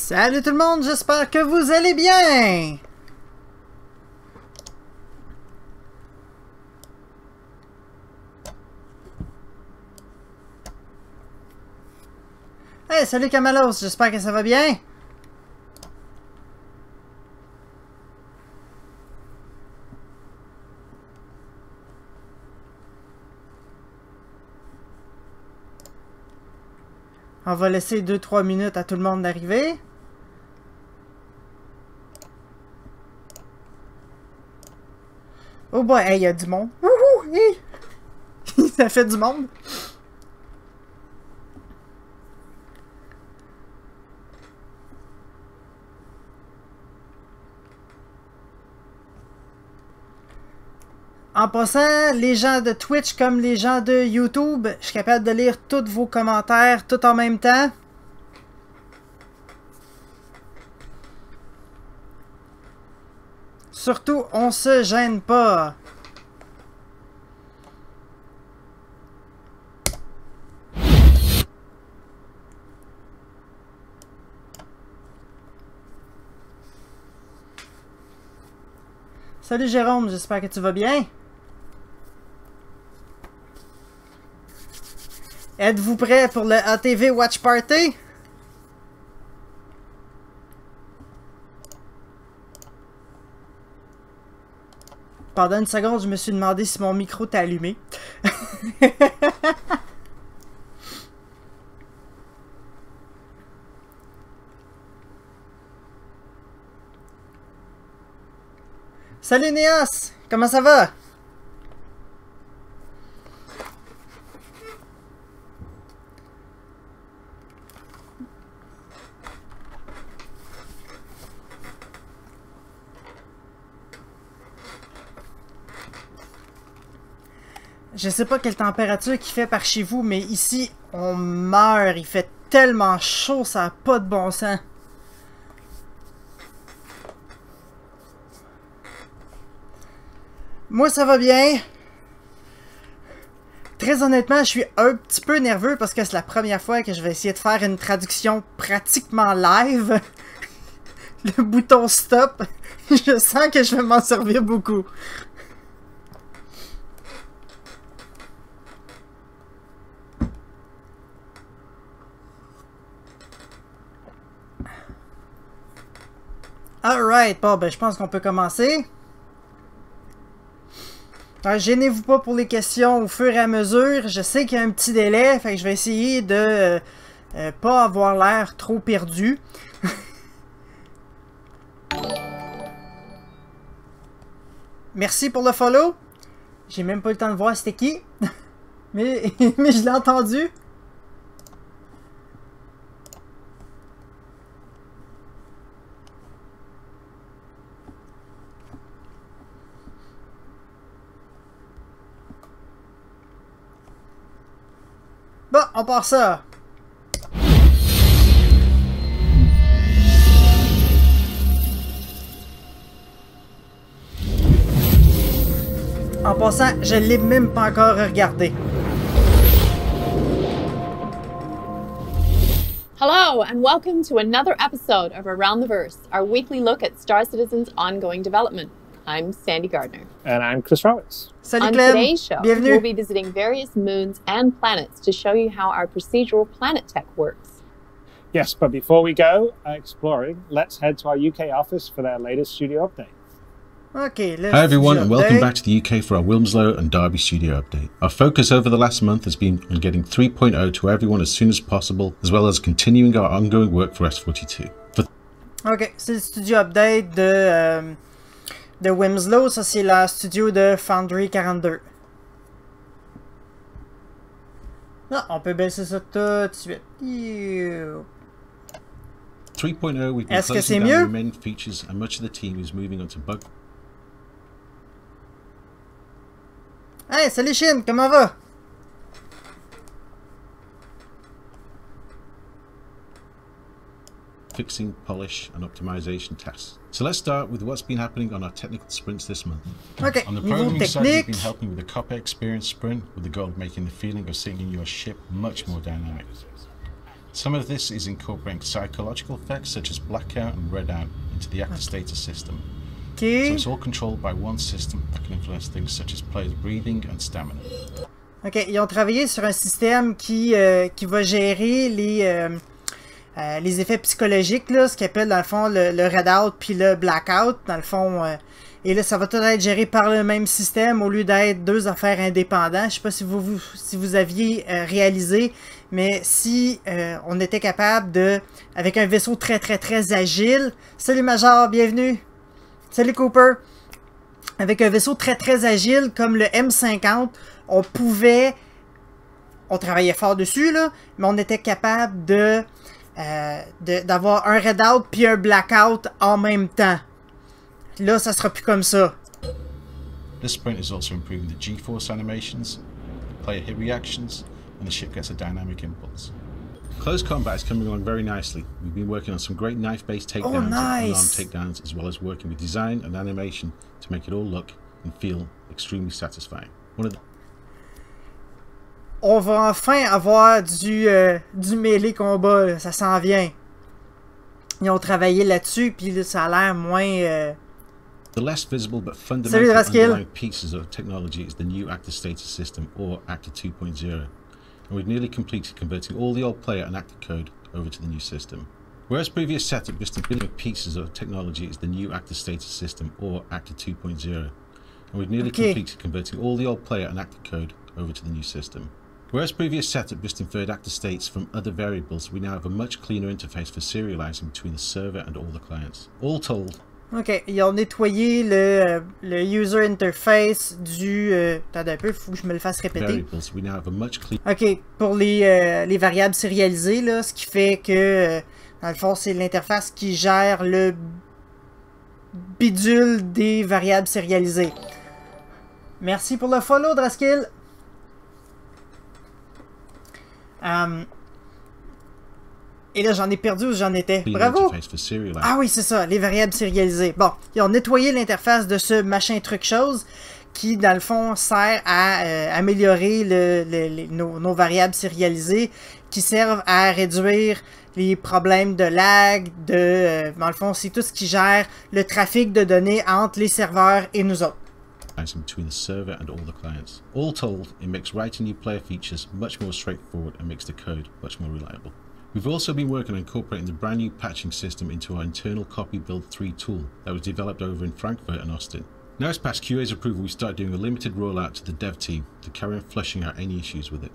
Salut tout le monde, j'espère que vous allez bien! Hey, salut Kamalos, j'espère que ça va bien! On va laisser 2-3 minutes à tout le monde d'arriver. Oh boy, hey, y a du monde. Wouhou, hey. Ça fait du monde. En passant, les gens de Twitch comme les gens de YouTube, je suis capable de lire tous vos commentaires tout en même temps. Surtout, on se gêne pas. Salut Jérôme, j'espère que tu vas bien. Êtes-vous prêt pour le ATV Watch Party? Pendant une seconde, je me suis demandé si mon micro était allumé. Salut Néas! Comment ça va? Je sais pas quelle température qu'il fait par chez vous, mais ici, on meurt. Il fait tellement chaud, ça n'a pas de bon sens. Moi, ça va bien. Très honnêtement, je suis un petit peu nerveux parce que c'est la première fois que je vais essayer de faire une traduction pratiquement live. Le bouton stop. Je sens que je vais m'en servir beaucoup. Alright, bon ben je pense qu'on peut commencer. Gênez-vous pas pour les questions au fur et à mesure. Je sais qu'il y a un petit délai, fait que je vais essayer de pas avoir l'air trop perdu. Merci pour le follow. J'ai même pas eu le temps de voir c'était qui. mais je l'ai entendu. Bon, on part ça. En passant, je l'ai même pas encore regardé. Hello, and welcome to another episode of Around the Verse, our weekly look at StarCitizen's ongoing development. I'm Sandy Gardner. And I'm Chris Roberts. Salut On Clem. today's show, Bienvenue. we'll be visiting various moons and planets to show you how our procedural planet tech works. Yes, but before we go exploring, let's head to our UK office for their latest studio update. Okay, Hi everyone, and welcome back to the UK for our Wilmslow and Derby studio update. Our focus over the last month has been on getting 3.0 to everyone as soon as possible, as well as continuing our ongoing work for S42. Ok, c'est le studio update de Wilmslow, ça c'est le studio de Foundry 42. Ah, on peut baisser ça tout de suite. 3.0, we've been closing down the remaining features and much of the team is moving on to bug. Hey, salut Chine, comment va? Fixing, polish and optimization tasks. So let's start with what's been happening on our technical sprints this month. Okay, on the niveau programming side, we've technique. been helping with the copy experience sprint with the goal of making the feeling of sitting in your ship much more dynamic. Some of this is incorporating psychological effects such as blackout and redout into the active status system. So it's all controlled by one system that can influence things such as players' breathing and stamina. OK, ils ont travaillé sur un système qui va gérer les effets psychologiques, là, ce qu'ils appellent dans le fond le redout puis le blackout, dans le fond. Et là, ça va tout être géré par le même système au lieu d'être deux affaires indépendantes. Je sais pas si vous aviez réalisé, mais si on était capable de, avec un vaisseau très agile. Salut Major, bienvenue. Salut Cooper. Avec un vaisseau très agile comme le M50, on travaillait fort dessus, là, mais on était capable d'avoir un redout puis un blackout en même temps. Là, ça sera plus comme ça. This sprint is also improving the G-force animations, the player hit reactions, and the ship gets a dynamic impulse. Close combat is coming along very nicely. We've been working on some great knife-based takedowns and arm takedowns, as well as working with design and animation to make it all look and feel extremely satisfying. On va enfin avoir du mêlée combat, là. Ça s'en vient. Ils ont travaillé là-dessus, puis là, ça a l'air moins... The less visible but fundamental underlying pieces of technology is the new active status system, or Active 2.0, and we've nearly completed converting all the old player and active code over to the new system. Whereas previous setup just including pieces of technology is the new active status system, or Active 2.0, and we've nearly completed converting all the old player and active code over to the new system. Whereas previous setup just inferred active states from other variables, we now have a much cleaner interface for serializing between the server and all the clients. All told, OK, ils ont nettoyé le user interface du... attendez un peu, il faut que je me le fasse répéter. OK, pour les variables sérialisées, là, ce qui fait que, dans le fond, c'est l'interface qui gère le bidule des variables sérialisées. Merci pour le follow, Draskill. Et là, j'en ai perdu où j'en étais. Bravo! Ah oui, c'est ça, les variables sérialisées. Bon, ils ont nettoyé l'interface de ce machin truc chose qui, dans le fond, sert à améliorer nos variables sérialisées qui servent à réduire les problèmes de lag, dans le fond, c'est tout ce qui gère le trafic de données entre les serveurs et nous autres. Between the server and all the clients. All told, it makes writing new player features much more straightforward and makes the code much more reliable. We've also been working on incorporating the brand new patching system into our internal copy build 3 tool that was developed over in Frankfurt and Austin. Now it's past QA's approval, we start doing a limited rollout to the dev team to carry on fleshing out any issues with it.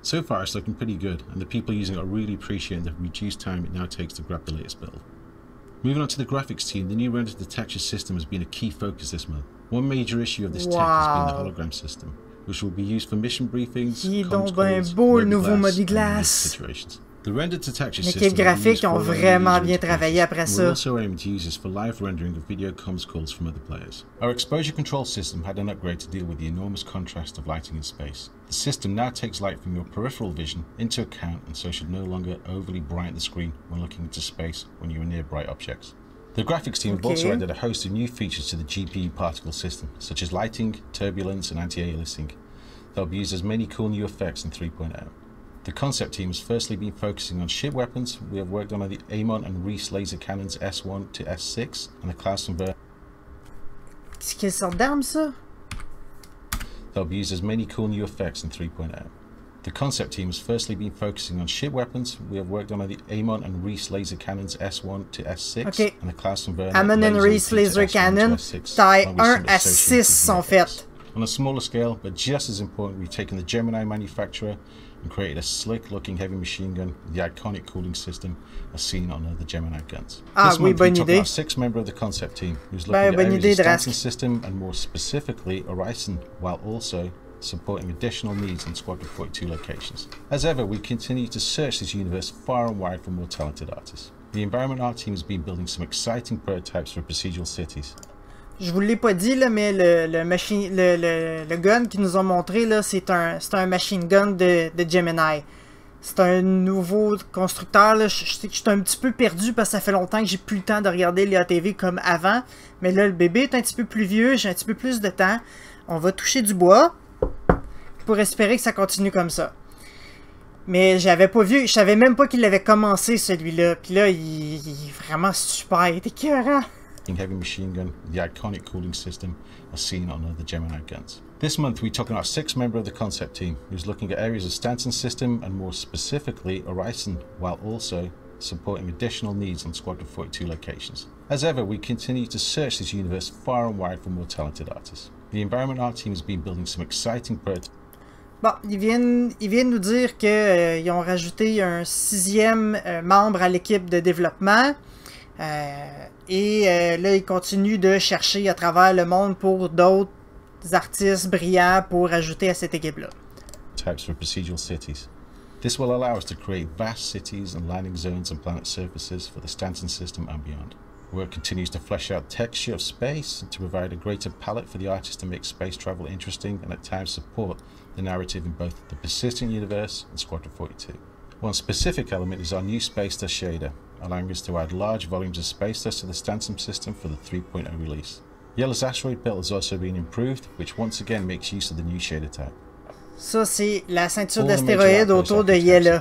So far it's looking pretty good, and the people using it are really appreciating the reduced time it now takes to grab the latest build. Moving on to the graphics team, the new render detection system has been a key focus this month. One major issue of this tech has been the hologram system, which will be used for mission briefings, comms calls, web situations. L'équipe graphique ont vraiment bien travaillé après ça. We're also aiming to use this for live rendering of video comms calls from other players. Our exposure control system had an upgrade to deal with the enormous contrast of lighting in space. The system now takes light from your peripheral vision into account, and so should no longer overly brighten the screen when looking into space when you are near bright objects. The graphics team have also added a host of new features to the GPU particle system, such as lighting, turbulence, and anti-aliasing. They'll be used as many cool new effects in 3.0. The concept team has firstly been focusing on ship weapons. We have worked on the Amon and Reese laser cannons S1 to S6 and the class converter. Quelle sorte d'arme ça? They'll be used as many cool new effects in 3.0. The concept team has firstly been focusing on ship weapons. We have worked on the Amon and Reese laser cannons S1 to S6 and the class converter. Amon and Reese laser cannon taille 1 à 6 sont faites. On a smaller scale, but just as important, we've taken the Gemini manufacturer and created a slick-looking heavy machine gun with the iconic cooling system as seen on other Gemini guns. This month, we took our 6th member of the concept team, who's looking at areas of Stanton system and more specifically Horizon, while also supporting additional needs in Squadron 42 locations. As ever, we continue to search this universe far and wide for more talented artists. The environment art team has been building some exciting prototypes for procedural cities. Je vous l'ai pas dit, là, mais le gun qu'ils nous ont montré, là, c'est un machine gun de Gemini. C'est un nouveau constructeur. Là. Je sais que je suis un petit peu perdu parce que ça fait longtemps que j'ai plus le temps de regarder les ATV comme avant. Mais là, le bébé est un petit peu plus vieux, j'ai un petit peu plus de temps. On va toucher du bois pour espérer que ça continue comme ça. Mais j'avais pas vu, je savais même pas qu'il avait commencé celui-là. Puis là, il est vraiment super, il est écœurant. Heavy machine gun, the iconic cooling system as seen on other Gemini guns. This month we took on our 6th member of the concept team, who's looking at areas of Stanton's system and more specifically Horizon, while also supporting additional needs on Squadron 42 locations. As ever, we continue to search this universe far and wide for more talented artists. The environment art team has been building some exciting prototypes. Bon, ils viennent nous dire qu'ils ont rajouté un 6e membre à l'équipe de développement. Et là, ils continuent de chercher à travers le monde pour d'autres artistes brillants pour ajouter à cette équipe-là. Types for procedural cities. This will allow us to create vast cities and landing zones and planet surfaces for the Stanton system and beyond. Work continues to flesh out texture of space and to provide a greater palette for the artist to make space travel interesting and at times support the narrative in both the persistent universe and Squadron 42. One specific element is our new space dust shader, allowing us to add large volumes of space dust to the Stanton system for the 3.0 release. Yellow's asteroid belt has also been improved, which once again makes use of the new shader type. Ça, c'est la ceinture d'astéroïdes autour de Yellow.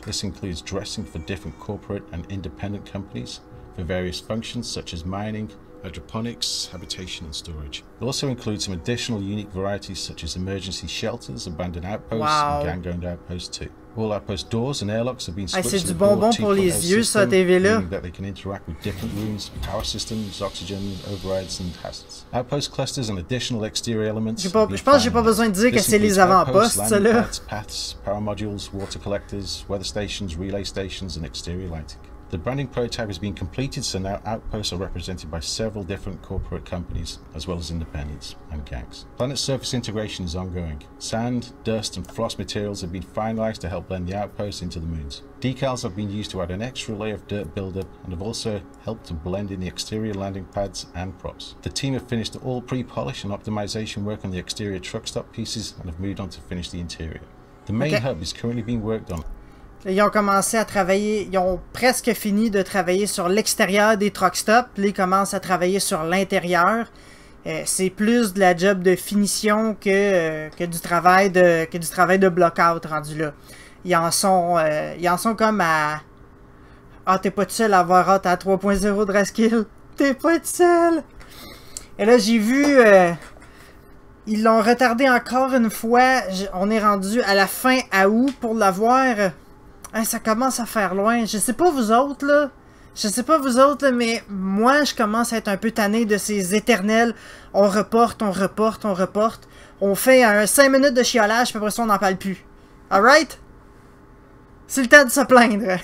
This includes dressing for different corporate and independent companies for various functions such as mining, hydroponics, habitation and storage. It also includes some additional unique varieties such as emergency shelters, abandoned outposts, and gang-owned outposts too. All outpost doors and airlocks have been switched c'est du bonbon pour les yeux, ça, ATV-là. Meaning that they can interact with different rooms, power systems, oxygen, overrides and hazards. Outpost clusters and additional exterior elements. Je pense que j'ai pas besoin de dire que c'est les avant-postes, ça là. Paths, power modules, water collectors, weather stations, relay stations and exterior lighting. The branding prototype has been completed, so now outposts are represented by several different corporate companies, as well as independents and gangs. Planet surface integration is ongoing. Sand, dust and frost materials have been finalized to help blend the outposts into the moons. Decals have been used to add an extra layer of dirt buildup and have also helped to blend in the exterior landing pads and props. The team have finished all pre-polish and optimization work on the exterior truck stop pieces and have moved on to finish the interior. The main hub is currently being worked on. Ils ont commencé à travailler, ils ont presque fini de travailler sur l'extérieur des truck stops. Puis ils commencent à travailler sur l'intérieur. C'est plus de la job de finition que du travail de block-out rendu là. Ils en sont comme à... Ah, t'es pas tout seul à avoir hâte à 3.0 de Raskill. T'es pas tout seul. Et là, j'ai vu... ils l'ont retardé encore une fois. On est rendu à la fin août pour l'avoir... ça commence à faire loin. Je sais pas vous autres, là. Mais moi, je commence à être un peu tanné de ces éternels. On reporte. On fait un 5 minutes de chiolage, puis après ça, on n'en parle plus. Alright? C'est le temps de se plaindre.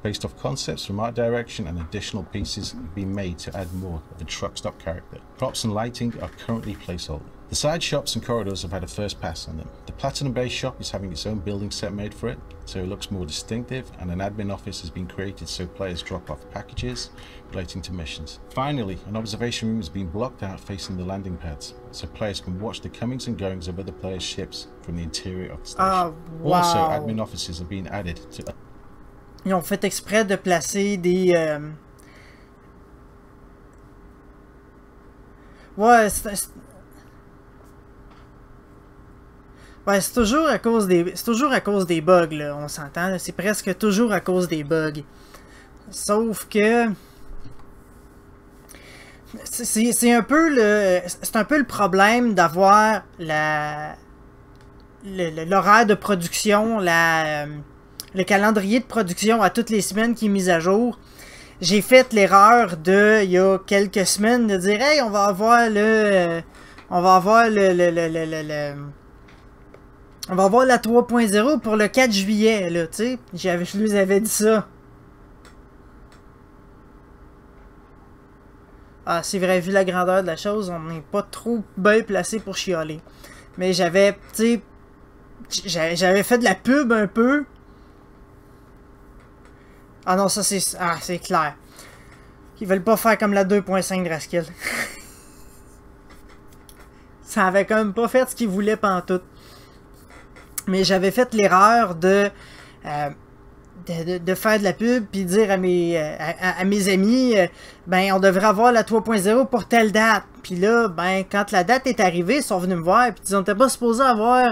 Based off concepts from art direction and additional pieces have been made to add more of the truck stop character. Props and lighting are currently placeholder. The side shops and corridors have had a first pass on them. The Platinum Bay shop is having its own building set made for it, so it looks more distinctive, and an admin office has been created so players drop off packages relating to missions. Finally, an observation room has been blocked out facing the landing pads, so players can watch the comings and goings of other players' ships from the interior of the station. Wow. Also, admin offices have been added to... Ils ont fait exprès de placer des... Ouais, c'est toujours à cause des bugs, là, on s'entend. C'est presque toujours à cause des bugs. Sauf que... C'est un peu le problème d'avoir l'horaire de production, le calendrier de production à toutes les semaines qui est mis à jour. J'ai fait l'erreur il y a quelques semaines de dire hey, on va avoir la 3.0 pour le 4 juillet là, tu sais. Je lui avais dit ça. Ah, c'est vrai, vu la grandeur de la chose, on n'est pas trop bien placé pour chialer. Mais j'avais, tu sais, j'avais fait de la pub un peu. Ah non, ça c'est clair. Ils veulent pas faire comme la 2.5 de Raskill. Ça avait quand même pas fait ce qu'ils voulaient pantoute. Mais j'avais fait l'erreur de faire de la pub puis dire à mes amis ben on devrait avoir la 3.0 pour telle date. Puis là, ben quand la date est arrivée, ils sont venus me voir puis ils n'étaient pas supposés avoir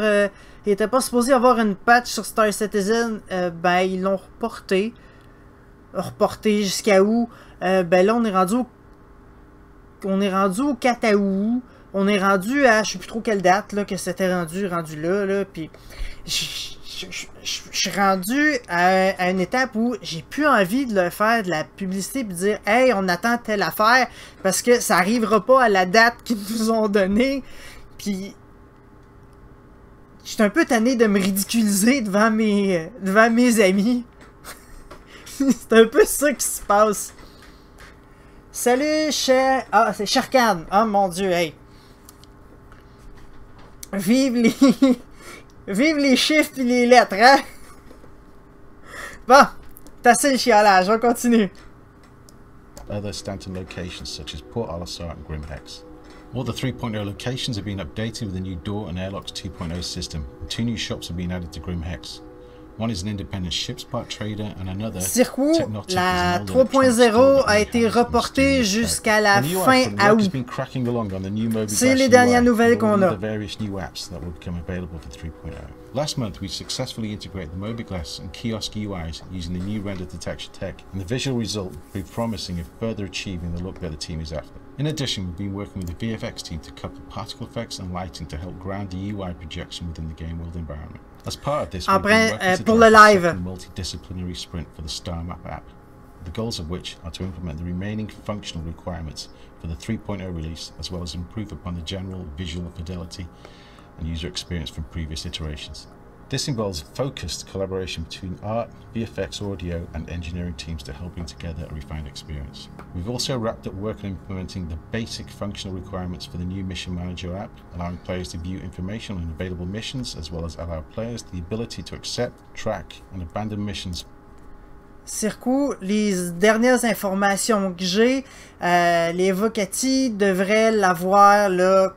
Il était pas supposé avoir une patch sur StarCitizen. Ben, ils l'ont reporté. Reporté jusqu'à où? Ben là, on est rendu au 4 août. On est rendu à, je sais plus trop quelle date là, que c'était rendu là, puis je suis rendu à une étape où j'ai plus envie de leur faire de la publicité et de dire « Hey, on attend telle affaire » parce que ça arrivera pas à la date qu'ils nous ont donnée. Puis je suis un peu tanné de me ridiculiser devant mes amis. C'est un peu ça qui se passe. Salut, cher... Ah, c'est Sharkan. Oh mon dieu, hey. Vive les chiffres et les lettres, hein? Bon, t'as assez le chialage, on continue. Other Stanton locations such as Port Olisar and Grimhex. All the 3.0 locations have been updated with a new door and airlocks 2.0 system, and 2 new shops have been added to Grimhex. One is an independent ship's part trader and another Circuit, la 3.0 a été reportée jusqu'à la fin août. C'est les dernières nouvelles qu'on a. Last month, we successfully integrated the Mobiglass and kiosk UIs using the new render detection tech, and the visual result proved promising of further achieving the look that the team is after. In addition, we've been working with the VFX team to couple particle effects and lighting to help ground the UI projection within the game world environment. As part of this, we've been working to drive a second multidisciplinary sprint for the Star Map app, the goals of which are to implement the remaining functional requirements for the 3.0 release, as well as improve upon the general visual fidelity and user experience from previous iterations. This involves focused collaboration between art, VFX, audio, and engineering teams to help bring together a refined experience. We've also wrapped up work on implementing the basic functional requirements for the new Mission Manager app, allowing players to view information on available missions, as well as allow players the ability to accept, track, and abandon missions. Circuit, les dernières informations que j'ai, les Vocati devraient l'avoir là.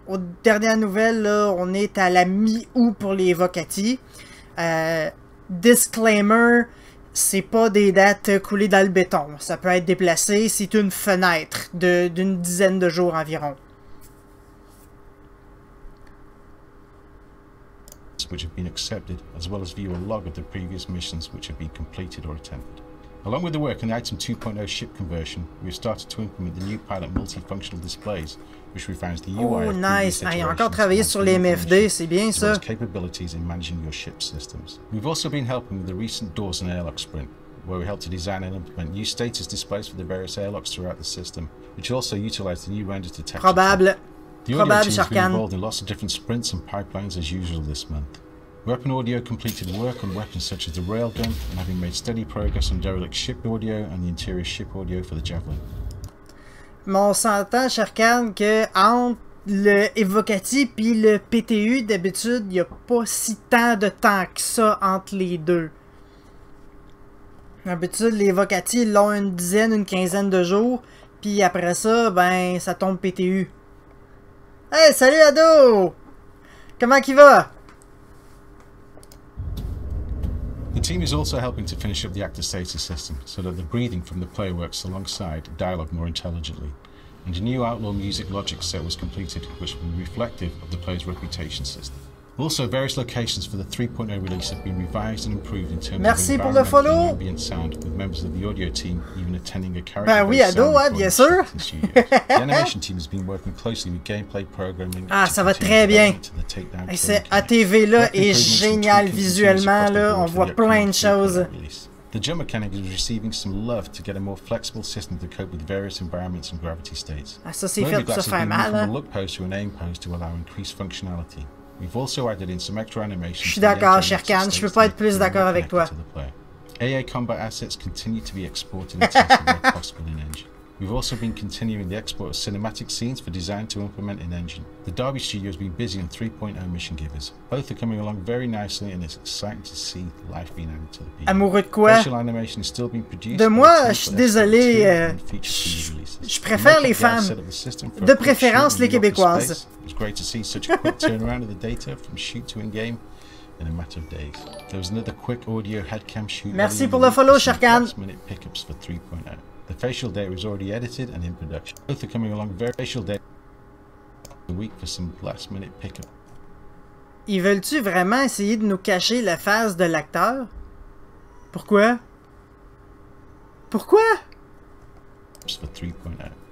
Aux dernières nouvelles, là, on est à la mi-août pour les Vocati. Disclaimer, c'est pas des dates coulées dans le béton. Ça peut être déplacé, c'est une fenêtre d'une dizaine de jours environ. Which have been accepted, as well as view a log of the previous missions which have been completed or attempted. Along with the work on the Item 2.0 ship conversion, we have started to implement the new pilot multifunctional displays, which refines the UI of nice. Il a encore travaillé sur les MFD, c'est bien ça. Capabilities in managing your ship systems. We've also been helping with the recent doors and airlock sprint, where we helped to design and implement new status displays for the various airlocks throughout the system, which also utilize the new render detection. Probable. The audio team has been involved in lots of different sprints and pipelines as usual this month. Weapon audio completed work on weapons such as the railgun, and having made steady progress on derelict ship audio and the interior ship audio for the Javelin. Mais on s'entend, Sharkan, que entre le Evocati puis le PTU, d'habitude, il n'y a pas si tant de temps que ça entre les deux. D'habitude, les Evocati l'ont une dizaine, une quinzaine de jours, puis après ça, ben, ça tombe PTU. Hey, salut ado! Comment qu'il va? The team is also helping to finish up the active status system so that the breathing from the player works alongside dialogue more intelligently. And a new outlaw music logic set was completed, which will be reflective of the player's reputation system. Also, various locations for the 3.0 release have been revised and improved in terms Merci of pour le follow. ambient sound, with members of the audio team even attending a character. Ben oui, ado, hein, bien sûr. The animation team has been working closely with gameplay programming. Ah, ça va très bien. Et cette ATV là est génial visuellement là, on voit plein de choses. The jump mechanic is receiving some love to get a more flexible system to cope with various environments and gravity states. Ah, ça c'est fait pour se faire mal. From a look pose to an aim pose to allow increased functionality. We've also added in some extra animation. Je suis d'accord, Sharkan, je peux pas être plus d'accord avec toi. AA combat assets continue to be exported and tested where possible in engine. We've also been continuing the export of cinematic scenes for design to implement in engine. The Derby studio has been busy on 3.0 mission givers. Both are coming along very nicely, and it's exciting to see life being added to the people. Amoureux de quoi? Facial animation is still being produced. De moi, je suis désolé. Je préfère les femmes. De préférence les Québécoises. It's great to see such a quick turnaround of the data from shoot to in-game in a matter of days. There was another quick audio headcam shoot. Merci pour le follow, Sharkan. Last-minute pickups for 3.0. The facial data is already edited and in production. Both are coming along very facial data a week for some last-minute pickup. Ils veulent-tu vraiment essayer de nous cacher la face de l'acteur? Pourquoi? Pourquoi? For 3.0.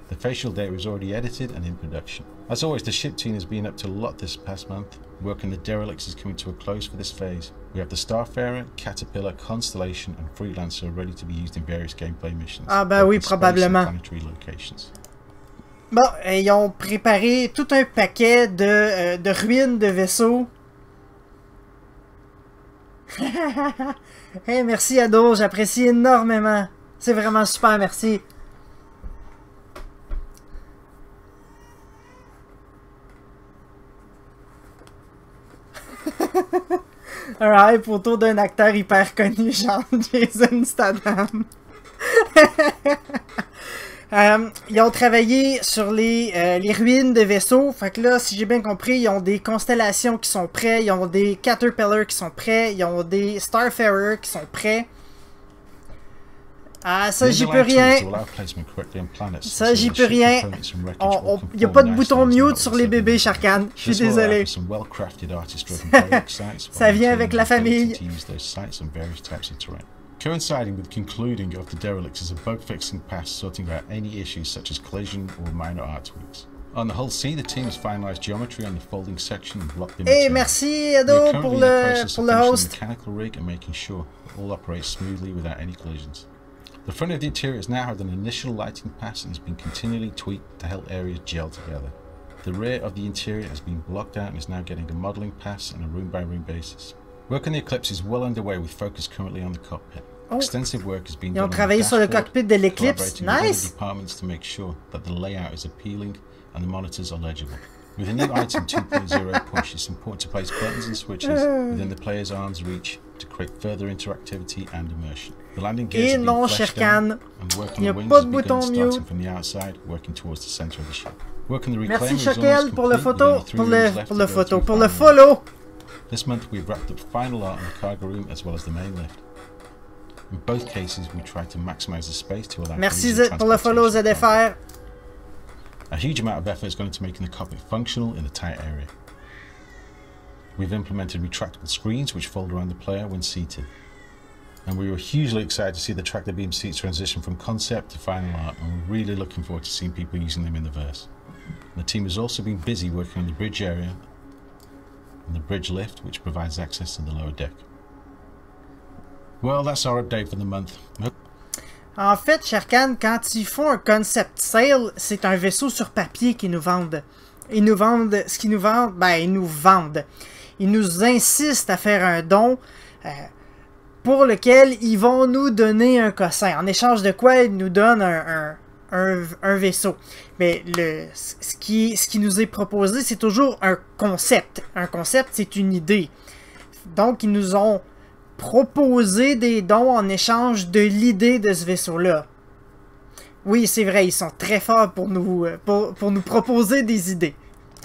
The facial data is already edited and in production. As always, the ship team has been up to a lot this past month. Work on the derelicts is coming to a close for this phase. We have the Starfarer, Caterpillar, Constellation, and Freelancer ready to be used in various gameplay missions. Ah ben oui, probablement. Bon, ils ont préparé tout un paquet de ruines de vaisseaux. Hey, merci Ado, j'apprécie énormément. C'est vraiment super, merci. Un hype autour d'un acteur hyper connu, genre Jason Statham. Ils ont travaillé sur les ruines de vaisseaux. Fait que là, si j'ai bien compris, ils ont des constellations qui sont prêts, ils ont des Caterpillar qui sont prêts, ils ont des Starfarer qui sont prêts. Ah, ça, j'y peux rien. Ça, j'y peux rien. Il n'y a pas de bouton mute sur les bébés, Sharkan. Je suis désolé. Ça vient avec la famille. Coinciding with concluding of the derelicts is a bug-fixing pass sorting out any issues such as collision or minor art tweaks. On the whole C, the team has finalized geometry on the folding section and blocked image. Hey, merci Ado pour le host. Mechanical rig and making sure it all operates smoothly without any collisions. The front of the interior has now had an initial lighting pass and has been continually tweaked to help areas gel together. The rear of the interior has been blocked out and is now getting a modelling pass on a room-by-room basis. Work on the Eclipse is well underway with focus currently on the cockpit. Extensive work has been done on the travaillé sur le cockpit de l'Eclipse. Nice! Departments to make sure that the layout is appealing and the monitors are legible. With a new item 2.0 push, it's important to place buttons and switches within the player's arm's reach to create further interactivity and immersion. The landing gears have been fleshed out and work on the wings has begun starting from the outside, working towards the center of the ship. Work on the reclaimer Merci is almost Shaquel pour le complete, pour le follow. This month we've wrapped up final art on the cargo room as well as the main lift. In both cases we tried to maximize the space to allow Merci pour le follow ZFR. A huge amount of effort has gone into making the cockpit functional in the tight area. We've implemented retractable screens which fold around the player when seated. And we were hugely excited to see the tractor beam seats transition from concept to final art, and we're really looking forward to seeing people using them in the verse. The team has also been busy working on the bridge area and the bridge lift, which provides access to the lower deck. Well, that's our update for the month. En fait, Sharkan, quand ils font un concept sale, c'est un vaisseau sur papier qu'ils nous vendent. Ils nous vendent ce qu'ils nous vendent, ben ils nous vendent. Ils nous insistent à faire un don pour lequel ils vont nous donner un cossin. En échange de quoi ils nous donnent un vaisseau. Mais ce qui nous est proposé, c'est toujours un concept. Un concept, c'est une idée. Donc, ils nous ont proposé des dons en échange de l'idée de ce vaisseau-là. Oui, c'est vrai, ils sont très forts pour nous proposer des idées.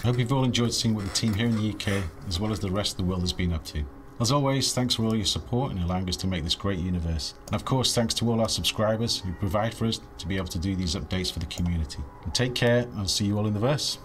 I hope you've all enjoyed seeing what the team here in the UK, as well as the rest of the world, has been up to. As always, thanks for all your support in allowing us to make this great universe. And of course, thanks to all our subscribers who provide for us to be able to do these updates for the community. And take care, and I'll see you all in the verse.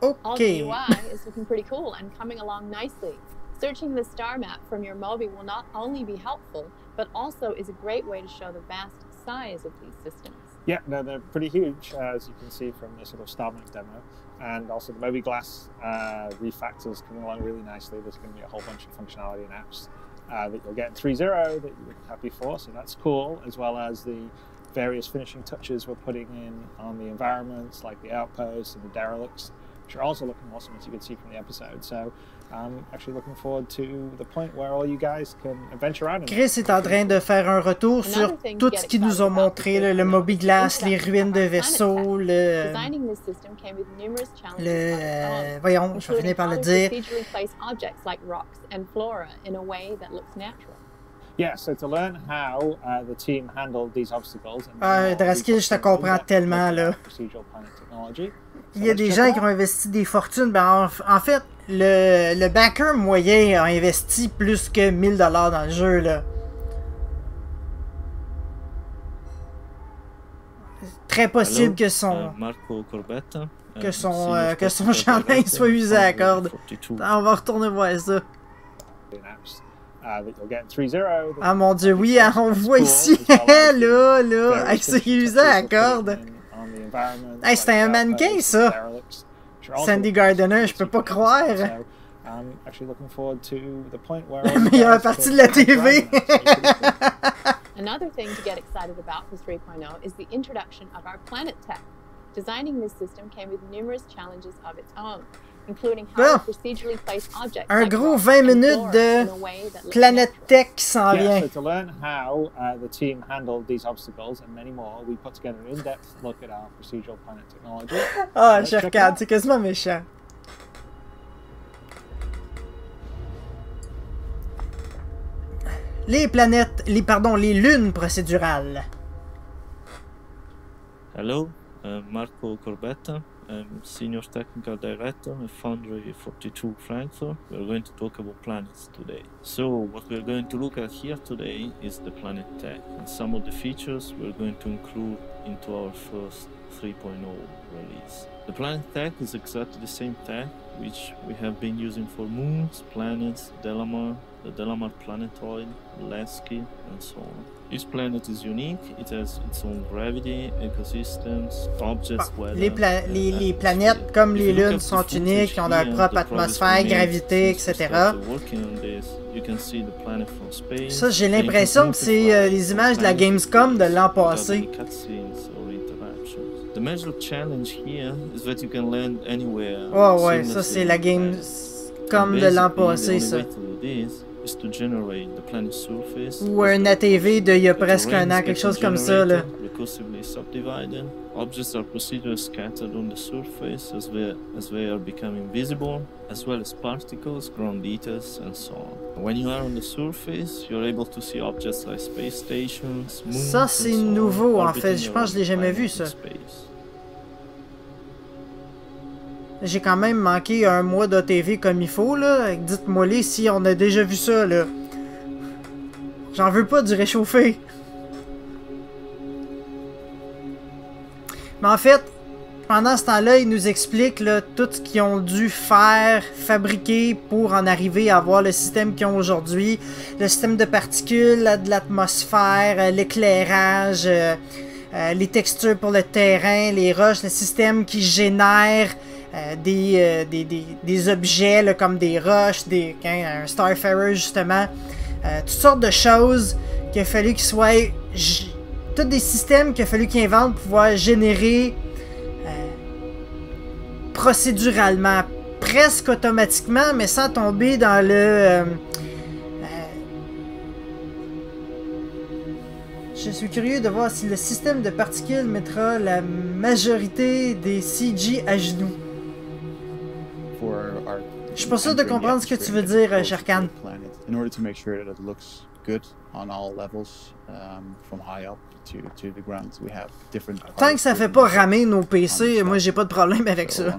All the UI is looking pretty cool and coming along nicely. Searching the star map from your Mobi will not only be helpful, but also is a great way to show the vast size of these systems. Yeah, no, they're pretty huge, as you can see from this little star map demo. And also the Mobi Glass refactors coming along really nicely. There's going to be a whole bunch of functionality and apps that you'll get in 3.0 that you wouldn't have before, so that's cool, as well as the various finishing touches we're putting in on the environments, like the outposts and the derelicts, which are also looking awesome, as you can see from the episode. So I'm actually looking forward to the point where all you guys can adventure around. Chris est en train de faire un retour sur tout ce qu'ils nous ont montré, le Mobi Glass, les ruines de vaisseaux, voyons, je vais finir par le dire. Yeah, so to learn how the team handled these obstacles. Draskil, je te comprends tellement, là. Il y a des gens qui ont investi des fortunes. Ben, en fait, le backer moyen a investi plus que 1000$ dans le jeu, là. Très possible que son... Marco Corbetta. que son chandail soit usé à la corde. On va retourner voir ça. Ah mon dieu, oui, hein, on voit ici, là, avec ce qui est usé à la corde. Hey, c'était un mannequin, ça. Sandy Gardiner, je peux pas croire. La meilleure partie de la TV. Another thing to get excited about for 3.0 is the introduction of our planet tech. Designing this system came with numerous challenges of its own, including how to procedurally place objects. Un gros 20 minutes de Planet Tech qui s'en vient. So to learn how the team handled these obstacles and many more, we put together an in-depth look at our procedural planet technology. Ah, je regarde, c'est quasiment méchant. Les planètes, les lunes procédurales. Hello, Marco Corbetta. I'm Senior Technical Director at Foundry 42 Frankfurt. We're going to talk about planets today. So what we're going to look at here today is the planet tech and some of the features we're going to include into our first 3.0 release. The planet tech is exactly the same tech which we have been using for moons, planets, Delamar, the Delamar planetoid, Lasky, and so on. Each planet is unique, it has its own gravity, ecosystems, objects, weather, les planètes, comme les lunes, sont uniques, ont leur propre atmosphère, gravité, etc. Ça, j'ai l'impression que c'est les images de la Gamescom de l'an passé. The major challenge here is that you can land anywhere. Oh ouais, ça c'est la Gamescom de l'an passé, ça. Ou un ATV de il y a presque un an, quelque chose comme ça, là. Objects are procedurally scattered on the surface as they are becoming visible, as well as particles, ground details, and so on. When you are on the surface, you're able to see objects like space stations, moons, ça c'est nouveau en fait, je pense que je l'ai jamais vu ça. J'ai quand même manqué un mois d'ATV comme il faut, là. Dites-moi-les si on a déjà vu ça, là. J'en veux pas du réchauffé. Mais en fait, pendant ce temps-là, ils nous expliquent là, tout ce qu'ils ont dû faire, fabriquer pour en arriver à avoir le système qu'ils ont aujourd'hui. Le système de particules, de l'atmosphère, l'éclairage, les textures pour le terrain, les roches, le système qui génère des objets là, comme des roches, un Starfarer justement, toutes sortes de choses qu'il a fallu qu'ils soient, tous des systèmes qu'il a fallu qu'ils inventent pour pouvoir générer procéduralement, presque automatiquement, mais sans tomber dans le je suis curieux de voir si le système de particules mettra la majorité des CG à genoux. Je suis pas sûr de comprendre ce que tu veux dire, Sharkan. Tant que ça fait pas ramer nos PC, moi j'ai pas de problème avec ça.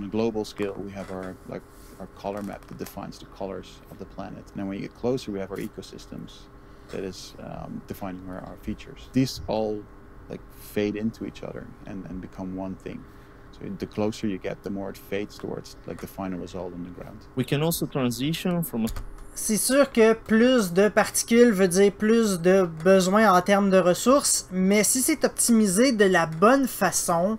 That is defining our features. These all like fade into each other and become one thing. So the closer you get, the more it fades towards like the final result on the ground. We can also transition from. C'est sûr que plus de particules veut dire plus de besoins en termes de ressources, mais si c'est optimisé de la bonne façon,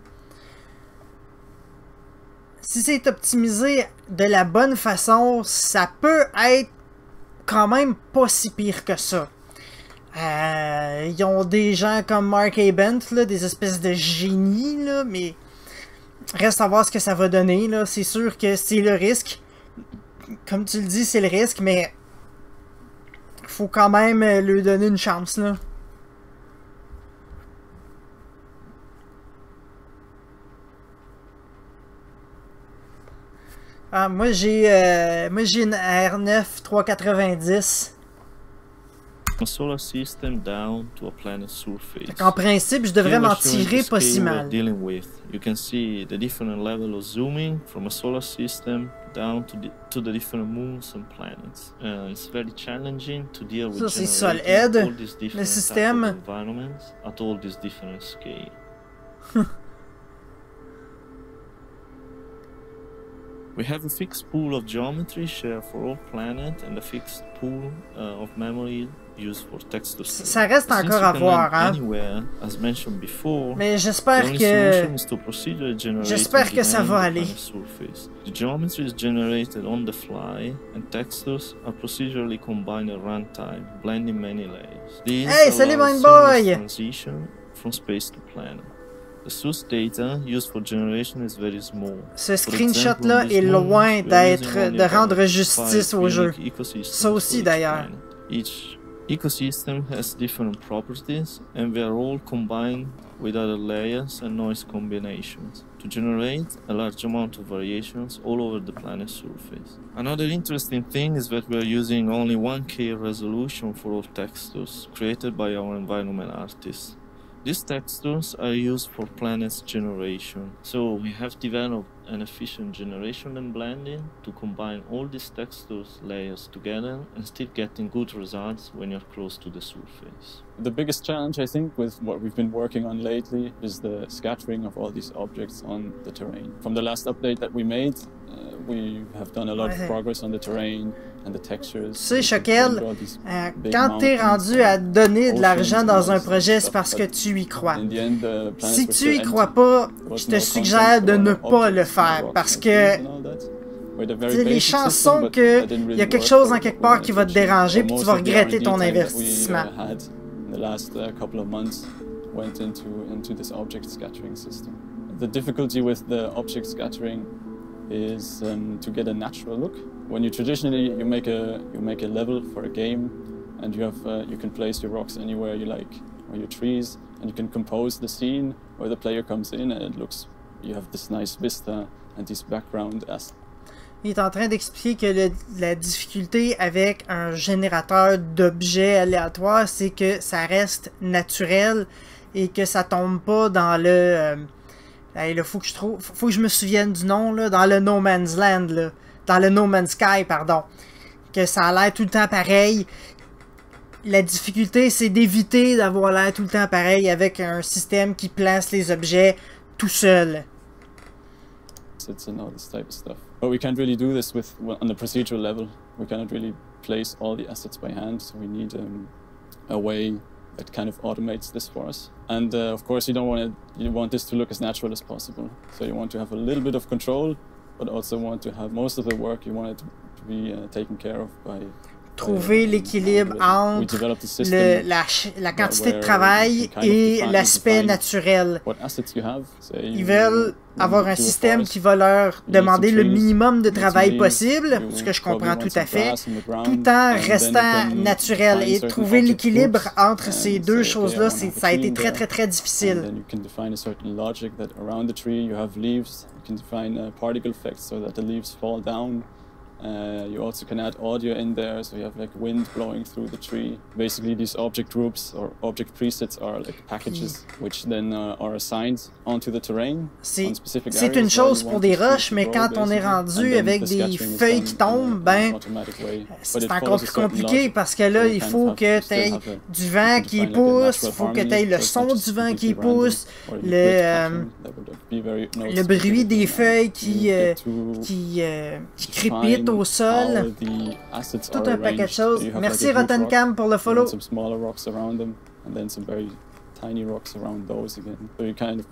ça peut être quand même pas si pire que ça. Ils ont des gens comme Mark Abent, là, des espèces de génies, là, mais reste à voir ce que ça va donner. C'est sûr que c'est le risque. Comme tu le dis, c'est le risque, mais faut quand même lui donner une chance, là. Moi j'ai une R9 390. Solar system down to a planet surface. En principe, je devrais m'en tirer pas si mal. You can see the different level of zooming from a solar system down to the different moons and planets. It's very challenging to deal with all these different environments at all these different scales. We have a fixed pool of geometry shared for all planets and a fixed pool of memory used for text to speech. Ça reste encore à voir, hein. Anywhere, as mentioned before, mais j'espère que ça va aller. The geometry is generated on the fly, and textures are procedurally combined at runtime, blending many layers. Hey, salut Mindboy! Transition from space to planet. The source data used for generation is very small. Ce screenshot-là est loin de rendre justice au jeu. Ça aussi d'ailleurs. Each ecosystem has different properties, and they are all combined with other layers and noise combinations to generate a large amount of variations all over the planet's surface. Another interesting thing is that we are using only 1K resolution for all textures created by our environment artists. These textures are used for planets generation, so we have developed an efficient generation and blending to combine all these textures layers together and still getting good results when you're close to the surface. The biggest challenge, I think, with what we've been working on lately is the scattering of all these objects on the terrain. From the last update that we made, we have done a lot of progress on the terrain and the textures. Tu sais, Choquel, quand t'es rendu à donner de l'argent dans un projet, c'est parce que tu y crois. Si tu y crois pas, je te suggère de ne pas le faire, parce que les chances sont qu'il y a quelque chose en quelque part qui va te déranger, puis tu vas regretter ton investissement. The last couple of months went into this object scattering system. The difficulty with the object scattering is to get a natural look. When you traditionally you make a level for a game, and you have you can place your rocks anywhere you like, or your trees, and you can compose the scene where the player comes in, and it looks, you have this nice vista and this background as. Il est en train d'expliquer que la difficulté avec un générateur d'objets aléatoires, c'est que ça reste naturel et que ça tombe pas dans le... là, faut que je me souvienne du nom, là, dans le No Man's Land, là, dans le No Man's Sky, pardon. Que ça a l'air tout le temps pareil. La difficulté, c'est d'éviter d'avoir l'air tout le temps pareil avec un système qui place les objets tout seul. And all this type of stuff. But we can't really do this on the procedural level. We cannot really place all the assets by hand, so we need a way that kind of automates this for us. And of course, you want this to look as natural as possible. So you want to have a little bit of control, but also want to have most of the work. You want it to be taken care of by. Trouver l'équilibre entre la quantité de travail et l'aspect naturel. Ils veulent avoir un système qui va leur demander le minimum de travail possible, ce que je comprends tout à fait, tout en restant naturel. Et trouver l'équilibre entre ces deux choses-là, ça a été très très très difficile. You also can add audio in there, so you have like wind blowing through the tree. Basically, these object groups or object presets are like packages which then are assigned onto the terrain. C'est une chose pour des roches, mais quand on est rendu avec des feuilles qui tombent, ben c'est encore plus compliqué parce que là, il faut que tu aies du vent qui pousse, il faut que tu aies le son du vent qui pousse, le bruit des feuilles qui crépitent au sol, tout un paquet de choses. Merci Rotencam pour le follow.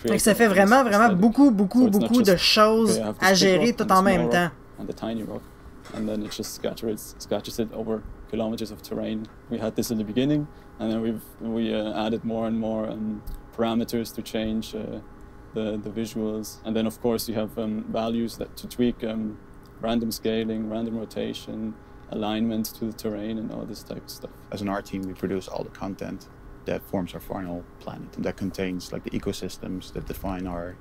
Donc ça fait vraiment beaucoup de choses à gérer tout en même temps. And then it just scratches it over kilometers of terrain. We had this in the beginning, and then we added more and more parameters to change the visuals. And then of course you have values to tweak random scaling, random rotation, alignment to the terrain, and all this type of stuff. As an art team, we produce all the content that forms our final planet, and that contains like the ecosystems that define our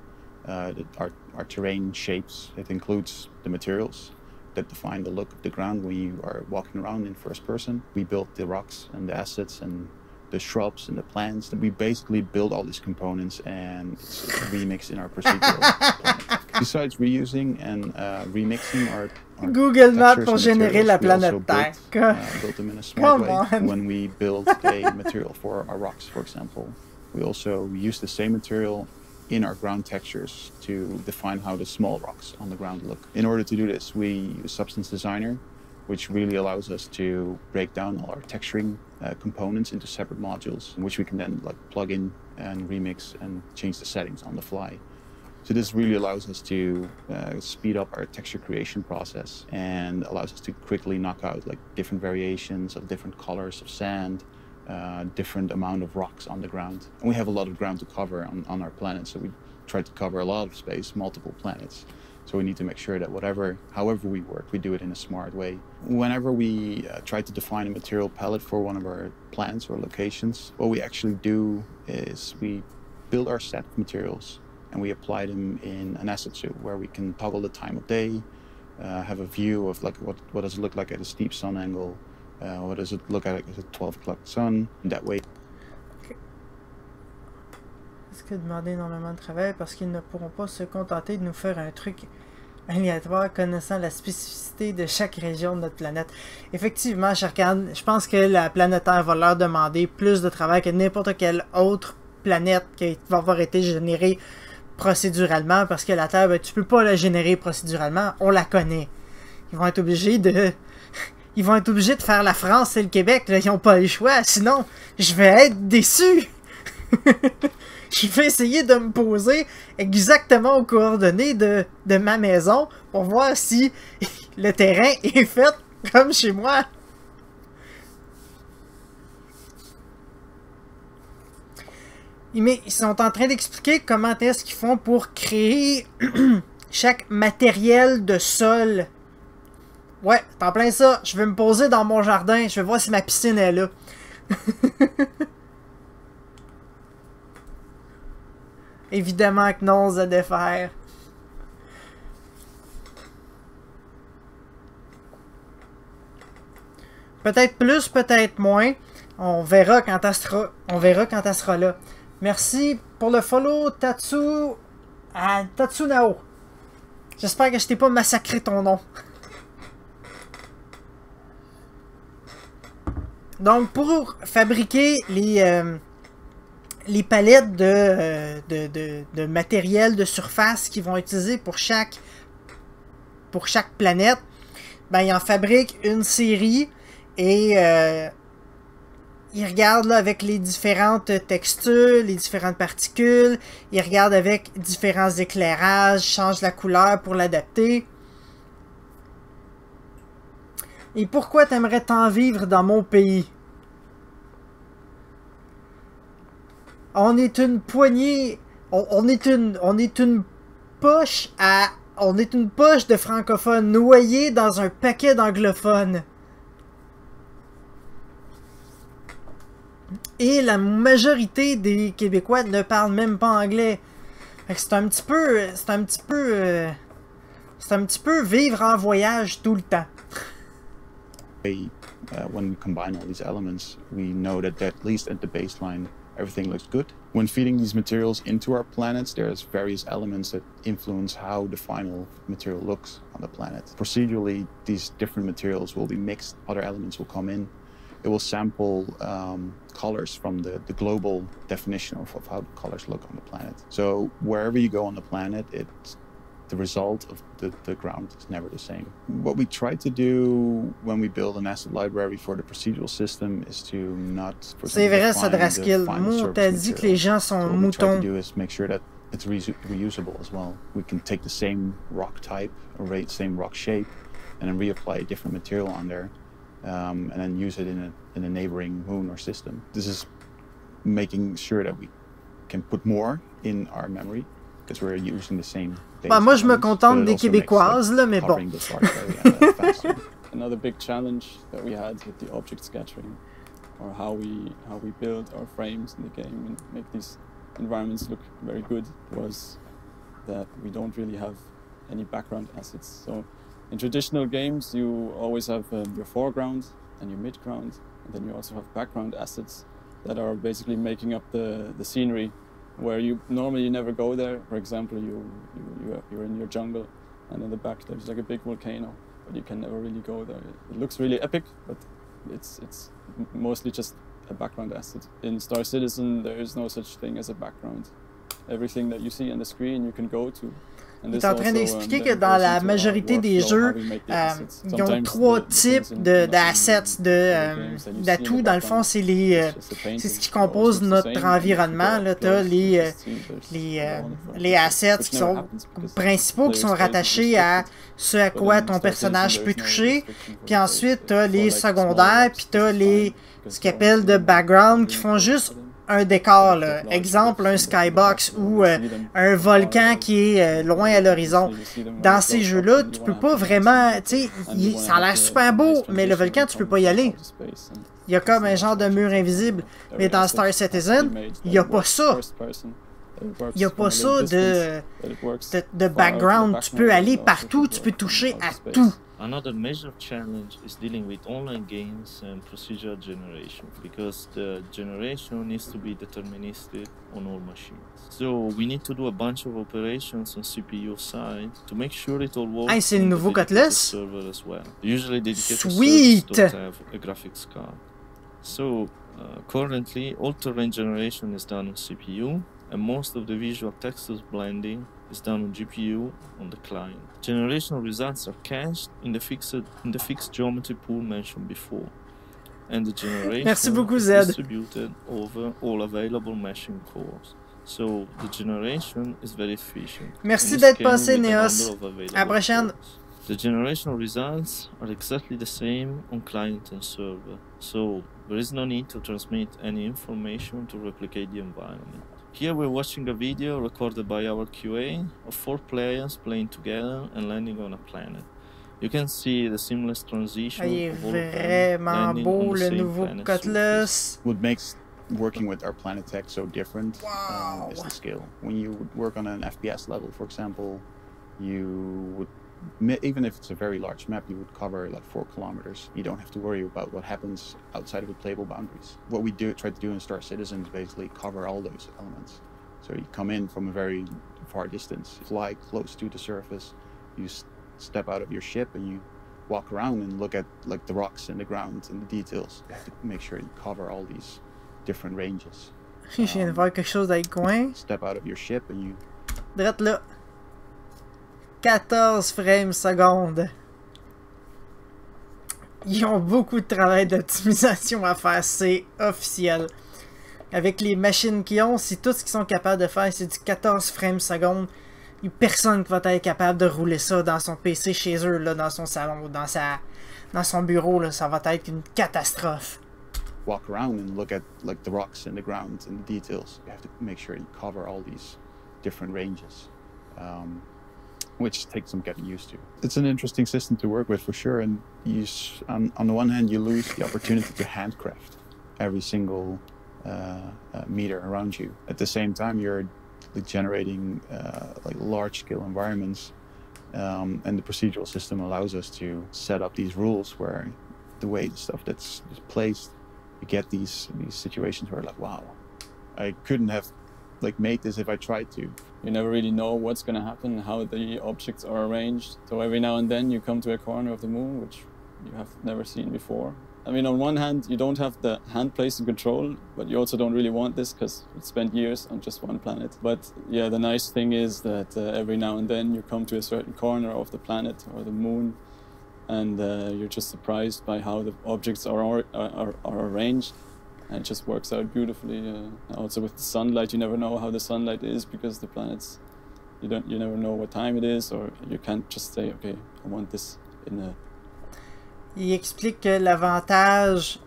terrain shapes. It includes the materials that define the look of the ground when you are walking around in first person. We built the rocks and the assets and the shrubs and the plants. We basically build all these components and it's remixed in our procedural planet. Besides reusing and remixing our Google Maps pour générer la planète Terre. Built them in a smart way. When we build a material for our rocks, for example, we also use the same material in our ground textures to define how the small rocks on the ground look. In order to do this, we use Substance Designer, which really allows us to break down all our texturing components into separate modules, which we can then like plug in and remix and change the settings on the fly. So this really allows us to speed up our texture creation process and allows us to quickly knock out like different variations of different colors of sand, different amount of rocks on the ground. And we have a lot of ground to cover on our planet, so we try to cover a lot of space, multiple planets. So we need to make sure that however we work, we do it in a smart way. Whenever we try to define a material palette for one of our planets or locations, what we actually do is we build our set of materials and we apply them in an asset suite where we can toggle the time of day, have a view of like what does it look like at a steep sun angle, what does it look like at a 12 o'clock sun, and that way. Est-ce que demander énormément de travail parce qu'ils ne pourront pas se contenter de nous faire un truc aléatoire connaissant la spécificité de chaque région de notre planète? Effectivement, Sharkan, je pense que la planète Terre va leur demander plus de travail que n'importe quelle autre planète qui va avoir été générée procéduralement, parce que la Terre, ben, tu peux pas la générer procéduralement, on la connaît. Ils vont être obligés de faire la France et le Québec, là, ils n'ont pas le choix, sinon je vais être déçu. Je vais essayer de me poser exactement aux coordonnées de ma maison pour voir si le terrain est fait comme chez moi. Mais ils sont en train d'expliquer comment est-ce qu'ils font pour créer chaque matériel de sol. Ouais, t'es en plein ça. Je vais me poser dans mon jardin. Je vais voir si ma piscine est là. Évidemment que non, ZFR. Peut-être plus, peut-être moins. On verra quand elle sera là. Merci pour le follow, Tatsunao. J'espère que je t'ai pas massacré ton nom. Donc, pour fabriquer les palettes de matériel de surface qu'ils vont utiliser pour chaque planète, ben, ils en fabriquent une série et ils regardent là, avec les différentes textures, les différentes particules, ils regardent avec différents éclairages, changent la couleur pour l'adapter. Et pourquoi t'aimerais tant vivre dans mon pays? On est une poignée, on est une poche de francophones noyée dans un paquet d'anglophones. Et la majorité des Québécois ne parlent même pas anglais. C'est un petit peu vivre en voyage tout le temps. When we combine all these elements, we know that at least at the baseline, everything looks good. When feeding these materials into our planets, there's various elements that influence how the final material looks on the planet. Procedurally, these different materials will be mixed, other elements will come in. It will sample colors from the global definition of how the colors look on the planet. So wherever you go on the planet, the result of the ground is never the same. What we try to do when we build an asset library for the procedural system is to not... C'est vrai, ça Draskill. Moi, t'as dit que les gens sont moutons. What we try to do is make sure that it's reusable as well. We can take the same rock type, or same rock shape, and then reapply a different material on there. And then use it in a neighboring moon or system. This is making sure that we can put more in our memory because we're using the same. Bah, moi, je me contente des Québécoises, là, mais bon. Another big challenge that we had with the object scattering, or how we build our frames in the game and make these environments look very good, was that we don't really have any background assets. So in traditional games, you always have your foreground and your midground, and then you also have background assets that are basically making up the scenery, where you normally never go there. For example, you're in your jungle, and in the back there's like a big volcano, but you can never really go there. It looks really epic, but it's mostly just a background asset. In StarCitizen, there is no such thing as a background. everything that you see on the screen you can go to. Il est en train d'expliquer que dans la majorité des jeux, ils ont 3 types d'assets, d'atouts. Dans le fond, c'est ce qui compose notre environnement. Tu as les assets qui sont principaux, qui sont rattachés à ce à quoi ton personnage peut toucher. Puis ensuite, tu as les secondaires, puis tu as ce qu'ils appellent de background, qui font juste un décor, là. Exemple, un skybox ou un volcan qui est loin à l'horizon. Dans ces jeux-là, tu peux pas vraiment, tu sais, ça a l'air super beau, mais le volcan, tu peux pas y aller. Il y a comme un genre de mur invisible. Mais dans StarCitizen, il n'y a pas ça. Il n'y a pas ça de background. Tu peux aller partout, tu peux toucher à tout. Another major challenge is dealing with online games and procedural generation, because the generation needs to be deterministic on all machines. So we need to do a bunch of operations on CPU side to make sure it all works. Hey, c'est le nouveau Cutlass. Server as well. Usually dedicated Sweet. servers don't have a graphics card. So currently all terrain generation is done on CPU, and most of the visual textures blending is done on GPU on the client. Generational results are cached in the fixed geometry pool mentioned before, and the generation is distributed over all available meshing cores. So the generation is very efficient. Merci d'être passé, Neos. À la prochaine. The generational results are exactly the same on client and server, so there is no need to transmit any information to replicate the environment. Here we're watching a video recorded by our QA of 4 players playing together and landing on a planet. You can see the seamless transition. Il est vraiment beau, le nouveau Cutlass. What makes working with our planet tech so different is the scale. When you would work on an FPS level, for example, you would, even if it's a very large map, you would cover like 4 kilometers. You don't have to worry about what happens outside of the playable boundaries. What we try to do in StarCitizen is basically cover all those elements. So you come in from a very far distance, fly close to the surface, you step out of your ship and you walk around and look at like the rocks and the ground and the details. You have to make sure you cover all these different ranges. Je viens de voir quelque chose dans le coin. Step out of your ship and you... Drette là. 14 frames secondes. Ils ont beaucoup de travail d'optimisation à faire, c'est officiel. Avec les machines qu'ils ont, si tout ce qu'ils sont capables de faire, c'est du 14 frames secondes, il n'y a personne qui va être capable de rouler ça dans son PC chez eux, là, dans son salon, dans son bureau, là, ça va être une catastrophe. Walk around and look at like the rocks and the ground and the details. You have to make sure you cover all these different ranges. Which takes some getting used to. It's an interesting system to work with for sure, and you, on the one hand, you lose the opportunity to handcraft every single meter around you. At the same time, you're generating like large-scale environments, and the procedural system allows us to set up these rules where the way the stuff that's placed, you get these situations where like, wow, I couldn't have like made this if I tried to. You never really know what's going to happen, how the objects are arranged. So every now and then you come to a corner of the moon, which you have never seen before. I mean, on one hand, you don't have the hand placement control, but you also don't really want this because you spent years on just one planet. But yeah, the nice thing is that every now and then you come to a certain corner of the planet or the moon, and you're just surprised by how the objects are arranged. And it just works out beautifully. Also with the sunlight, you never know how the sunlight is because the planets, you never know what time it is, or you can't just say, okay, I want this in a... Il explique que l'avantage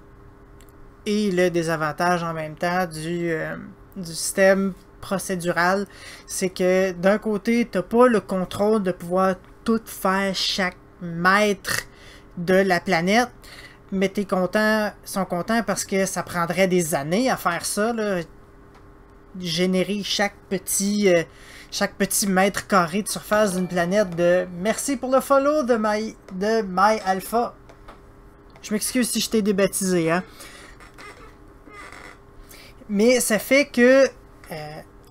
et le désavantage en même temps du système procédural, c'est que d'un côté, tu n'as pas le contrôle de pouvoir tout faire chaque mètre de la planète, mais sont contents parce que ça prendrait des années à faire ça, là. Générer chaque petit mètre carré de surface d'une planète de... Merci pour le follow de My Alpha. Je m'excuse si je t'ai débaptisé, hein. Mais ça fait que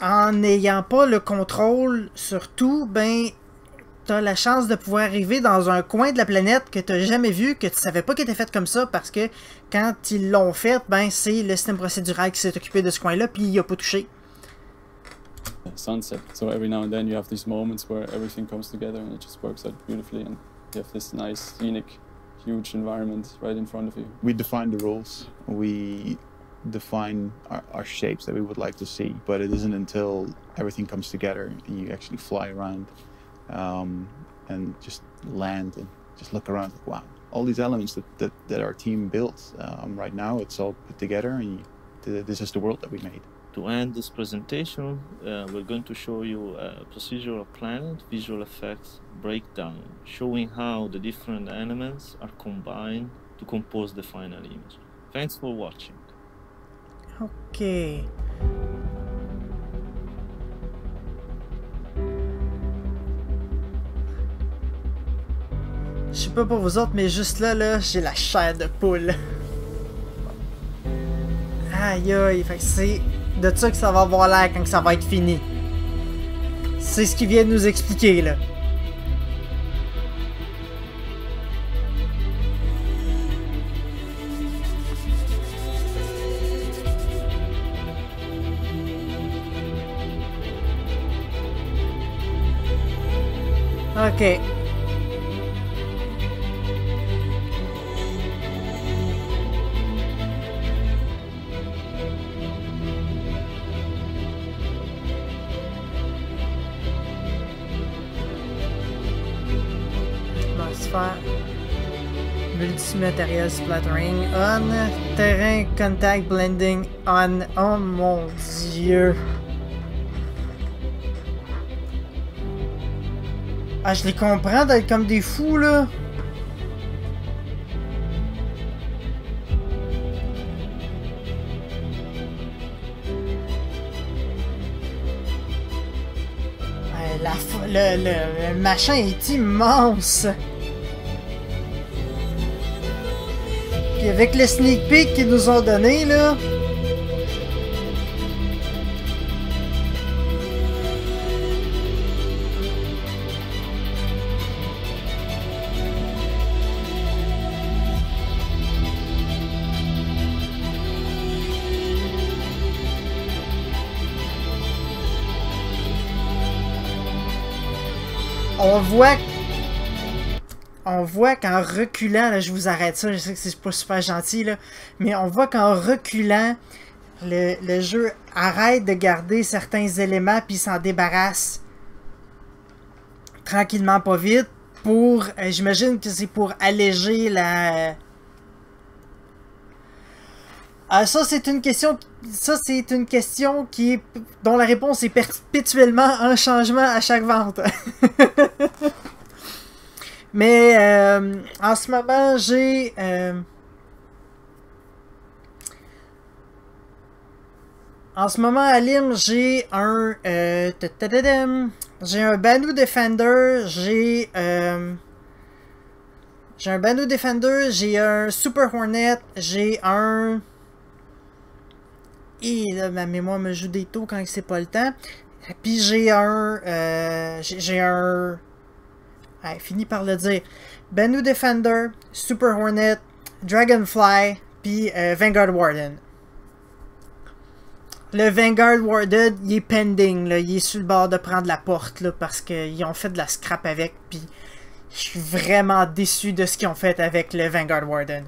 en n'ayant pas le contrôle sur tout, ben t'as la chance de pouvoir arriver dans un coin de la planète que t'as jamais vu, que tu savais pas qu'il était fait comme ça, parce que quand ils l'ont fait, ben c'est le système procédural qui s'est occupé de ce coin-là, puis il a pas touché. sunset. So every now and then you have these moments where everything comes together and it just works out beautifully, and you have this nice, scenic, huge environment right in front of you. We define the rules. We define our shapes that we would like to see, but it isn't until everything comes together and you actually fly around and just land and just look around like, wow, all these elements that our team built right now, it's all put together, and this is the world that we made. To end this presentation, we're going to show you a procedural planet visual effects breakdown, showing how the different elements are combined to compose the final image. Thanks for watching. Ok. Je sais pas pour vous autres, mais juste là, j'ai la chair de poule. Aïe aïe, fait que c'est de ça que ça va avoir l'air quand ça va être fini. C'est ce qu'il vient de nous expliquer là. Ok. Multimatériel splattering on, terrain contact blending on. Oh mon dieu. Ah, je les comprends d'être comme des fous là. Le machin est immense. Puis avec le sneak peek qu'ils nous ont donné là. On voit qu'en reculant, là, je vous arrête ça, je sais que c'est pas super gentil, là, mais on voit qu'en reculant, le jeu arrête de garder certains éléments puis s'en débarrasse tranquillement, pas vite, pour, j'imagine que c'est pour alléger la... Ah, ça c'est une question dont la réponse est perpétuellement un changement à chaque vente. Mais en ce moment j'ai à Lim j'ai un Banu Defender, j'ai un Banu Defender, j'ai un Super Hornet, j'ai un... Et là, ma mémoire me joue des taux quand c'est pas le temps. Puis j'ai un... Ah, fini par le dire. Banu Defender, Super Hornet, Dragonfly, puis Vanguard Warden. Le Vanguard Warden, il est pending, là. Il est sur le bord de prendre la porte, là, parce qu'ils ont fait de la scrap avec, puis je suis vraiment déçu de ce qu'ils ont fait avec le Vanguard Warden.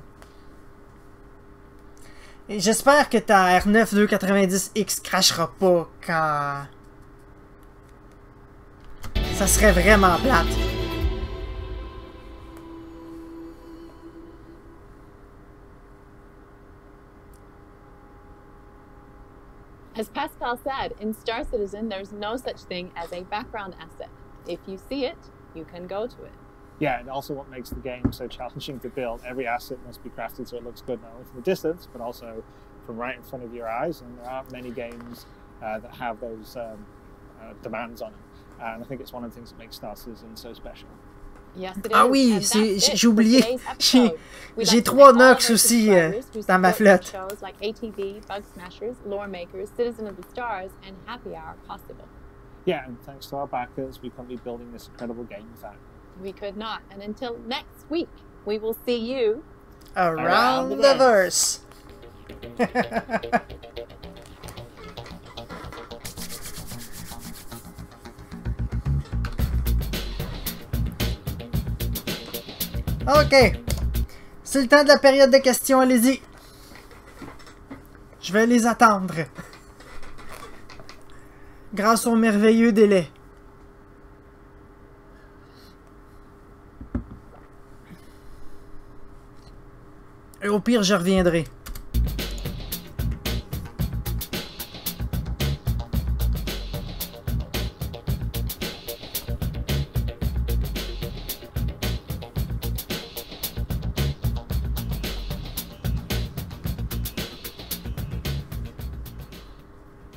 Et j'espère que ta R9 290X crashera pas quand... Ça serait vraiment plate. As Pascal said, in StarCitizen, there's no such thing as a background asset. If you see it, you can go to it. Yeah, and also what makes the game so challenging to build, every asset must be crafted so it looks good not only from a distance, but also from right in front of your eyes, and there aren't many games that have those demands on them. And I think it's one of the things that makes StarCitizen so special. Yes, it is. Ah oui, j'ai oublié. J'ai 3 Nox aussi dans ma flotte. Shows like ATV, Bug Smashers, Lore Makers, Citizen of the Stars, and Happy Hour possible. Yeah, and thanks to our backers, we can be building this incredible game without. We could not. And until next week, we will see you around the verse. Ok. C'est le temps de la période de questions, allez-y. Je vais les attendre. Grâce au merveilleux délai. Et au pire, je reviendrai.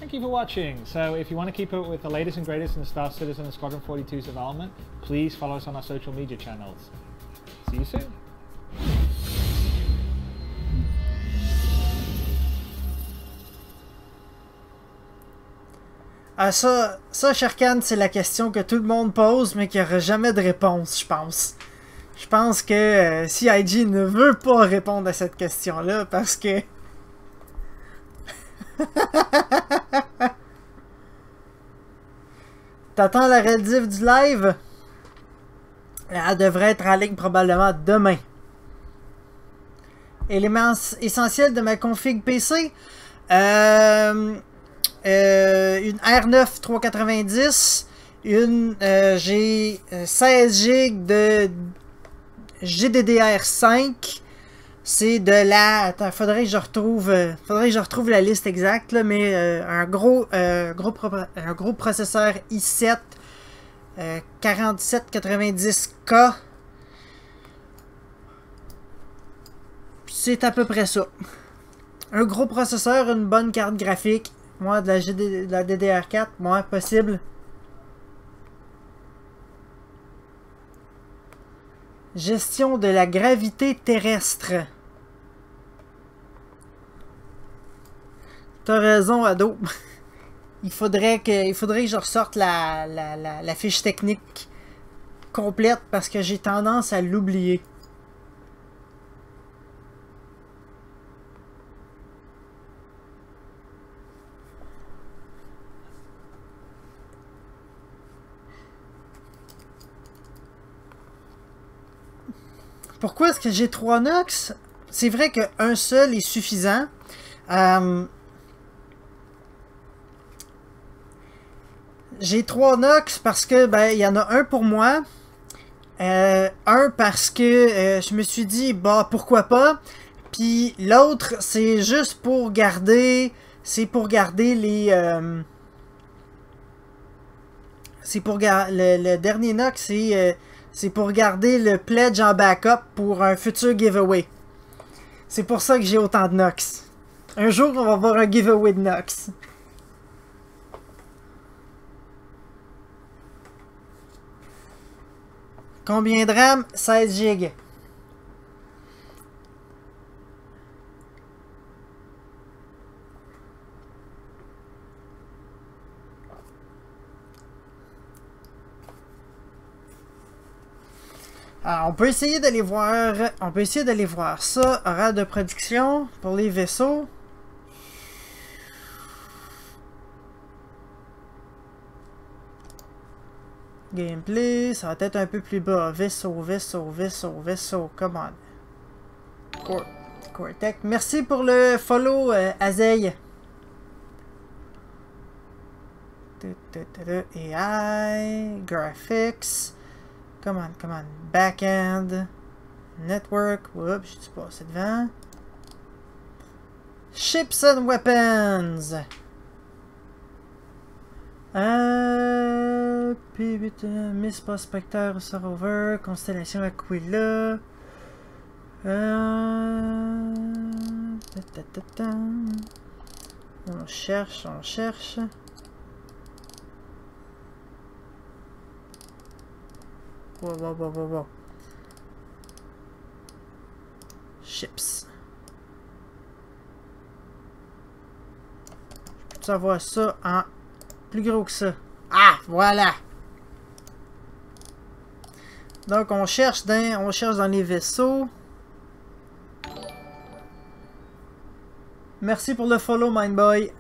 Thank you for watching. So if you want to keep up with the latest and greatest in the StarCitizen and Squadron 42's development, please follow us on our social media channels. See you soon. Ah ça, Sherkan, c'est la question que tout le monde pose, mais qui n'aura jamais de réponse, je pense. Je pense que CIG ne veut pas répondre à cette question-là, parce que... T'attends la rediff du live? Elle devrait être en ligne probablement demain. Éléments essentiels de ma config PC? Une R9 390, j'ai 16 GB de GDDR5. C'est de la... Attends, faudrait que je retrouve la liste exacte, là, mais un gros processeur i7 4790K. C'est à peu près ça. Un gros processeur, une bonne carte graphique. Moi, de la DDR4, moi, possible. Gestion de la gravité terrestre. T'as raison, ado. Il faudrait que je ressorte la fiche technique complète parce que j'ai tendance à l'oublier. Pourquoi est-ce que j'ai 3 Nox? C'est vrai qu'un seul est suffisant. J'ai 3 Nox parce que ben il y en a un pour moi. Un parce que je me suis dit bah pourquoi pas. Puis l'autre c'est juste pour garder. C'est pour garder les. C'est pour garder le dernier Nox c'est pour garder le pledge en backup pour un futur giveaway. C'est pour ça que j'ai autant de Nox. Un jour, on va avoir un giveaway de Nox. Combien de RAM? 16 GB. Alors, on peut essayer d'aller voir ça, horaire de production pour les vaisseaux. Gameplay, ça va être un peu plus bas. Vaisseau, come on. Cortec. Merci pour le follow, Azeille. AI, graphics. Come on. Backend. Network. Oups, je suis passé devant. Ships and weapons. Puis Miss Prospector Rover. Constellation Aquila. On cherche. Wow. Chips. Je peux savoir ça en plus gros que ça. Ah, voilà. Donc on cherche dans les vaisseaux. Merci pour le follow, Mindboy.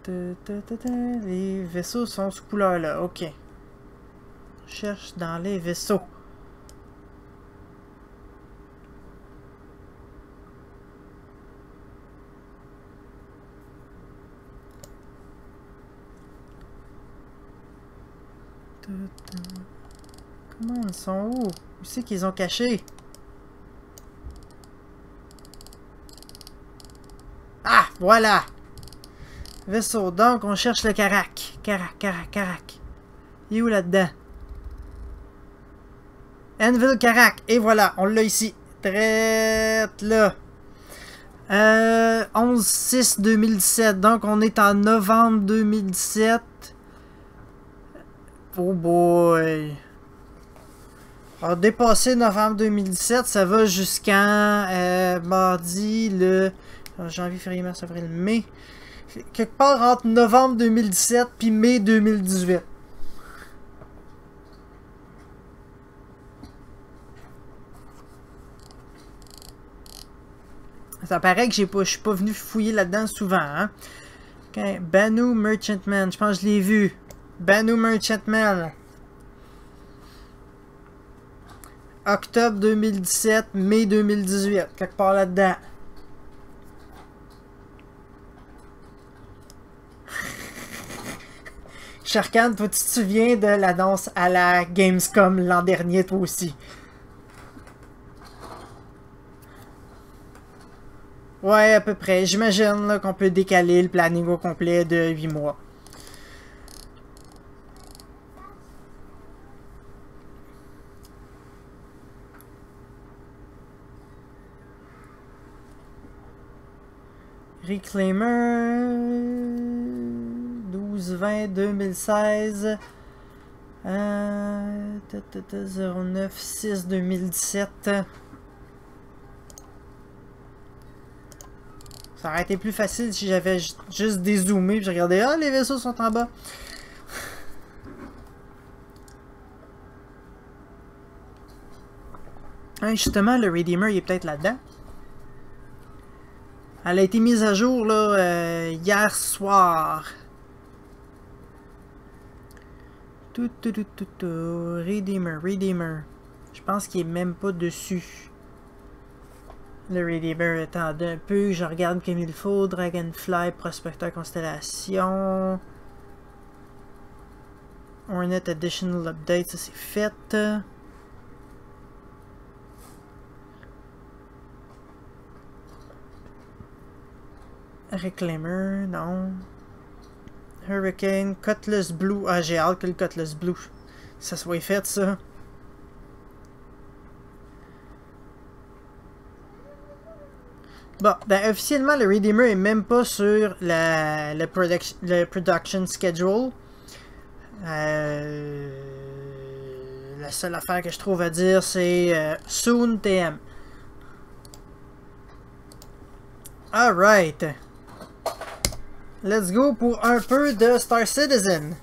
Les vaisseaux sont ce couleur-là. Ok. Je cherche dans les vaisseaux. Comment ils sont où? Où c'est qu'ils ont caché? Ah, voilà! Vaisseau, donc on cherche le carac. Carac. Il est où là-dedans? Anvil Carac. Et voilà, on l'a ici. Traite là. 11/6/2017. Donc on est en novembre 2017. Oh boy. Alors dépassé novembre 2017, ça va jusqu'en mardi le janvier, février, mars, avril, mai. Quelque part entre novembre 2017 puis mai 2018. Ça paraît que je suis pas venu fouiller là-dedans souvent. Hein? Okay. Banu Merchantman, je pense que je l'ai vu. Banu Merchantman. Octobre 2017, mai 2018. Quelque part là-dedans. Sharkan, toi, tu te souviens de l'annonce à la Gamescom l'an dernier, toi aussi. Ouais, à peu près. J'imagine qu'on peut décaler le planning au complet de 8 mois. Reclaimer 12/20/2016 09/6/2017. Ça aurait été plus facile si j'avais juste dézoomé et je regardais, ah, les vaisseaux sont en bas. Hein, justement, le Redeemer, il est peut-être là-dedans. Elle a été mise à jour là, hier soir. Redeemer. Je pense qu'il est même pas dessus. Le Redeemer, attendez un peu, je regarde comme il faut. Dragonfly, Prospecteur, Constellation. Hornet Additional Update, ça c'est fait. Reclaimer, non. Hurricane, Cutlass Blue. Ah, j'ai hâte que le Cutlass Blue, ça soit fait, ça. Bon, ben officiellement, le Redeemer est même pas sur le production schedule. La seule affaire que je trouve à dire, c'est Soon TM. Alright. Let's go pour un peu de StarCitizen.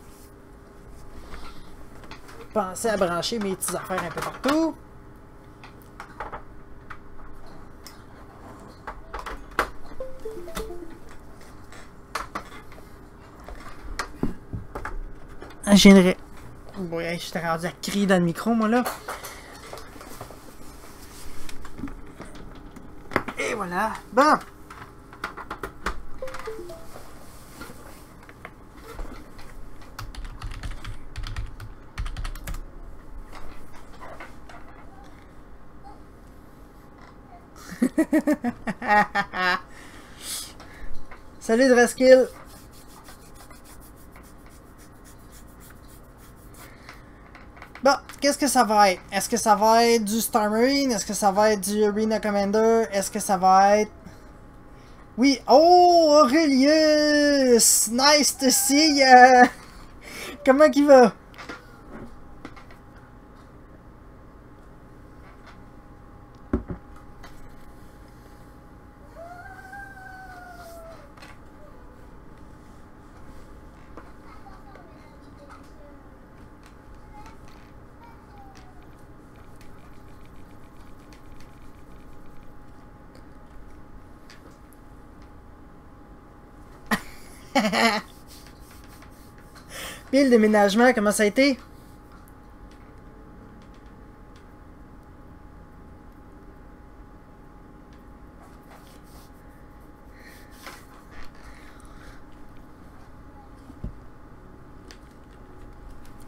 Pensez à brancher mes petites affaires un peu partout. Je viendrai. Ouais, j'étais rendu à crier dans le micro, moi, là. Et voilà. Bon. Salut Draskill. Bon, qu'est-ce que ça va être? Est-ce que ça va être du Star Marine? Est-ce que ça va être du Arena Commander? Est-ce que ça va être... Oui, oh, Aurelius! Nice to see ya! Comment qu'il va? Puis le déménagement, comment ça a été?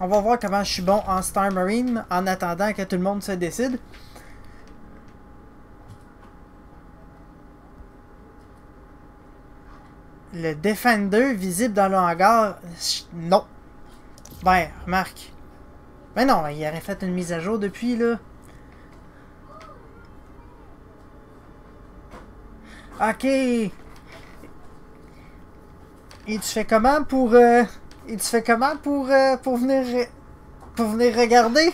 On va voir comment je suis bon en Star Marine en attendant que tout le monde se décide. Le Defender visible dans le hangar. Non. Ben, remarque. Ben non, il aurait fait une mise à jour depuis, là. Ok. Et tu fais comment pour... Et tu fais comment pour venir regarder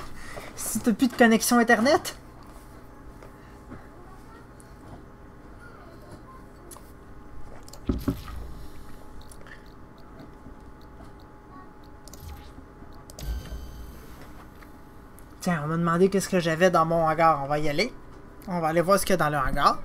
si t'as plus de connexion internet? Tiens, on m'a demandé qu'est-ce que j'avais dans mon hangar. On va y aller. On va aller voir ce qu'il y a dans le hangar.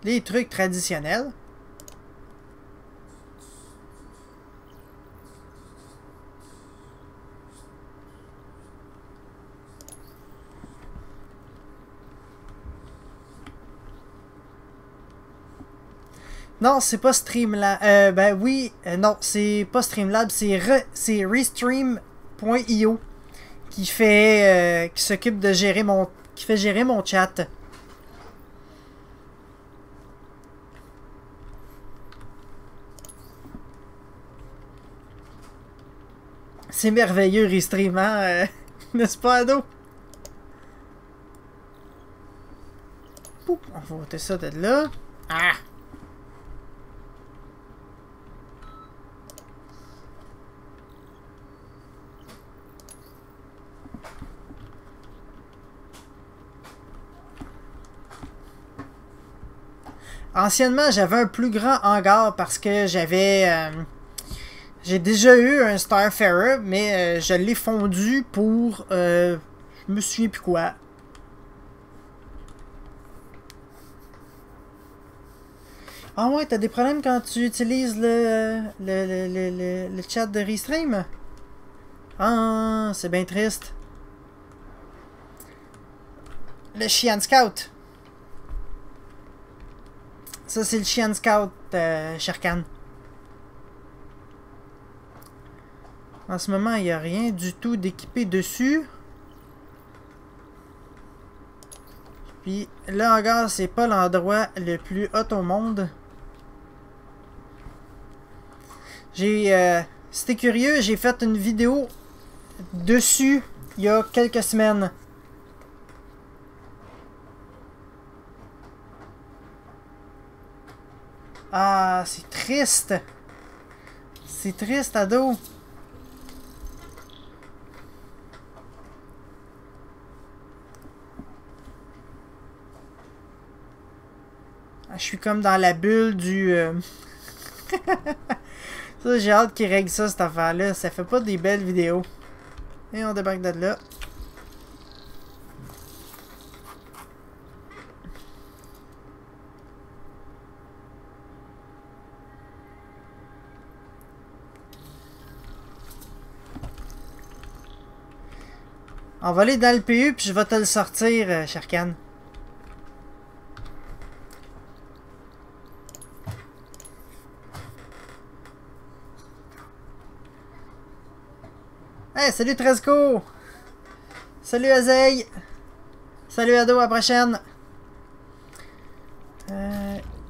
Les trucs traditionnels. Non, c'est pas Streamlab. Ben oui, non, c'est pas Streamlab, c'est Restream.io qui fait, qui s'occupe de gérer qui fait gérer mon chat. C'est merveilleux, Restream, hein? N'est-ce pas, ado? Poup, on va ôter ça de là. Ah! Anciennement, j'avais un plus grand hangar parce que j'avais... j'ai déjà eu un Starfarer, mais je l'ai fondu pour... je me souviens plus quoi. Ah ouais, t'as des problèmes quand tu utilises le chat de Restream? Ah, c'est bien triste. Le Chien Scout. Ça, c'est le Chien Scout, Sherkan. En ce moment, il n'y a rien du tout d'équipé dessus. Puis, le hangar, c'est pas l'endroit le plus hot au monde. J'ai... si t'es curieux, j'ai fait une vidéo dessus il y a quelques semaines. Ah, c'est triste. C'est triste, ado. Je suis comme dans la bulle du... Ça, j'ai hâte qu'ils règlent ça, cette affaire-là. Ça fait pas des belles vidéos. Et on débarque de là. On va aller dans le PU, puis je vais te le sortir, Sherkan. Hey, salut Tresco! Salut Azeille! Salut Ado, à la prochaine!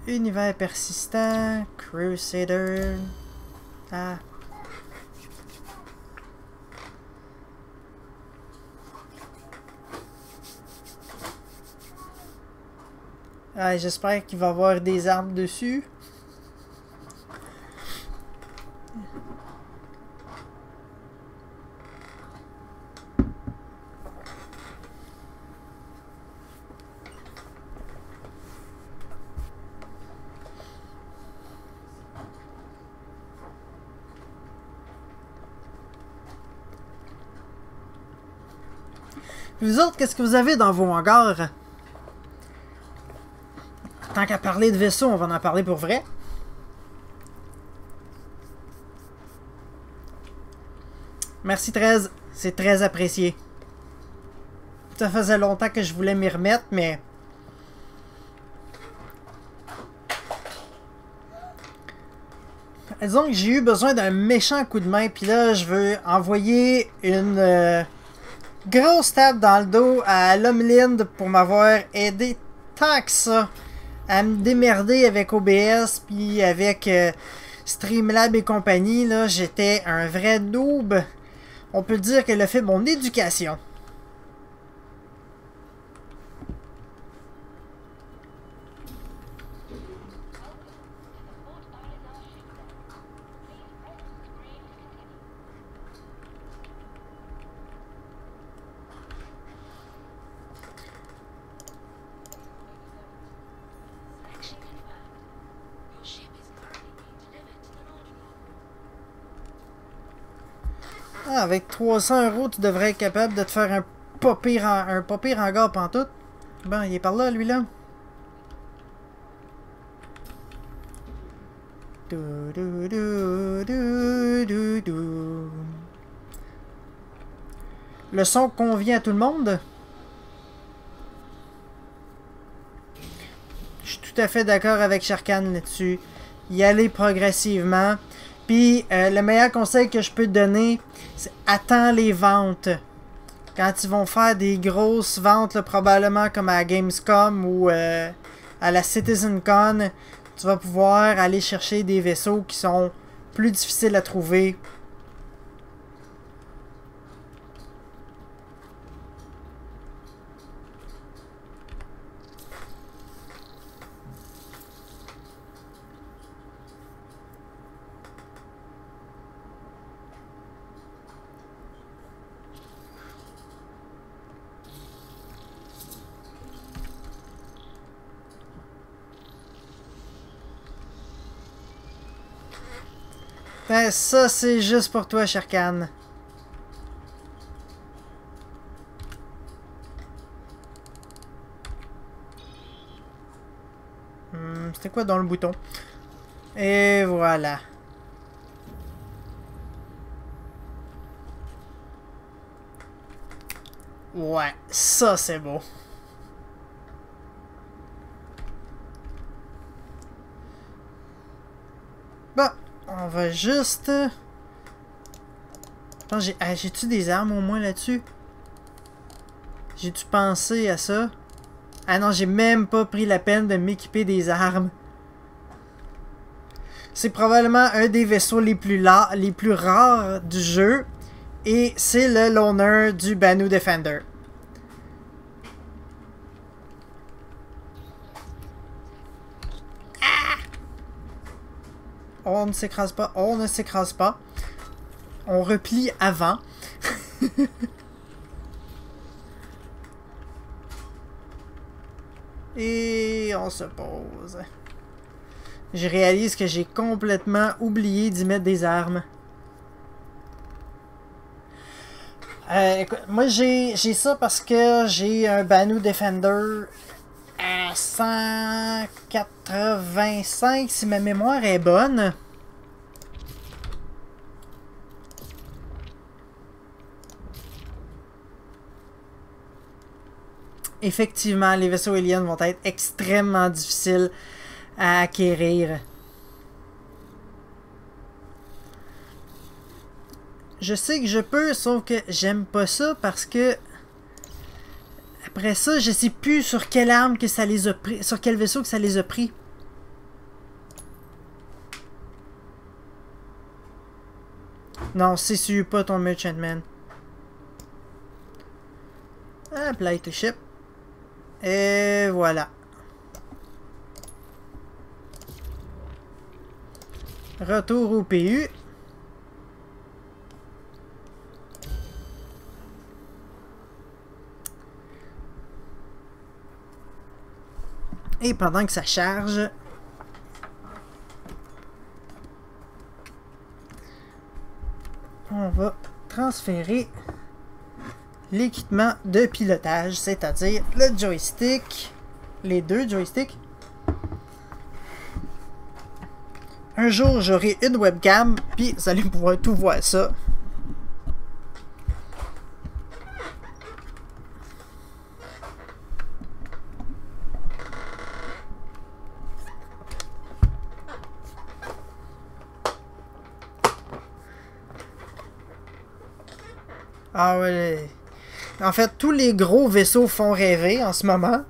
Univers persistant, Crusader... Ah... Ah, j'espère qu'il va y avoir des armes dessus. Vous autres, qu'est-ce que vous avez dans vos hangars? Tant qu'à parler de vaisseaux, on va en parler pour vrai. Merci 13, c'est très apprécié. Ça faisait longtemps que je voulais m'y remettre, mais... Disons que j'ai eu besoin d'un méchant coup de main, puis là, je veux envoyer une grosse tape dans le dos à Lomlind pour m'avoir aidé tant que ça à me démerder avec OBS, puis avec Streamlab et compagnie. Là, j'étais un vrai noob. On peut dire qu'elle a fait mon éducation. Ah, avec 300 €, tu devrais être capable de te faire un pas pire hangar pantoute. Bon, il est par là, lui, là. Le son convient à tout le monde? Je suis tout à fait d'accord avec Sharkan là-dessus. Y aller progressivement. Puis, le meilleur conseil que je peux te donner, c'est attends les ventes. Quand ils vont faire des grosses ventes, là, probablement comme à Gamescom ou à la CitizenCon, tu vas pouvoir aller chercher des vaisseaux qui sont plus difficiles à trouver. Ben, ça, c'est juste pour toi, Sharkan. C'était quoi dans le bouton? Et voilà. Ouais, ça, c'est beau. Bon. On va juste... J'ai-tu des armes au moins là-dessus? J'ai-tu pensé à ça? Ah non, j'ai même pas pris la peine de m'équiper des armes. C'est probablement un des vaisseaux les plus rares du jeu. Et c'est le loner du Banu Defender. On ne s'écrase pas, on ne s'écrase pas. On replie avant. Et on se pose. Je réalise que j'ai complètement oublié d'y mettre des armes. Écoute, moi j'ai ça parce que j'ai un Banu Defender à 185 si ma mémoire est bonne. Effectivement, les vaisseaux aliens vont être extrêmement difficiles à acquérir. Je sais que je peux, sauf que j'aime pas ça parce que après ça, je sais plus sur quelle arme que ça les a pris, sur quel vaisseau que ça les a pris. Non, c'est pas ton merchantman. Apply to ship. Et voilà. Retour au PU. Et pendant que ça charge, on va transférer l'équipement de pilotage, c'est-à-dire le joystick, les deux joysticks. Un jour, j'aurai une webcam, puis vous allez pouvoir tout voir ça. Ah ouais. En fait, tous les gros vaisseaux font rêver en ce moment.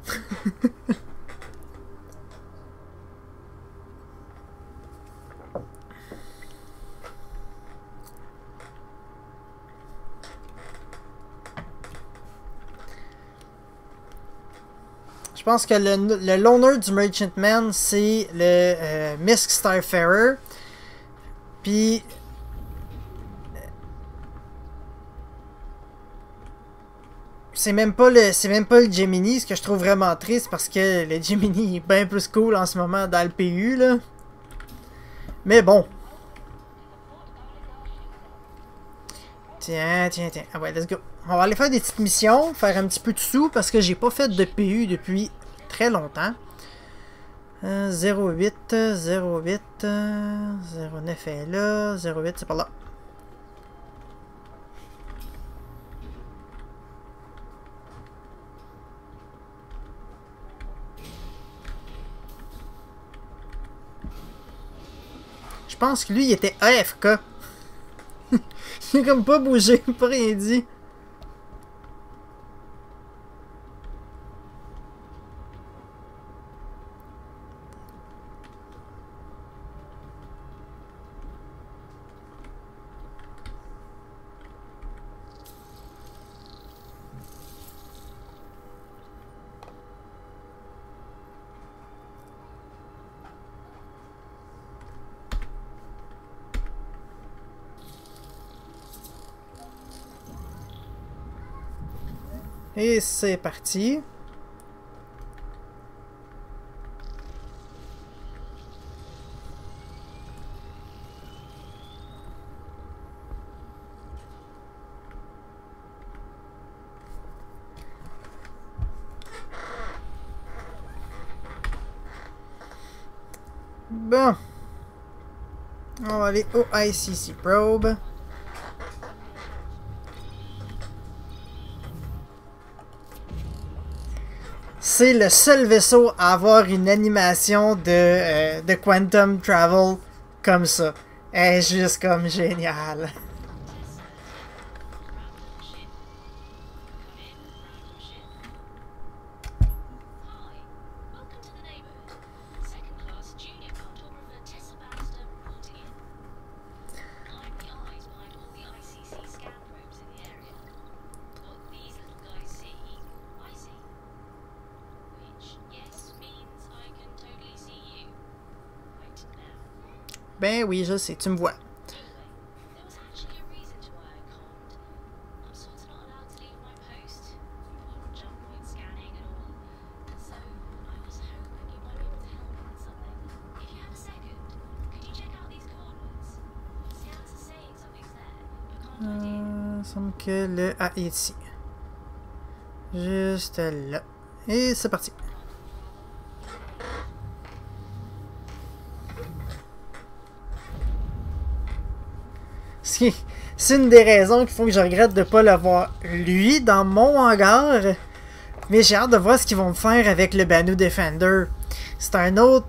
Je pense que le loner du Merchantman, c'est le Misk Starfarer. Puis... c'est même pas le Gemini, ce que je trouve vraiment triste parce que le Gemini est bien plus cool en ce moment dans le PU là. Mais bon. Tiens. Ah ouais, let's go. On va aller faire des petites missions, faire un petit peu de sous parce que j'ai pas fait de PU depuis très longtemps. 08, 09 est là, 08 c'est par là. Je pense que lui, il était AFK. Il a comme pas bougé, pas rien dit. Et c'est parti. Bon. On va aller au ICC Probe. C'est le seul vaisseau à avoir une animation de Quantum Travel comme ça. Elle est juste comme génial. Ben oui, je sais, tu me vois. Il semble que le A est ici. Juste là. Et c'est parti. C'est une des raisons qu'il faut que je regrette de ne pas l'avoir lui dans mon hangar. Mais j'ai hâte de voir ce qu'ils vont me faire avec le Banu Defender. C'est un autre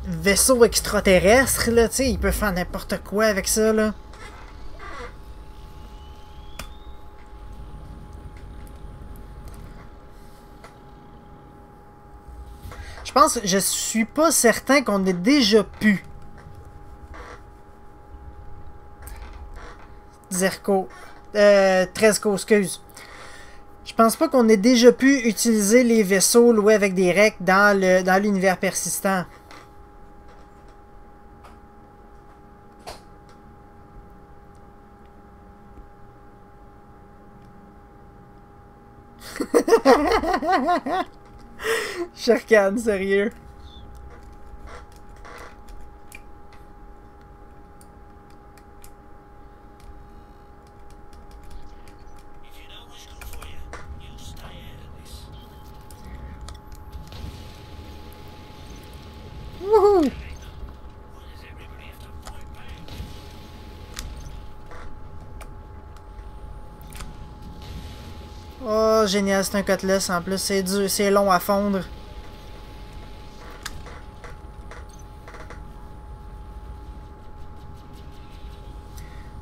vaisseau extraterrestre, là, tu sais, il peut faire n'importe quoi avec ça, là. Je suis pas certain qu'on ait déjà pu. Zerko. 13 excuse. Je pense pas qu'on ait déjà pu utiliser les vaisseaux loués avec des recs dans l'univers persistant. Sharkan, sérieux. If you know Oh, génial, c'est un cutlass en plus. C'est dur, c'est long à fondre.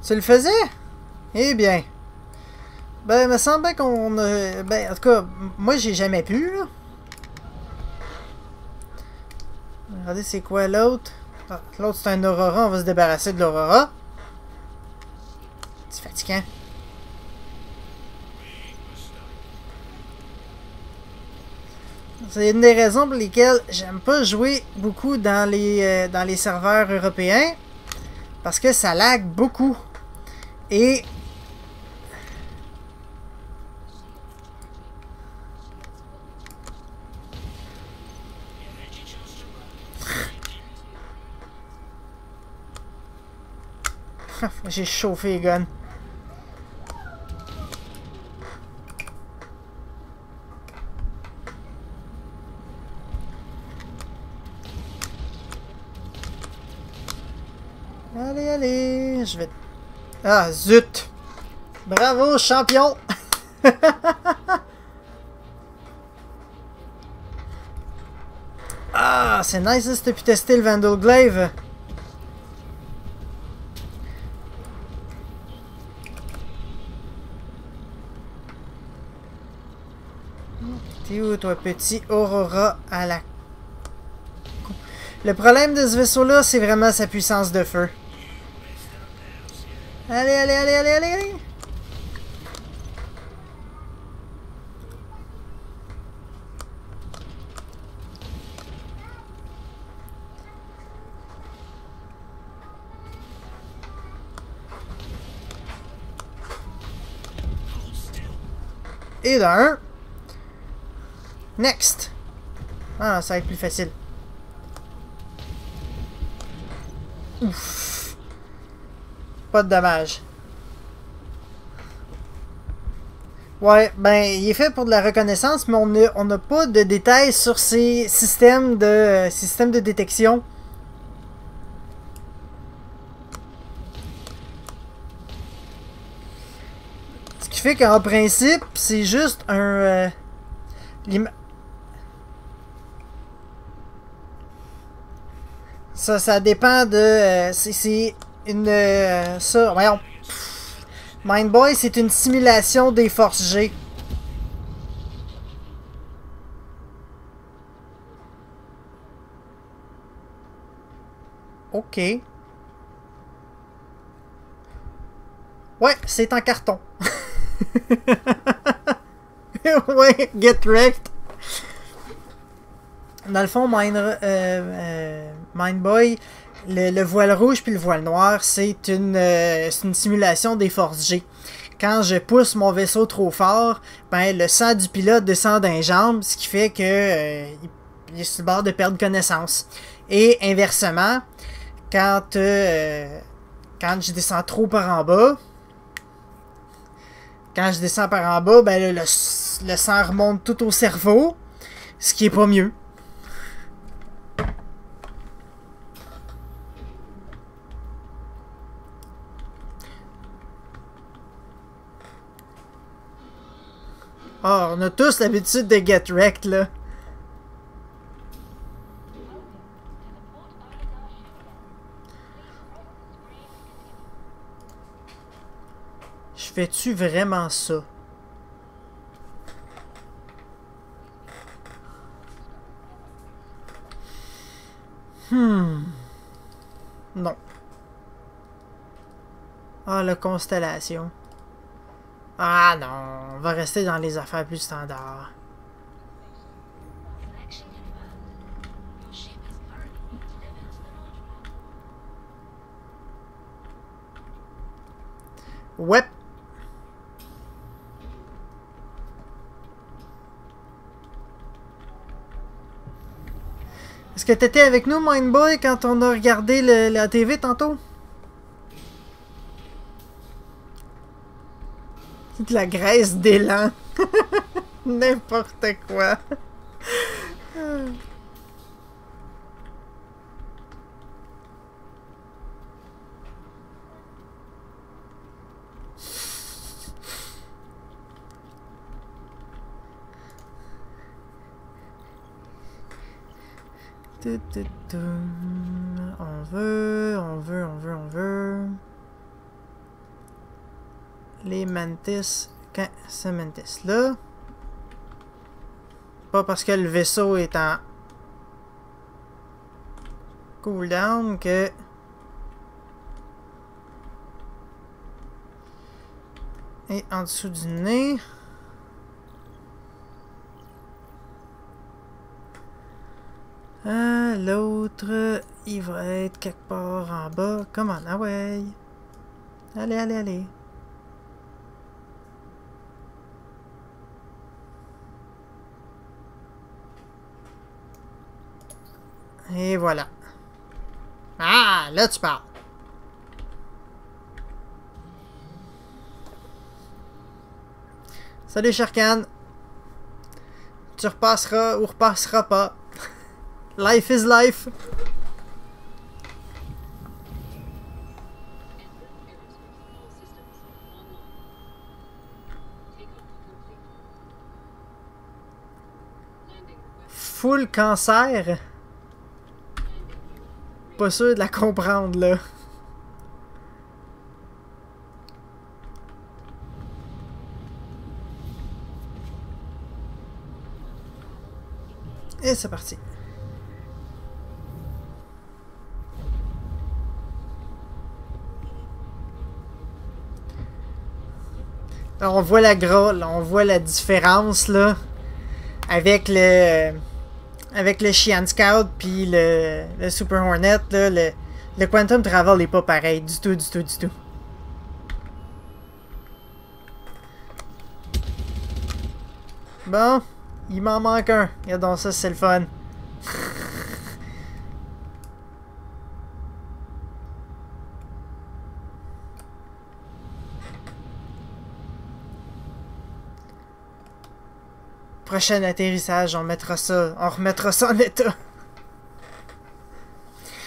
Tu le faisais? Eh bien. Ben, il me semblait qu'on a... Ben, en tout cas, moi, j'ai jamais pu, là. Regardez, c'est quoi l'autre? Ah, l'autre, c'est un Aurora. On va se débarrasser de l'Aurora. C'est fatigant. C'est une des raisons pour lesquelles j'aime pas jouer beaucoup dans les serveurs européens. Parce que ça lag beaucoup. Et... J'ai chauffé les guns. Allez, allez, je vais... Ah, zut! Bravo, champion! Ah, c'est nice, si t'as pu tester le Vandal Glaive. T'es où, toi, petit Aurora à la... Le problème de ce vaisseau-là, c'est vraiment sa puissance de feu. Allez, allez, allez, allez, allez, allez! Et d'un. Next! Ah, ça va être plus facile. Ouf! Pas de dommage. Ouais, ben, il est fait pour de la reconnaissance, mais on n'a pas de détails sur ces systèmes de détection. Ce qui fait qu'en principe, c'est juste un... Ça dépend de... c'est une... ça, voyons. Mindboy, c'est une simulation des forces G. Ok. Ouais, c'est en carton. Ouais, get wrecked. Dans le fond, Mindboy, le voile rouge puis le voile noir, c'est une simulation des forces G. Quand je pousse mon vaisseau trop fort, ben le sang du pilote descend d'un jambe, ce qui fait que il est sur le bord de perdre connaissance. Et inversement, quand je descends trop par en bas, ben le sang remonte tout au cerveau, ce qui est pas mieux. Oh, on a tous l'habitude de get wrecked, là. Je fais-tu vraiment ça? Non. Ah, la constellation. Ah non, on va rester dans les affaires plus standards. Ouais. Est-ce que t'étais avec nous, Mindboy, quand on a regardé la ATV tantôt? De la graisse d'élan. N'importe quoi. On veut. Les mantis, quand ce mantis là. Pas parce que le vaisseau est en cooldown que et en dessous du nez. L'autre, il va être quelque part en bas. Come on, ah ouais. Allez. Et voilà. Ah, là tu parles. Salut Sharkan. Tu repasseras ou repasseras pas. Life is life. Full cancer. Pas sûr de la comprendre là. Et c'est parti. Alors, on voit on voit la différence là avec le Chien Scout puis le Super Hornet là, le Quantum Travel n'est pas pareil du tout. Bon, il m'en manque un. Regarde donc ça, c'est le fun. Prochain atterrissage, on remettra ça en état.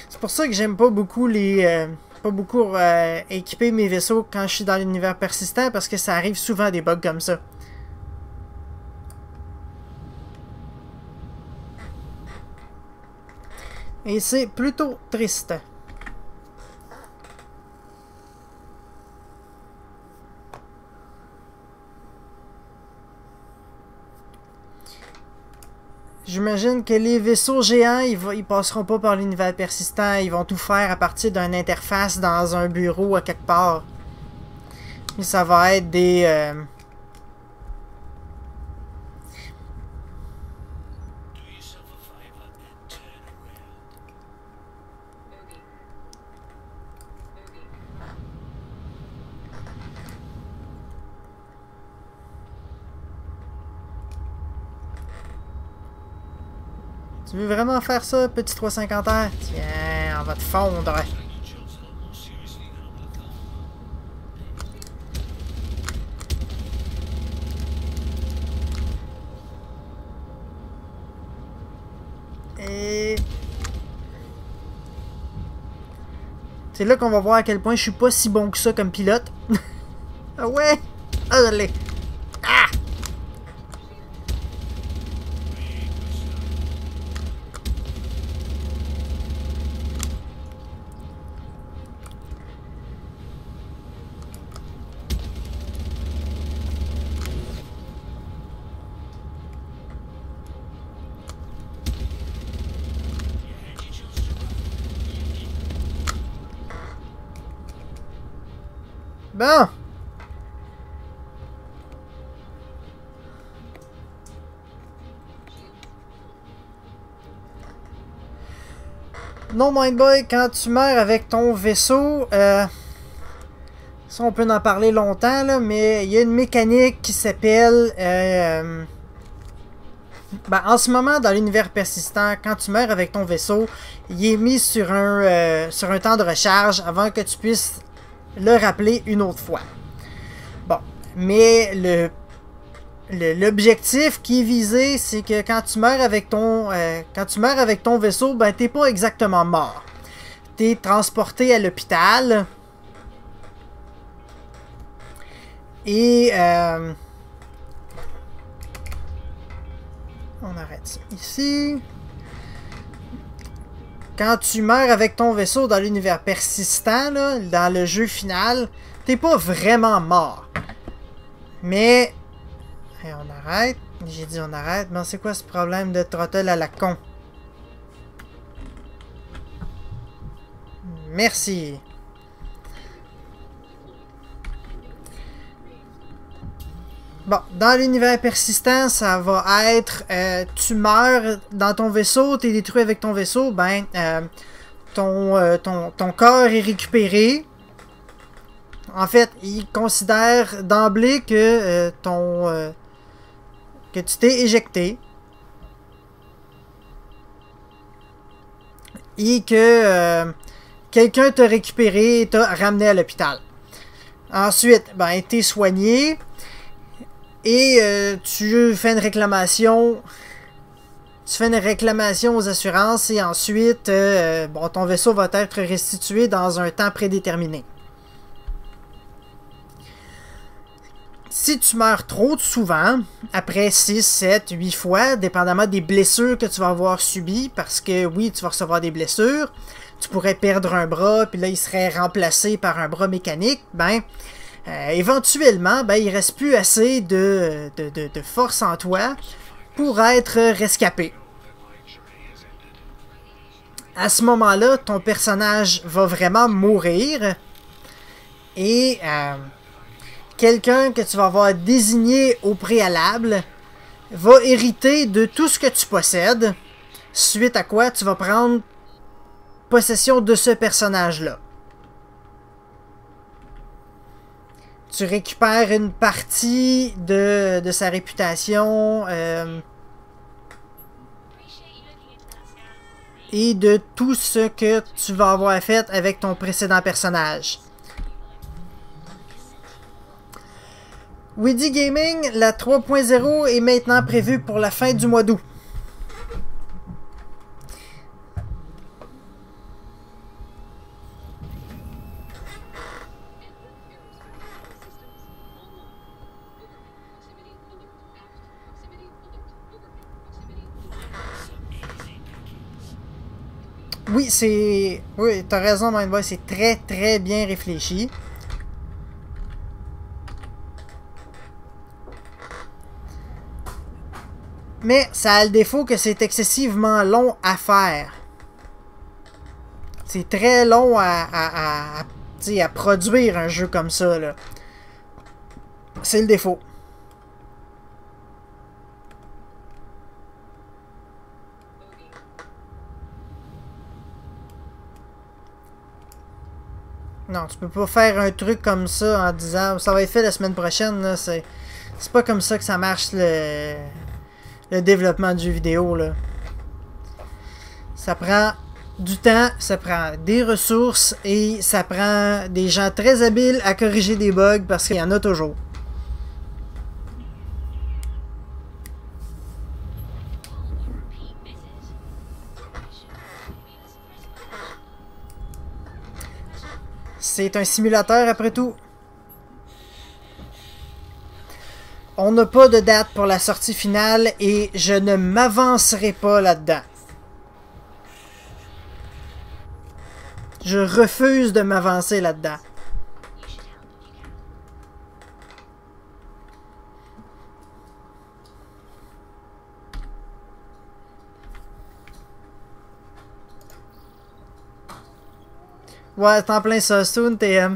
C'est pour ça que j'aime pas beaucoup équiper mes vaisseaux quand je suis dans l'univers persistant, parce que ça arrive souvent des bugs comme ça. Et c'est plutôt triste. J'imagine que les vaisseaux géants, ils passeront pas par l'univers persistant. Ils vont tout faire à partir d'une interface dans un bureau à quelque part. Et ça va être des... Tu veux vraiment faire ça, petit 350R? Tiens, on va te fondre. Et... c'est là qu'on va voir à quel point je suis pas si bon que ça comme pilote. Ah ouais? Ah, je l'ai. Ah! Bon. Non, Mindboy, quand tu meurs avec ton vaisseau, ça on peut en parler longtemps, là, mais il y a une mécanique qui s'appelle... en ce moment, dans l'univers persistant, quand tu meurs avec ton vaisseau, il est mis sur un temps de recharge avant que tu puisses le rappeler une autre fois. Bon, mais l'objectif qui est visé, c'est que quand tu meurs avec ton vaisseau, ben t'es pas exactement mort. T'es transporté à l'hôpital et on arrête ça ici. quand tu meurs avec ton vaisseau dans l'univers persistant, là, dans le jeu final, t'es pas vraiment mort. Mais... Hey, on arrête. J'ai dit on arrête. Mais c'est quoi ce problème de throttle à la con? Merci. Bon, dans l'univers persistant, ça va être tu meurs dans ton vaisseau, t'es détruit avec ton vaisseau, ben ton corps est récupéré. En fait, il considère d'emblée que que tu t'es éjecté et que quelqu'un t'a récupéré et t'a ramené à l'hôpital. Ensuite, ben t'es soigné. Et tu fais une réclamation. Tu fais une réclamation aux assurances et ensuite, bon, ton vaisseau va être restitué dans un temps prédéterminé. Si tu meurs trop souvent, après 6, 7, 8 fois, dépendamment des blessures que tu vas avoir subies, parce que oui, tu vas recevoir des blessures, tu pourrais perdre un bras, puis là, il serait remplacé par un bras mécanique, ben... éventuellement, ben, il ne reste plus assez de force en toi pour être rescapé. À ce moment-là, ton personnage va vraiment mourir et quelqu'un que tu vas avoir désigné au préalable va hériter de tout ce que tu possèdes, suite à quoi tu vas prendre possession de ce personnage-là. Tu récupères une partie de sa réputation et de tout ce que tu vas avoir fait avec ton précédent personnage. Widdy Gaming, la 3.0 est maintenant prévue pour la fin du mois d'août. Oui, c'est... Oui, t'as raison, Mindboy, c'est très très bien réfléchi. Mais ça a le défaut que c'est excessivement long à faire. C'est très long à produire un jeu comme ça, là. C'est le défaut. Non, tu peux pas faire un truc comme ça en disant ça va être fait la semaine prochaine, là. C'est pas comme ça que ça marche le développement de jeux vidéo, là. Ça prend du temps, ça prend des ressources et ça prend des gens très habiles à corriger des bugs parce qu'il y en a toujours. C'est un simulateur après tout. On n'a pas de date pour la sortie finale et je ne m'avancerai pas là-dedans. Je refuse de m'avancer là-dedans. Ouais, t'es en plein ça, Soon, TM.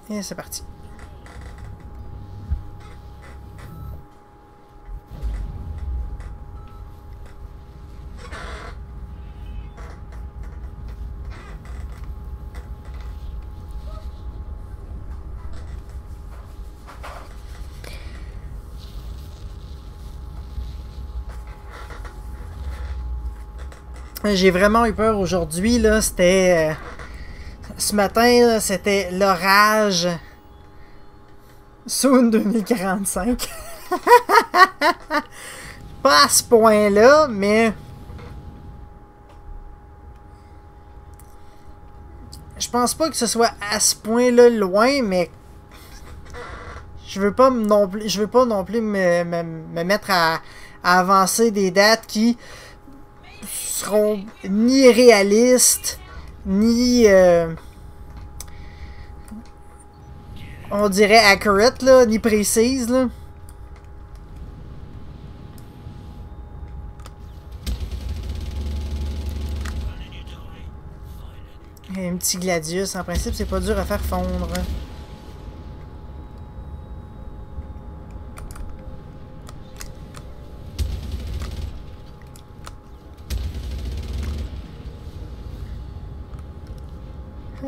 Et c'est parti. J'ai vraiment eu peur aujourd'hui, là. C'était... ce matin, c'était l'orage. Soon 2045. Pas à ce point-là, mais... je pense pas que ce soit à ce point-là loin, mais... je veux pas non plus me mettre à avancer des dates qui seront ni réalistes, ni on dirait accurate, là, ni précises, là. Un petit gladius, en principe, c'est pas dur à faire fondre.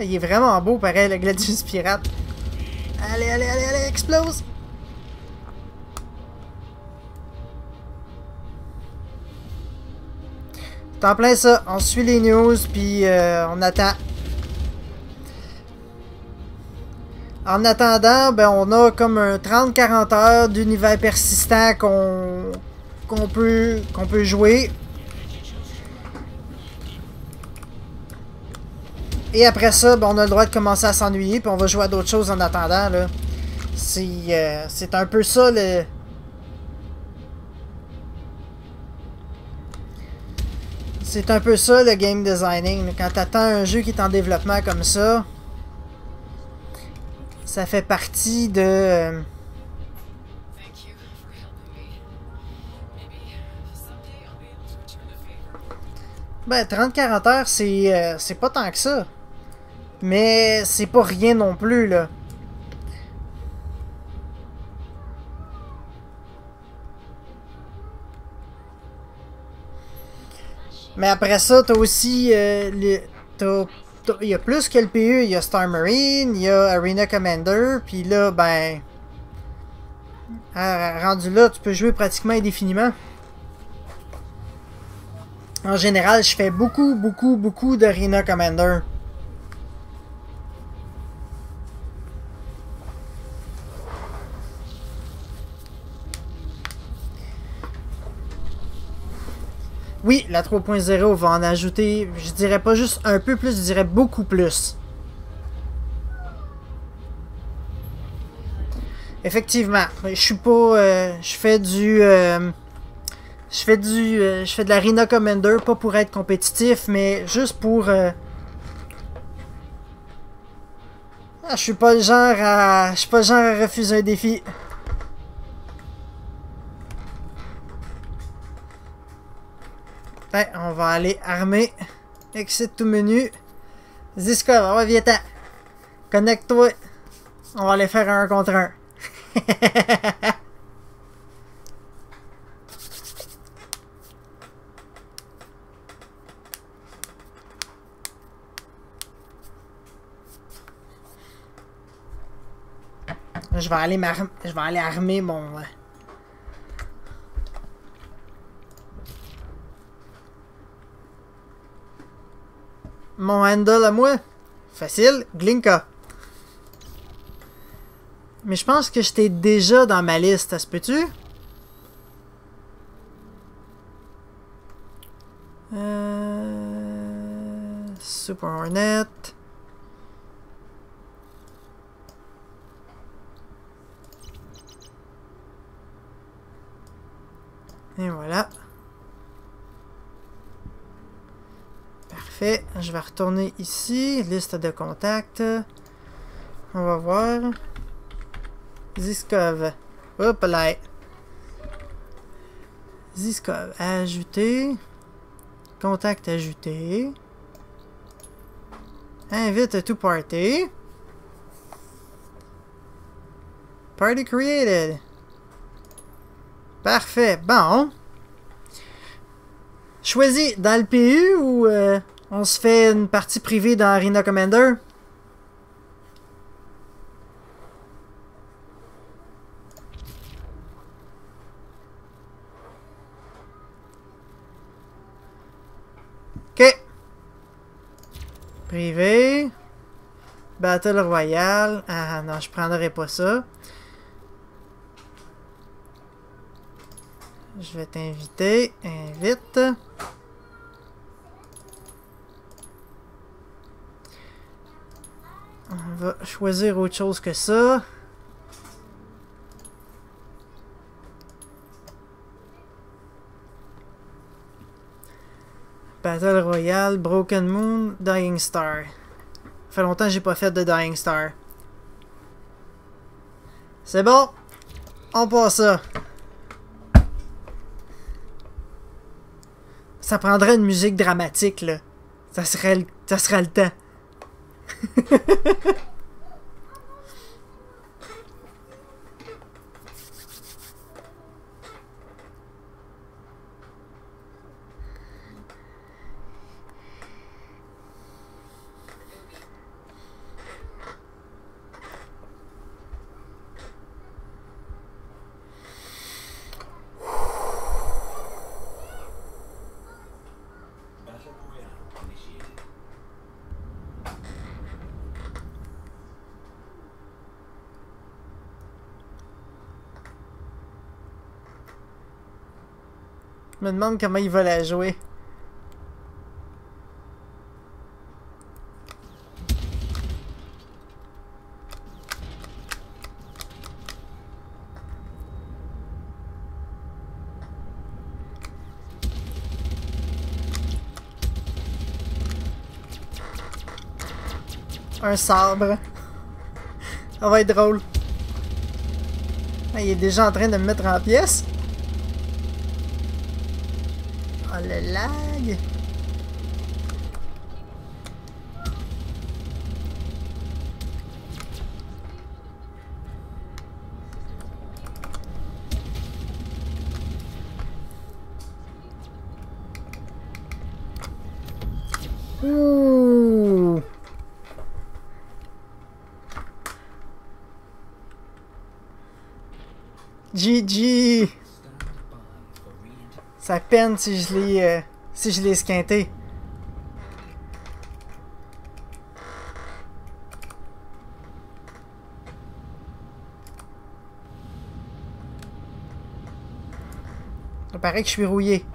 Il est vraiment beau, pareil, le gladius pirate. Allez, allez, allez, allez, explose! C'est en plein ça. On suit les news, puis on attend. En attendant, ben, on a comme un 30-40 heures d'univers persistant qu'on peut jouer. Et après ça, ben, on a le droit de commencer à s'ennuyer, puis on va jouer à d'autres choses en attendant, là. C'est un peu ça, le... C'est un peu ça, le game designing. Quand t'attends un jeu qui est en développement comme ça, ça fait partie de... Ben, 30-40 heures, c'est pas tant que ça. Mais c'est pas rien non plus, là. Mais après ça, t'as aussi... il y a plus que le PE, il y a Star Marine, il y a Arena Commander, puis là, ben... rendu là, tu peux jouer pratiquement indéfiniment. En général, je fais beaucoup d'Arena Commander. Oui, la 3.0 va en ajouter, je dirais pas juste un peu plus, je dirais beaucoup plus. Effectivement, je suis pas... je fais de l'Arena Commander, pas pour être compétitif, mais juste pour... je suis pas le genre à... Je suis pas le genre à refuser un défi. Ouais, on va aller armer. Exit tout menu. Discord, ouais, viens-t'en. Connecte-toi. On va aller faire un contre un. Je vais aller armer mon... Mon handle à moi. Facile, Glinka. Mais je pense que j'étais déjà dans ma liste, ça se peut-tu? Super Hornet. Et voilà. Parfait. Je vais retourner ici. Liste de contacts. On va voir. Ziskov. Hop là. Ziskov. Ajouter. Contact ajouté. Invite to party. Party created. Parfait. Bon. Choisis dans le PU ou on se fait une partie privée dans Arena Commander? Ok. Privé. Battle Royale. Ah non, je prendrai pas ça. Je vais t'inviter. Invite. On va choisir autre chose que ça. Battle Royale, Broken Moon, Dying Star. Ça fait longtemps que j'ai pas fait de Dying Star. C'est bon. On passe ça. Ça prendrait une musique dramatique, là. Ça serait le temps. Je me demande comment il va la jouer. Un sabre. Ça va être drôle. Ah, il est déjà en train de me mettre en pièces. Oh, le lag! Ouh! GG! Ça peine si je l'ai squinté. Il paraît que je suis rouillé.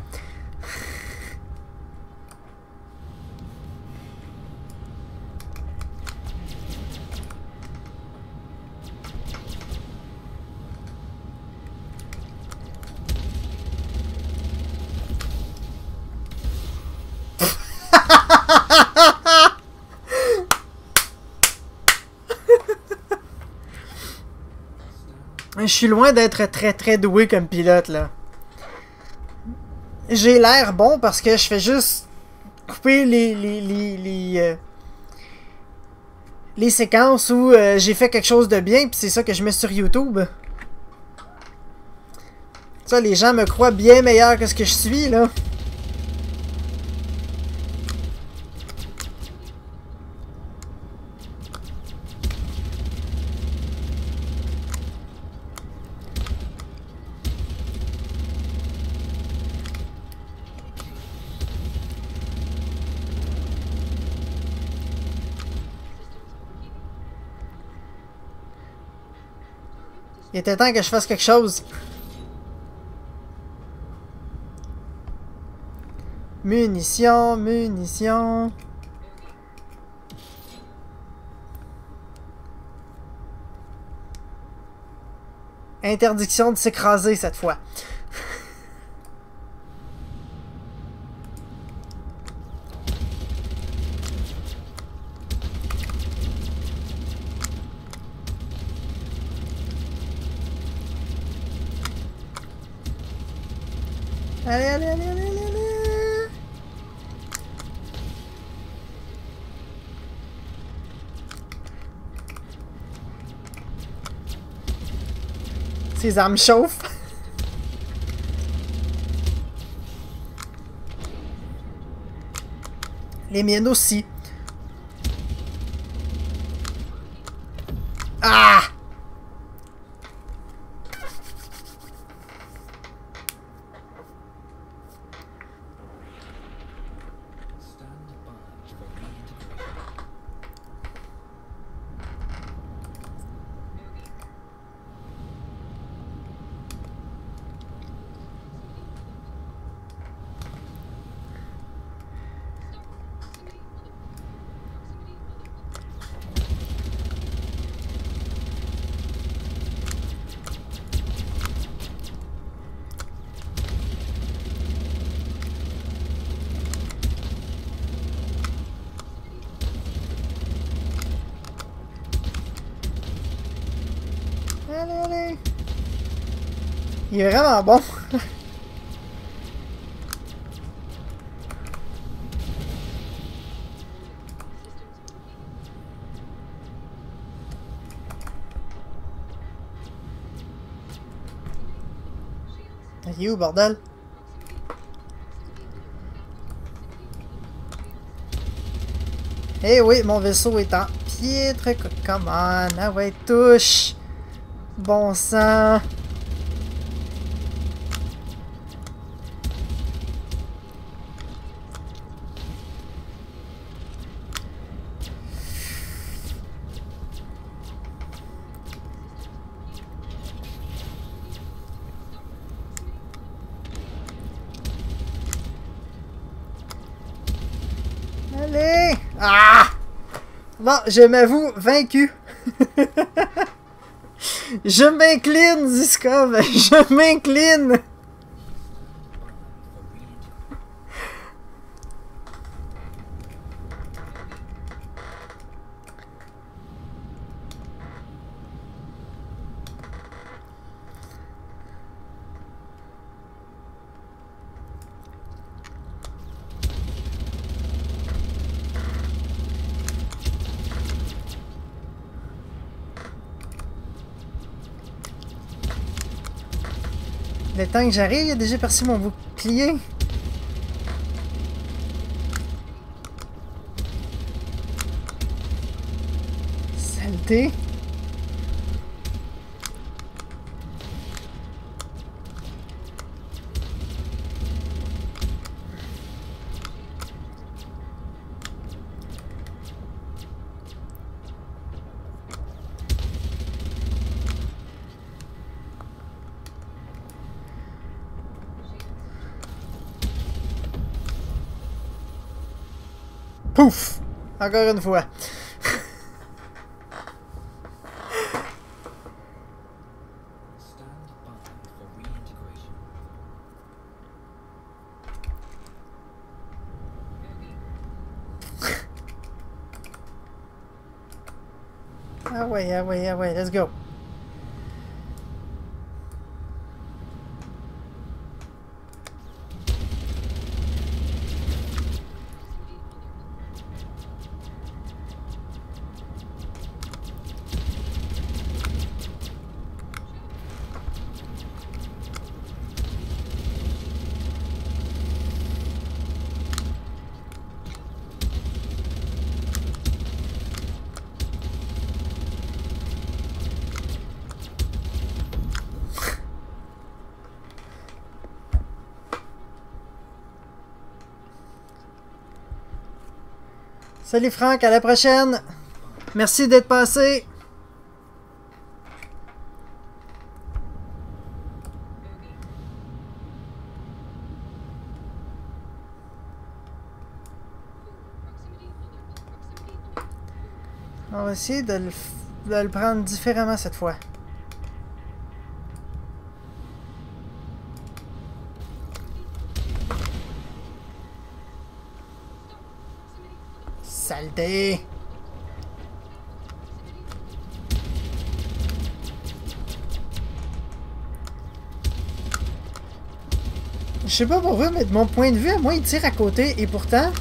Je suis loin d'être très doué comme pilote, là. J'ai l'air bon parce que je fais juste couper les séquences où j'ai fait quelque chose de bien, puis c'est ça que je mets sur YouTube. Ça, les gens me croient bien meilleur que ce que je suis, là. Il était temps que je fasse quelque chose. Munitions, munitions. Interdiction de s'écraser cette fois. Allez, allez, allez, allez, allez, allez. Ces armes chauffent. Les miennes aussi. Ah! Allez. Il est vraiment bon. Il est où, bordel? Eh oui, mon vaisseau est en piètre. Come on. Ah ouais, touche. Bon sang. Allez! Ah! Bon, je m'avoue vaincu. Je m'incline, Ziskov. Je m'incline. Le temps que j'arrive, il a déjà percé mon bouclier. Saleté. Pouf! Encore une fois. Ah ouais, let's go. Salut Franck, à la prochaine. Merci d'être passé. On va essayer de le prendre différemment cette fois. Saleté! Je sais pas pour vous, mais de mon point de vue, à moi, il tire à côté et pourtant...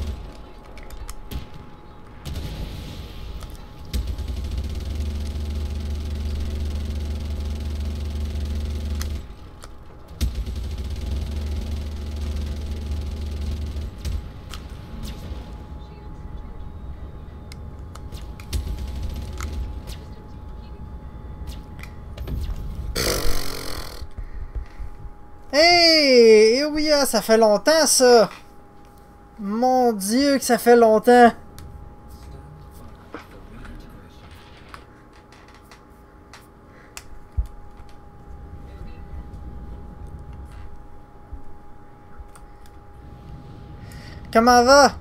Hey! Oui, ça fait longtemps, ça! Mon Dieu, que ça fait longtemps! Comment va?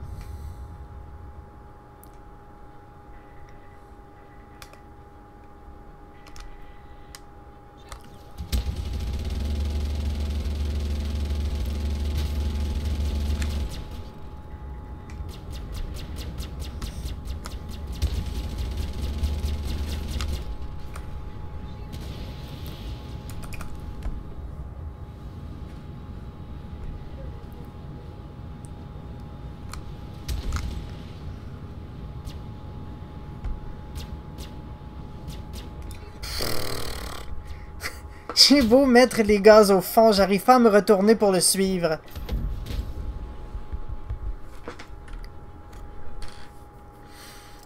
J'ai beau mettre les gaz au fond, j'arrive pas à me retourner pour le suivre.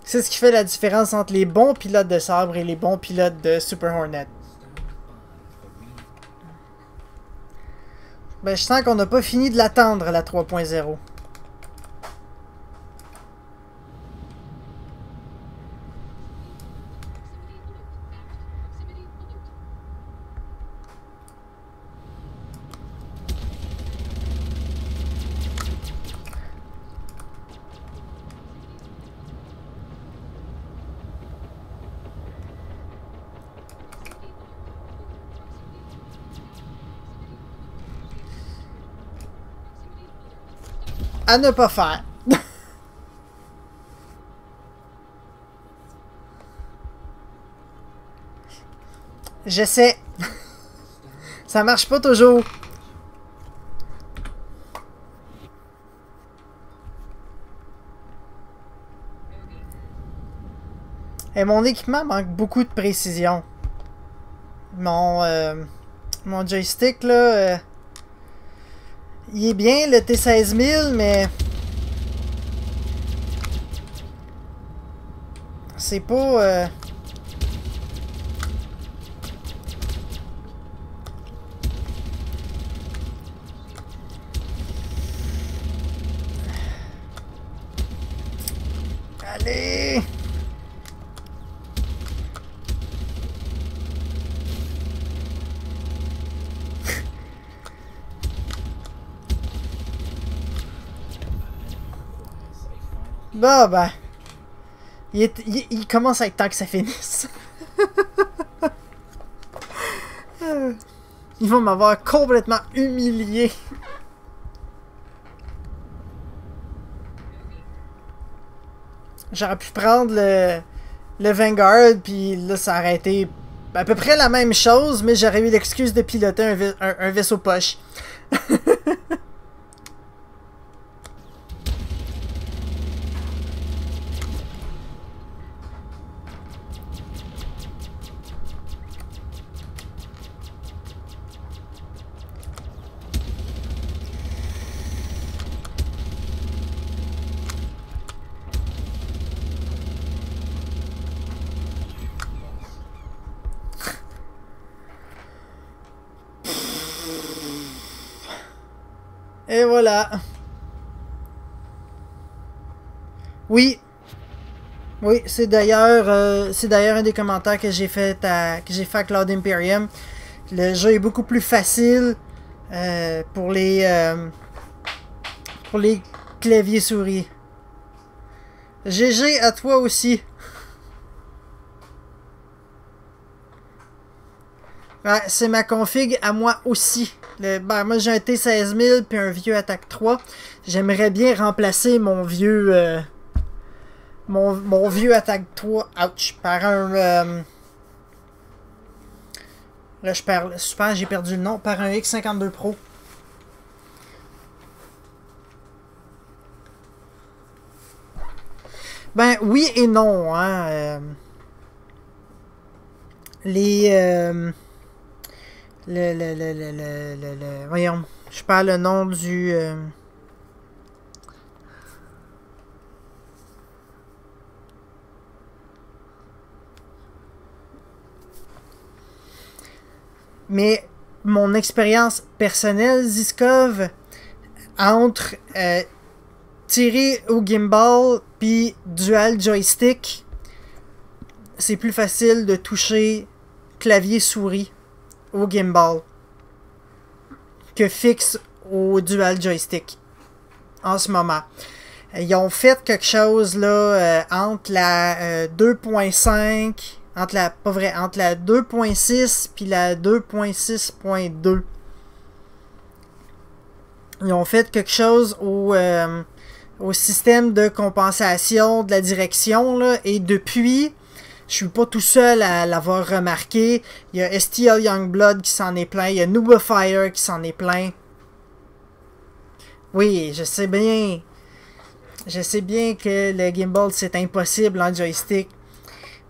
C'est ce qui fait la différence entre les bons pilotes de sabre et les bons pilotes de Super Hornet. Ben, je sens qu'on n'a pas fini de l'attendre, la 3.0. À ne pas faire. J'essaie. Ça marche pas toujours. Et mon équipement manque beaucoup de précision. Mon joystick là... il est bien, le T16000, mais... c'est pas... Allez! Bah, ben. Il commence à être temps que ça finisse. Ils vont m'avoir complètement humilié. J'aurais pu prendre le Vanguard, puis là, ça aurait été à peu près la même chose, mais j'aurais eu l'excuse de piloter un vaisseau poche. Et voilà. Oui. Oui, c'est d'ailleurs un des commentaires que j'ai fait à Cloud Imperium. Le jeu est beaucoup plus facile pour les claviers souris. GG à toi aussi. Ouais, c'est ma config à moi aussi. Moi j'ai un T16000 puis un vieux Attack 3. J'aimerais bien remplacer mon vieux mon vieux Attack 3 par un là je perds super, j'ai perdu le nom, par un X52 Pro. Ben oui et non, hein. Voyons, je parle le nom du... Mais mon expérience personnelle, Ziskov, entre tirer au gimbal puis dual joystick, c'est plus facile de toucher clavier souris au gimbal que fixe au dual joystick en ce moment. Ils ont fait quelque chose là entre la 2.5 entre la 2.6 puis la 2.6.2. Ils ont fait quelque chose au système de compensation de la direction là, et depuis, je suis pas tout seul à l'avoir remarqué. Il y a STL Youngblood qui s'en est plein. Il y a Noobafire qui s'en est plein. Oui, je sais bien. Je sais bien que le gimbal, c'est impossible en joystick.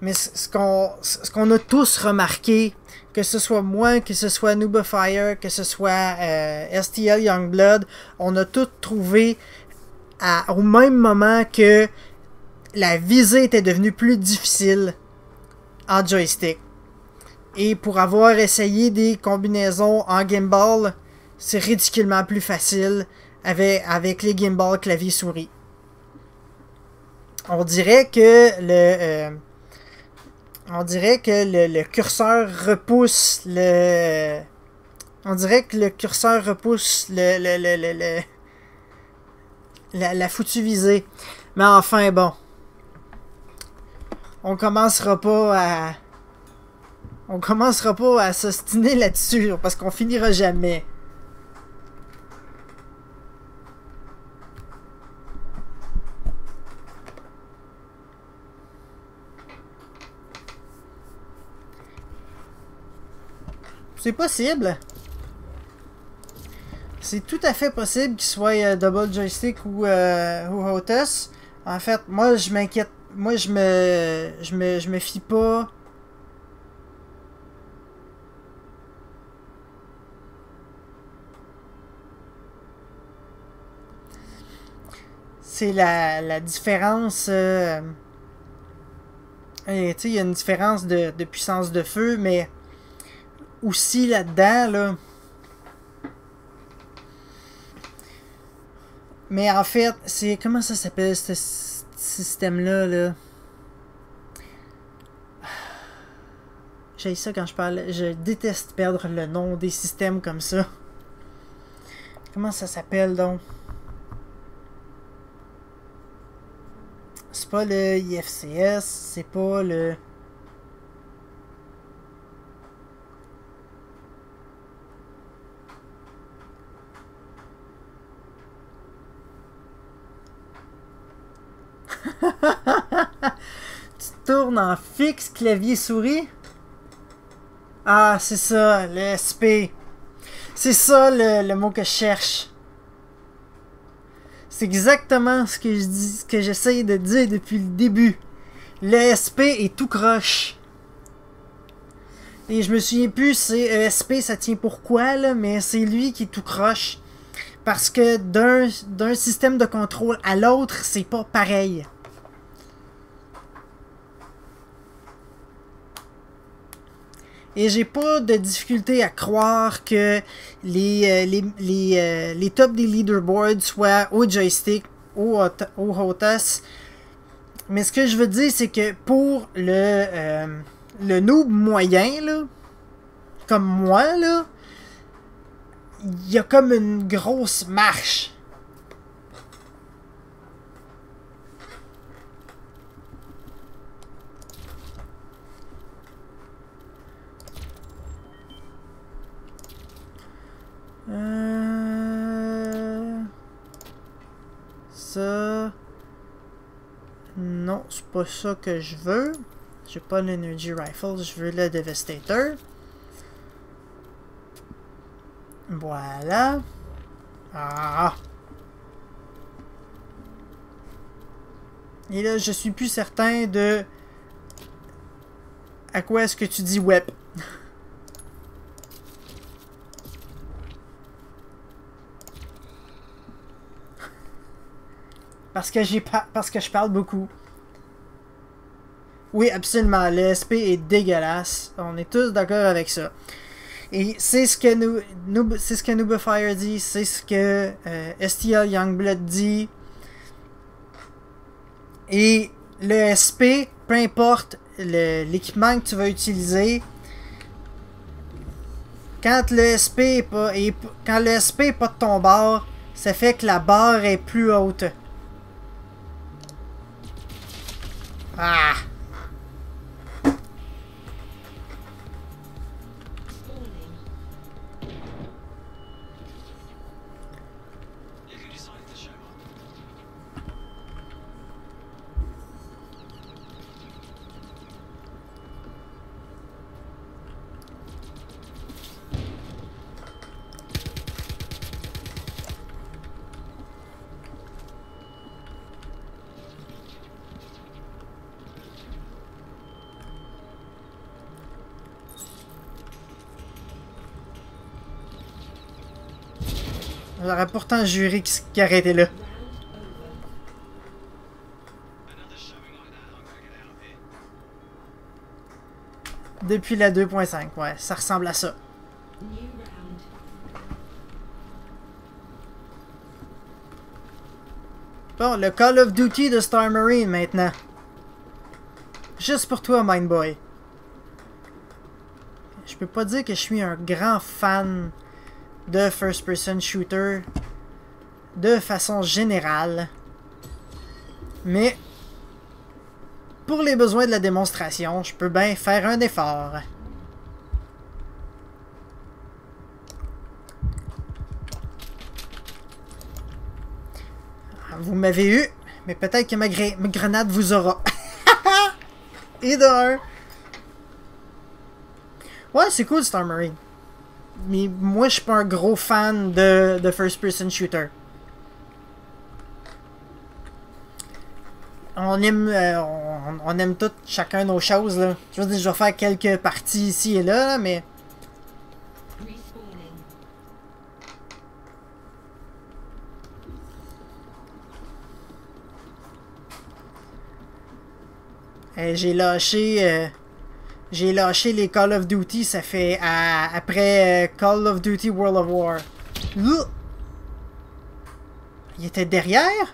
Mais ce qu'on a tous remarqué que ce soit moi, que ce soit Noobifier, que ce soit STL Youngblood, on a tous trouvé au même moment que la visée était devenue plus difficile en joystick. Et pour avoir essayé des combinaisons en gimbal, c'est ridiculement plus facile avec les gimbal clavier-souris. On dirait que le curseur repousse le... On dirait que le curseur repousse la foutue visée. Mais enfin, bon. On commencera pas à s'ostiner là-dessus, parce qu'on finira jamais. C'est possible. C'est tout à fait possible qu'il soit double joystick ou hostess. En fait, moi je m'inquiète. Moi je me fie pas. C'est la différence. Tu sais, il y a une différence de puissance de feu, mais aussi là-dedans, là. Mais en fait, c'est... Comment ça s'appelle, ce système-là, là? J'ai ça quand je parle... Je déteste perdre le nom des systèmes comme ça. Comment ça s'appelle, donc? C'est pas le IFCS, c'est pas le... Tu tournes en fixe clavier souris? Ah, c'est ça, le SP. C'est ça le mot que je cherche. C'est exactement ce que je dis, ce que j'essaye de dire depuis le début. Le SP est tout croche. Et je me souviens plus, c'est ESP, ça tient pourquoi, là, mais c'est lui qui est tout croche. Parce que d'un système de contrôle à l'autre, c'est pas pareil. Et j'ai pas de difficulté à croire que les tops des leaderboards soient au joystick, au hostess. Mais ce que je veux dire, c'est que pour le noob moyen, là, comme moi, là, il y a comme une grosse marche. Ça... Non, c'est pas ça que je veux. J'ai pas l'Energy Rifle, je veux le Devastator. Voilà. Ah! Et là, je suis plus certain de... À quoi est-ce que tu dis web? Parce que je parle beaucoup. Oui, absolument. Le SP est dégueulasse. On est tous d'accord avec ça. Et c'est ce que Noobifier dit, c'est ce que STL Youngblood dit. Et le SP, peu importe l'équipement que tu vas utiliser, quand le SP est pas de ton bord, ça fait que la barre est plus haute. Ah! J'aurais pourtant juré qu'il aurait été là. Depuis la 2.5, ouais, ça ressemble à ça. Bon, le Call of Duty de Star Marine maintenant. Juste pour toi, Mindboy. Je peux pas dire que je suis un grand fan de first-person shooter de façon générale. Mais pour les besoins de la démonstration, je peux bien faire un effort. Vous m'avez eu, mais peut-être que ma grenade vous aura. Et de un. Ouais, c'est cool Star Marine. Mais moi, je suis pas un gros fan de first-person shooter. On aime tous chacun nos choses, là. Je veux dire, je vais faire quelques parties ici et là, mais... J'ai lâché les Call of Duty, ça fait après Call of Duty World of War. Il était derrière?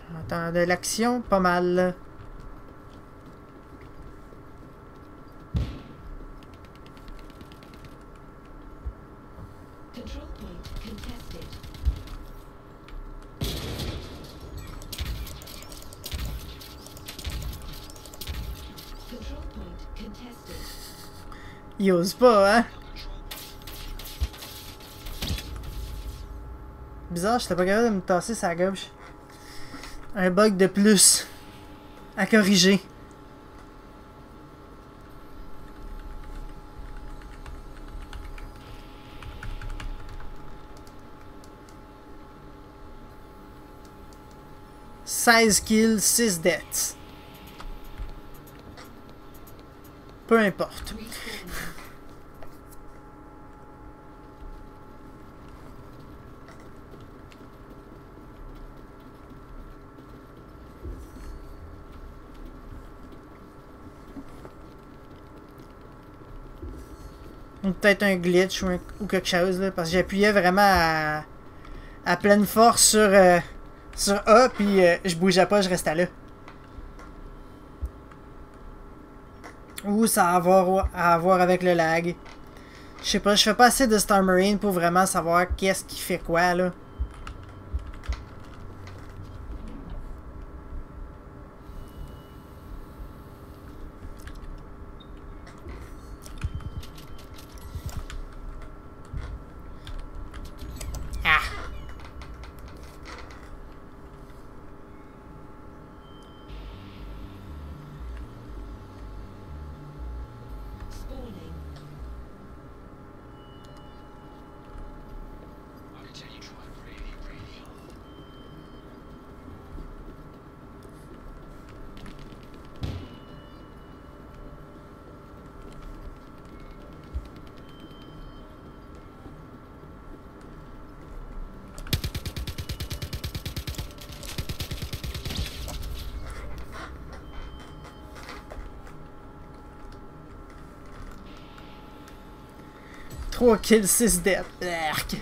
J'entends de l'action, pas mal. Il ose pas, hein? Bizarre, j'étais pas capable de me tasser sa gauche. Un bug de plus à corriger. « 16 kills, 6 deaths. » Peu importe. Peut-être un glitch ou quelque chose, là, parce que j'appuyais vraiment à pleine force sur A, puis je bougeais pas, je restais là. Ou ça a à voir avec le lag. Je sais pas, je fais pas assez de Star Marine pour vraiment savoir qu'est-ce qui fait quoi, là. Trois kills, 6 deaths. Berk.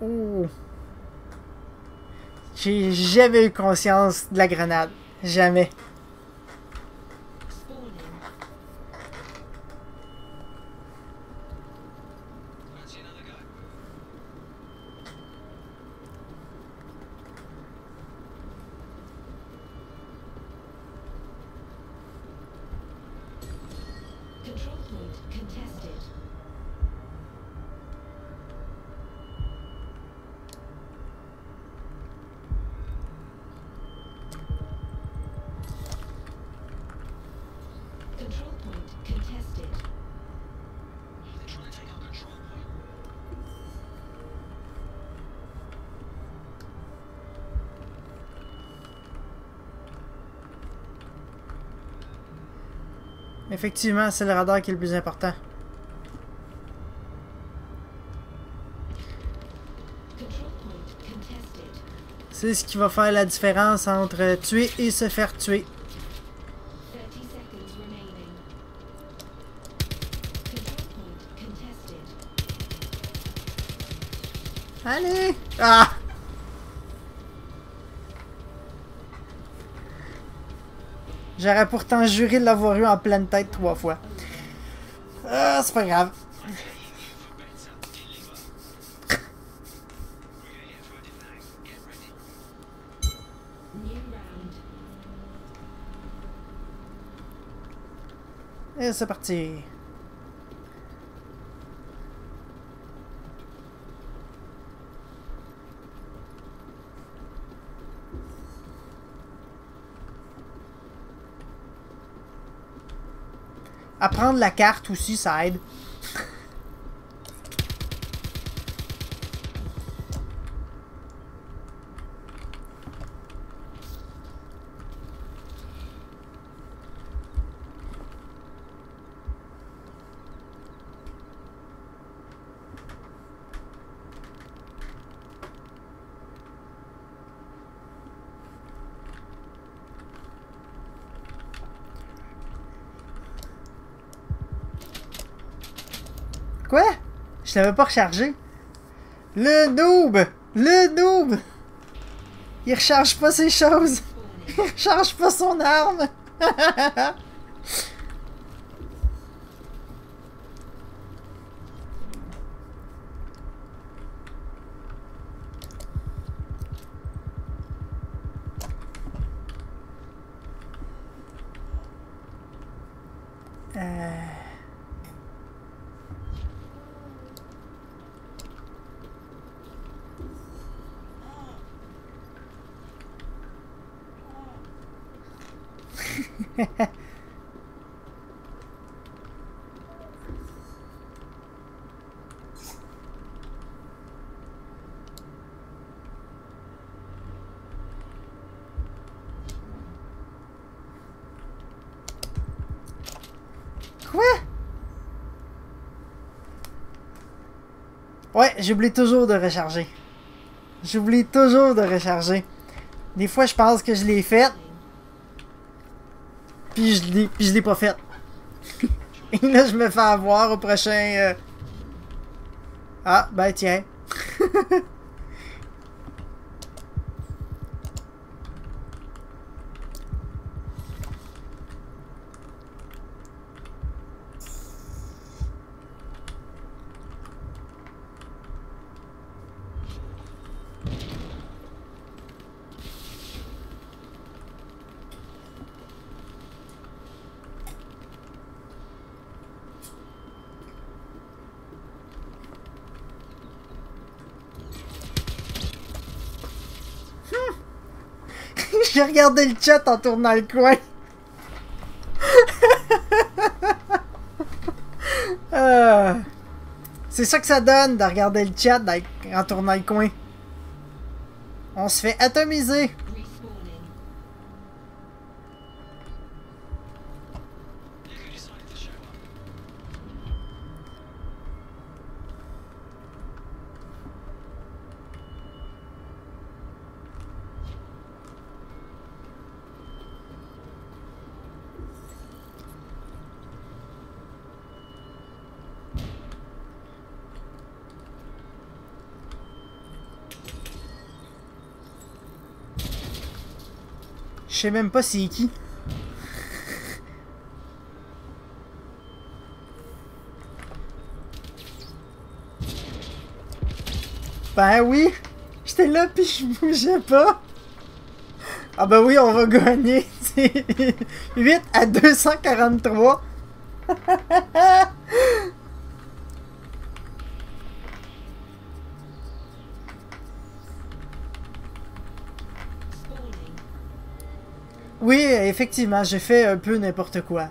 Oh. J'ai jamais eu conscience de la grenade. Jamais. Effectivement, c'est le radar qui est le plus important. C'est ce qui va faire la différence entre tuer et se faire tuer. Allez! Ah! J'aurais pourtant juré de l'avoir eu en pleine tête 3 fois. Ah, c'est pas grave. Et c'est parti. Apprendre la carte aussi, ça aide. Quoi? Je l'avais pas rechargé. Le noob! Le noob! Il recharge pas ses choses. Il recharge pas son arme. Quoi? Ouais, j'oublie toujours de recharger. J'oublie toujours de recharger. Des fois, je pense que je l'ai fait. Puis je l'ai pas fait. Et là, je me fais avoir au prochain... Ah, ben tiens. J'ai regardé le chat en tournant le coin. C'est ça que ça donne de regarder le chat en tournant le coin. On se fait atomiser. sais même pas c'est qui. Ben oui, j'étais là puis je bougeais pas. Ah ben oui, on va gagner. 8 à 243. Oui, effectivement, j'ai fait un peu n'importe quoi.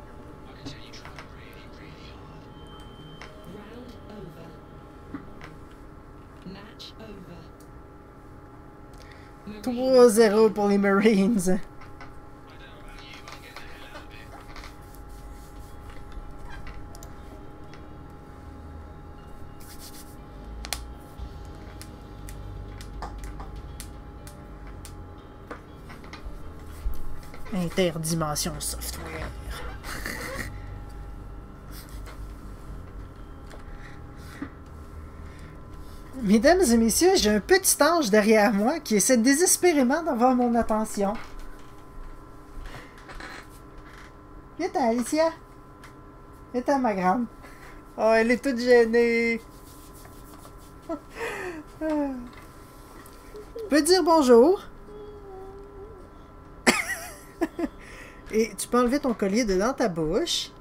3-0 pour les Marines. Interdimension software. Mesdames et messieurs, j'ai un petit ange derrière moi qui essaie désespérément d'avoir mon attention. Viens-t'en, Alicia. Viens-t'en, ma grande. Oh, elle est toute gênée. Tu peux dire bonjour. Et tu peux enlever ton collier de dans ta bouche.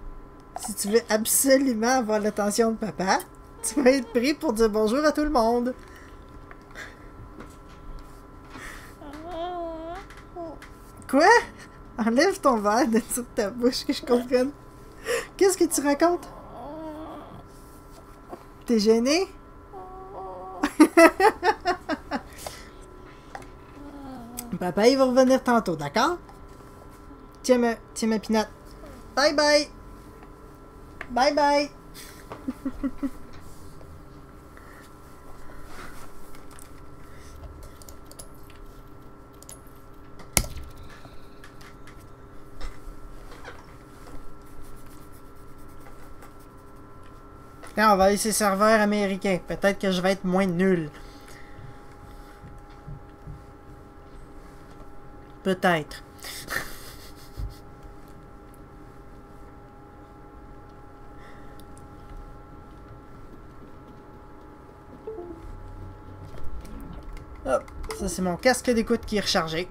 Si tu veux absolument avoir l'attention de papa, tu vas être pris pour dire bonjour à tout le monde. Quoi? Enlève ton verre de sur ta bouche que je comprenne. Qu'est-ce que tu racontes? T'es gêné? Papa, il va revenir tantôt, d'accord? Tiens ma pinotte. Bye bye. Bye bye. Là, on va aller sur serveurs américains. Peut-être que je vais être moins nul. Peut-être. Hop, ça c'est mon casque d'écoute qui est rechargé.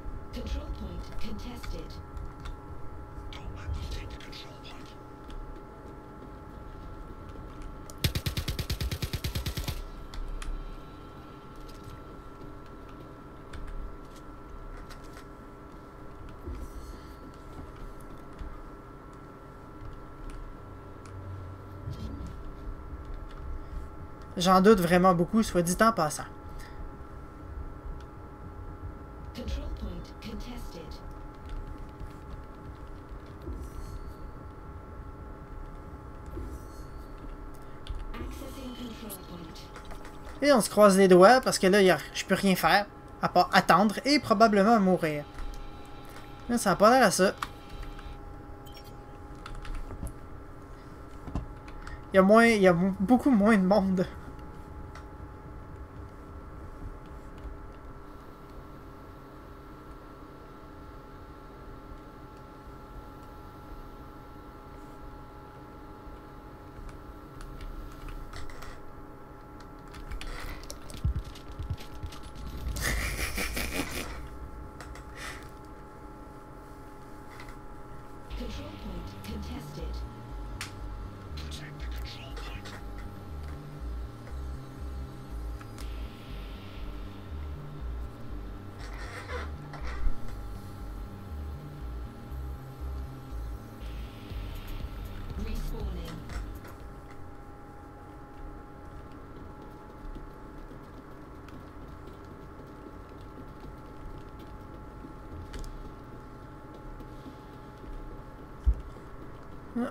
J'en doute vraiment beaucoup, soit dit en passant. Et on se croise les doigts parce que là, je peux rien faire à part attendre et probablement mourir. Là, ça n'a pas l'air à ça. Il y a beaucoup moins de monde.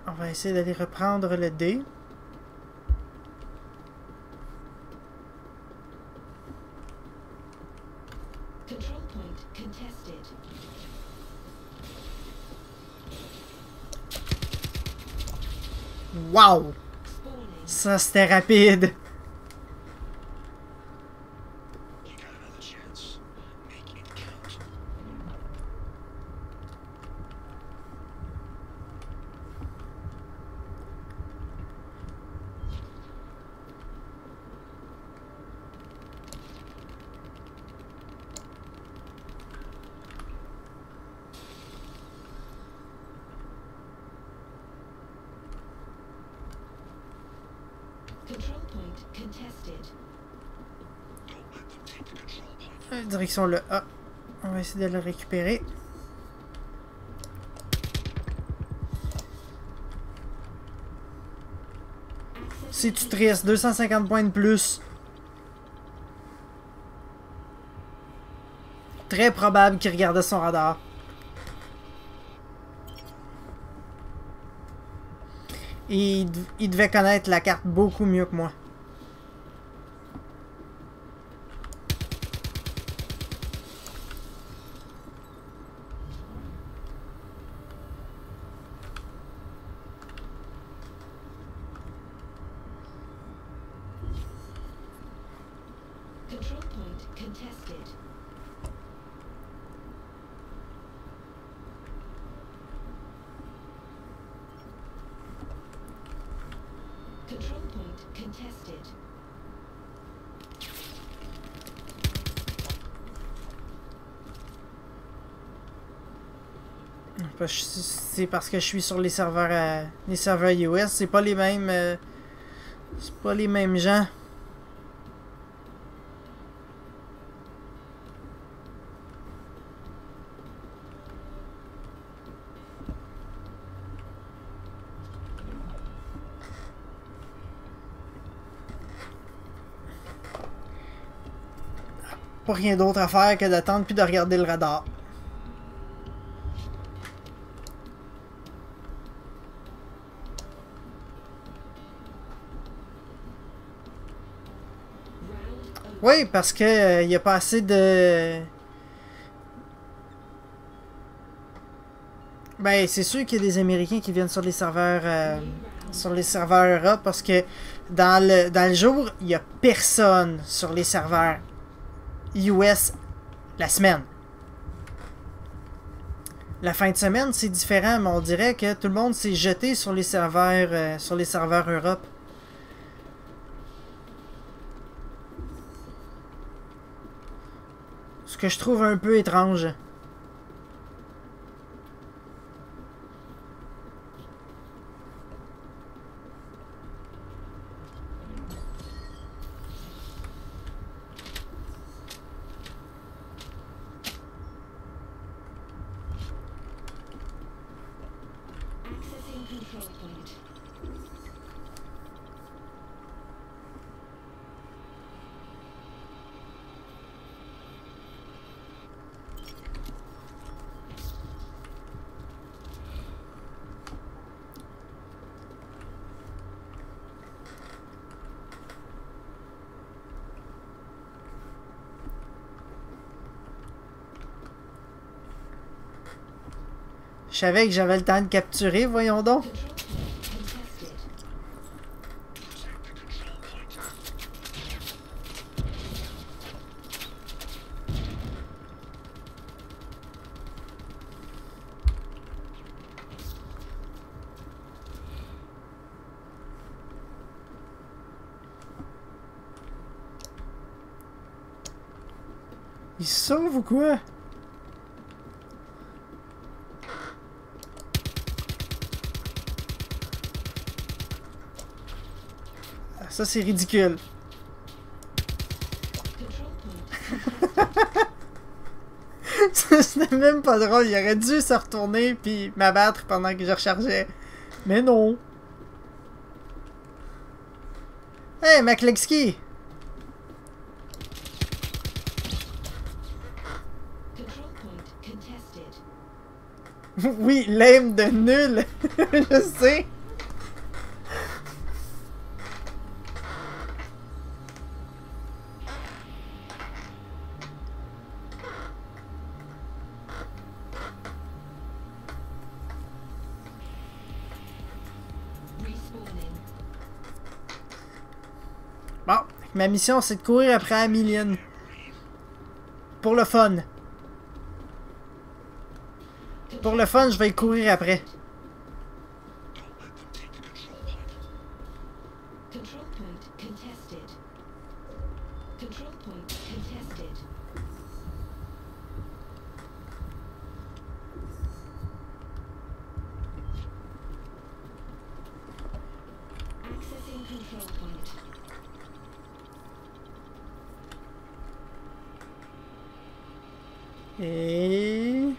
On va essayer d'aller reprendre le dé. Wow! Ça c'était rapide! Direction le A. On va essayer de le récupérer. C'est-tu triste? 250 points de plus. Très probable qu'il regardait son radar. Et il devait connaître la carte beaucoup mieux que moi. C'est parce que je suis sur les serveurs US, c'est pas les mêmes gens. Pas rien d'autre à faire que d'attendre puis de regarder le radar. Oui, parce que il y a pas assez de... Ben, c'est sûr qu'il y a des Américains qui viennent sur les serveurs Europe, parce que dans le jour, il y a personne sur les serveurs US la semaine. La fin de semaine, c'est différent, mais on dirait que tout le monde s'est jeté sur les serveurs Europe. Ce que je trouve un peu étrange. Je savais que j'avais le temps de capturer, voyons donc. Il se sauve ou quoi? Ça, c'est ridicule. C'était même pas drôle. Il aurait dû se retourner puis m'abattre pendant que je rechargeais. Mais non. Hey, McLexky! Oui, l'aim de nul. Je sais. Bon, ma mission c'est de courir après Amélienne. Pour le fun. Pour le fun, je vais courir après. Et...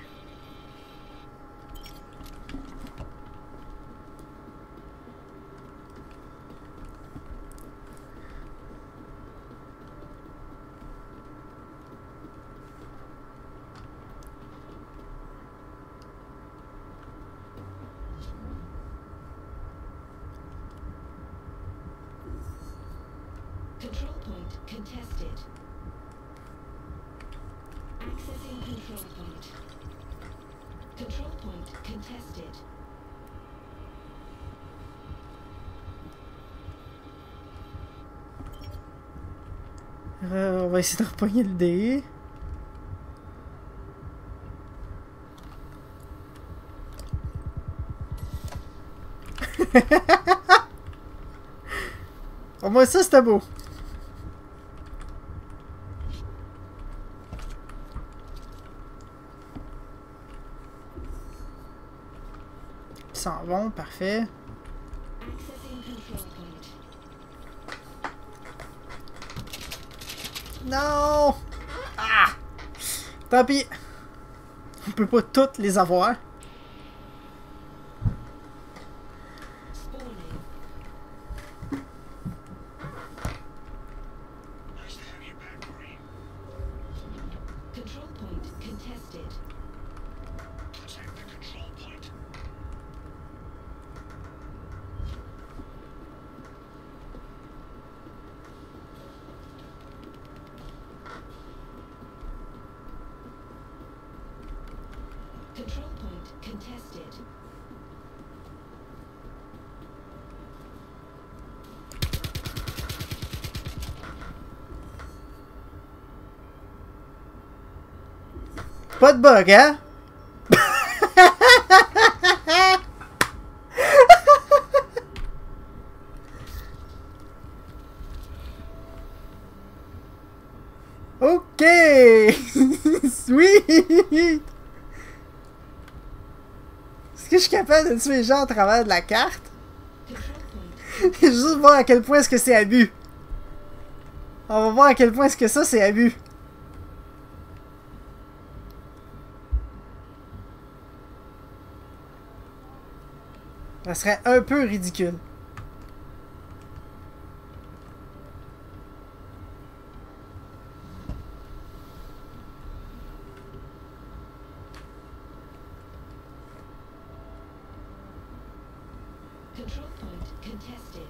Control point contested. Accessing control point. Control point contested. On va essayer de repogner le dé. Au moins ça c'était beau. Ils s'en vont, parfait. Accessing control point. Non! Ah! Tant pis. On peut pas toutes les avoir. Spawning. Control point contested. Control point contested. Pas de bug, hein? Ok! Sweet! Est-ce que je suis capable de tuer les gens à travers de la carte? Juste voir à quel point est-ce que c'est abus. On va voir à quel point est-ce que ça c'est abus. Ça serait un peu ridicule. Control point contested.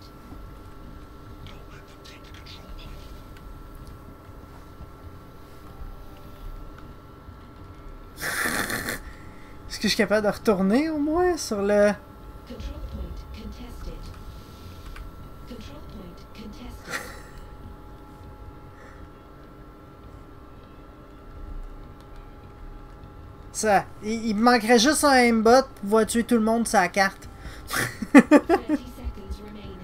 Est-ce que je suis capable de retourner au moins sur le... Control point contested. Control point contested. Ça, il me manquerait juste un aimbot pour pouvoir tuer tout le monde sur la carte. 30 seconds remaining.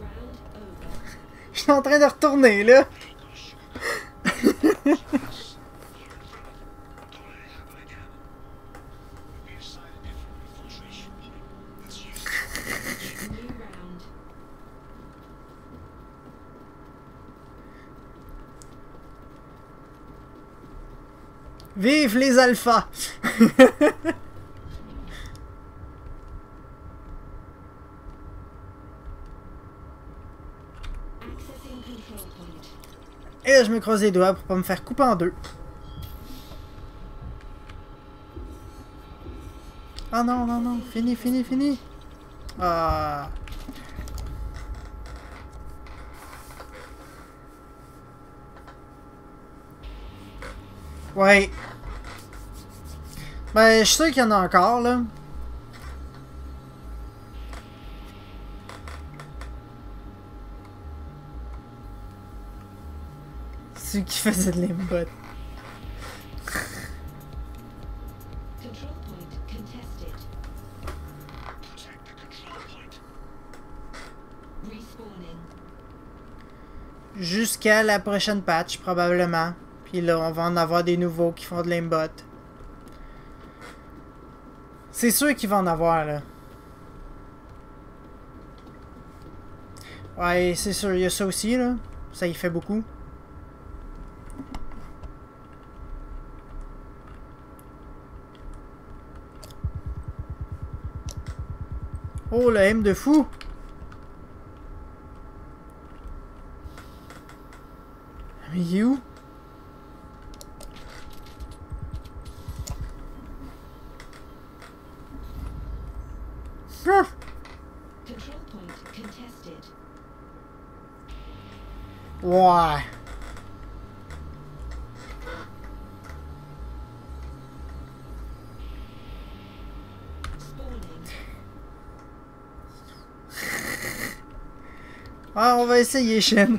Round over. Je suis en train de retourner là. New round. Vive les alphas! Accessing control point. Et là, je me croise les doigts pour pas me faire couper en deux. Ah non, non, non, fini, fini, fini. Ah. Ouais. Ben, je suis sûr qu'il y en a encore, là. Ceux qui faisaient de l'imbot. Control point contested. Respawning. Jusqu'à la prochaine patch, probablement. Puis là, on va en avoir des nouveaux qui font de l'aimbot. C'est sûr qu'il va en avoir, là. Ouais, c'est sûr, il y a ça aussi, là. Ça y fait beaucoup. Oh, le M de fou! Mais il est où? Ah! Control point contested. Ouais. Spawning. Ah, on va essayer, chaîne.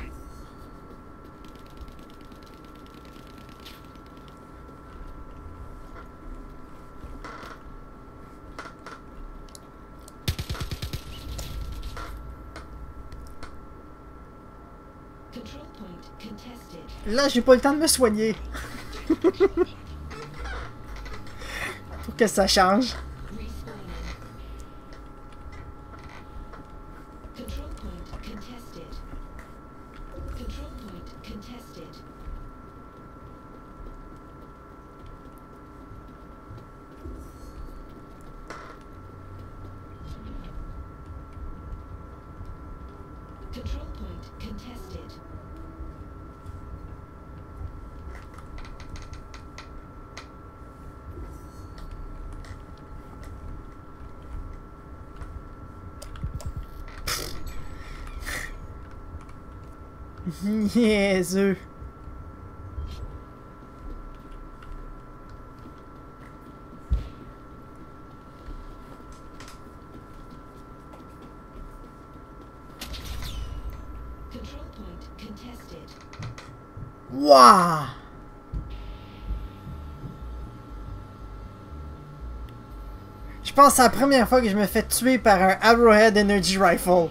Control point contested. Là, j'ai pas le temps de me soigner. Faut que ça change. Respawning. Control point contested. Control point contested. Control point contested. Niaiseux. Control point contested. Wouah! Je pense que c'est la première fois que je me fais tuer par un Arrowhead Energy Rifle.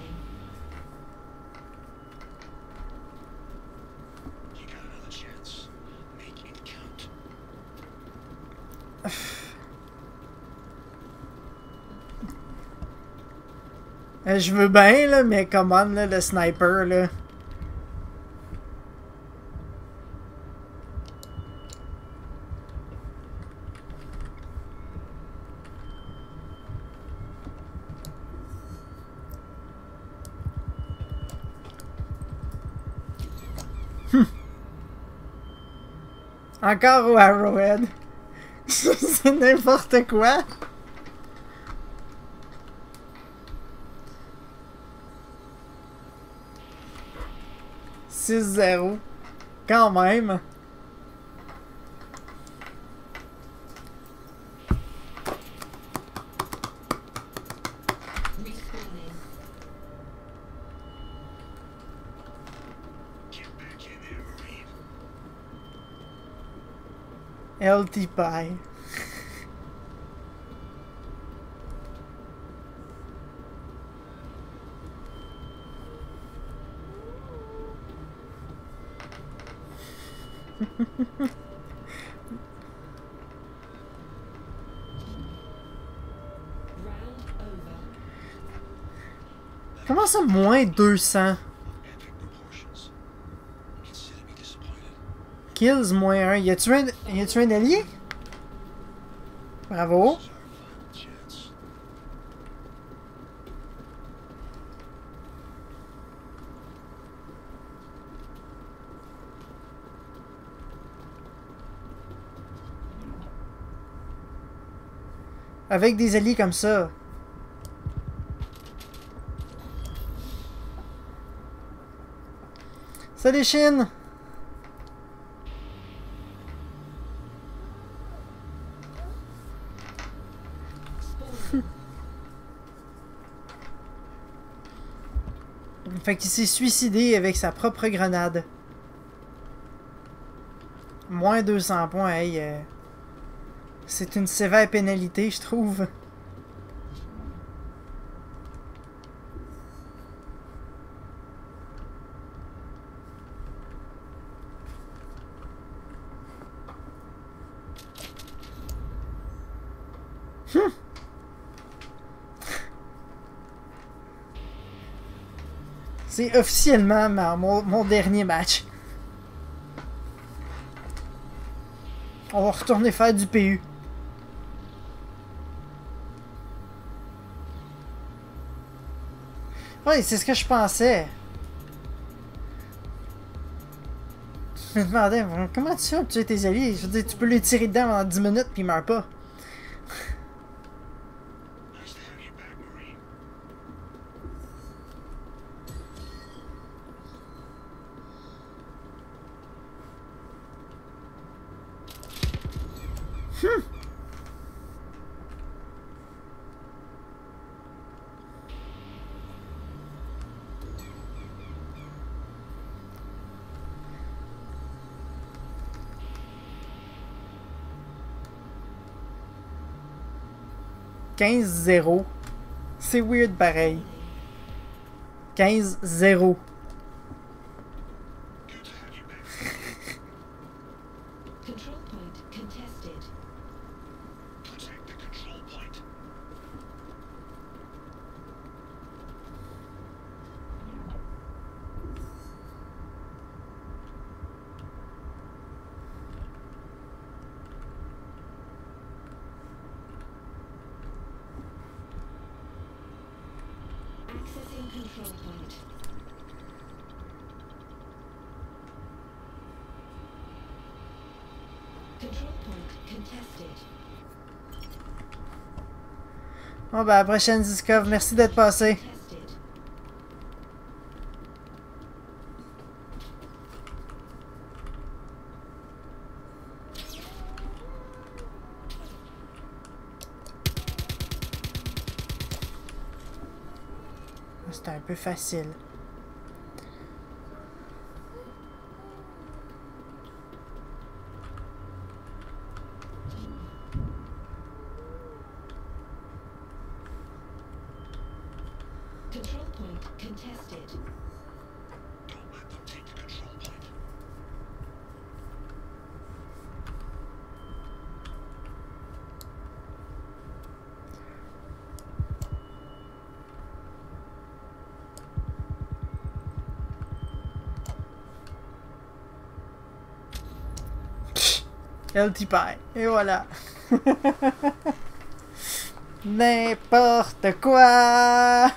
Je veux bien, là, mais come on, là, le sniper, là. Encore au Arrowhead. C'est n'importe quoi. « 6-0. » Quand même. Respawning. LT Pie. Round over. Comment ça, moins 200? Kills, moins 1. Y a-tu un allié? Bravo. Avec des alliés comme ça. Salut Chine! Fait qu'il s'est suicidé avec sa propre grenade. Moins 200 points, hey. C'est une sévère pénalité, je trouve. C'est officiellement mon dernier match. On va retourner faire du PU. Oui, c'est ce que je pensais. Je me demandais, comment tu fais pour tuer tes alliés? Je veux dire, tu peux les tirer dedans pendant 10 minutes puis ils meurent pas. « 15-0. C'est weird pareil. 15-0. Control point contested. Protect the control point. Accessing control point. Control point contested. Bon ben à la prochaine Discov, merci d'être passé. Contested. C'était un peu facile. Control point contested. Don't let them take the control point. LT Pie. Et voilà. N'importe quoi.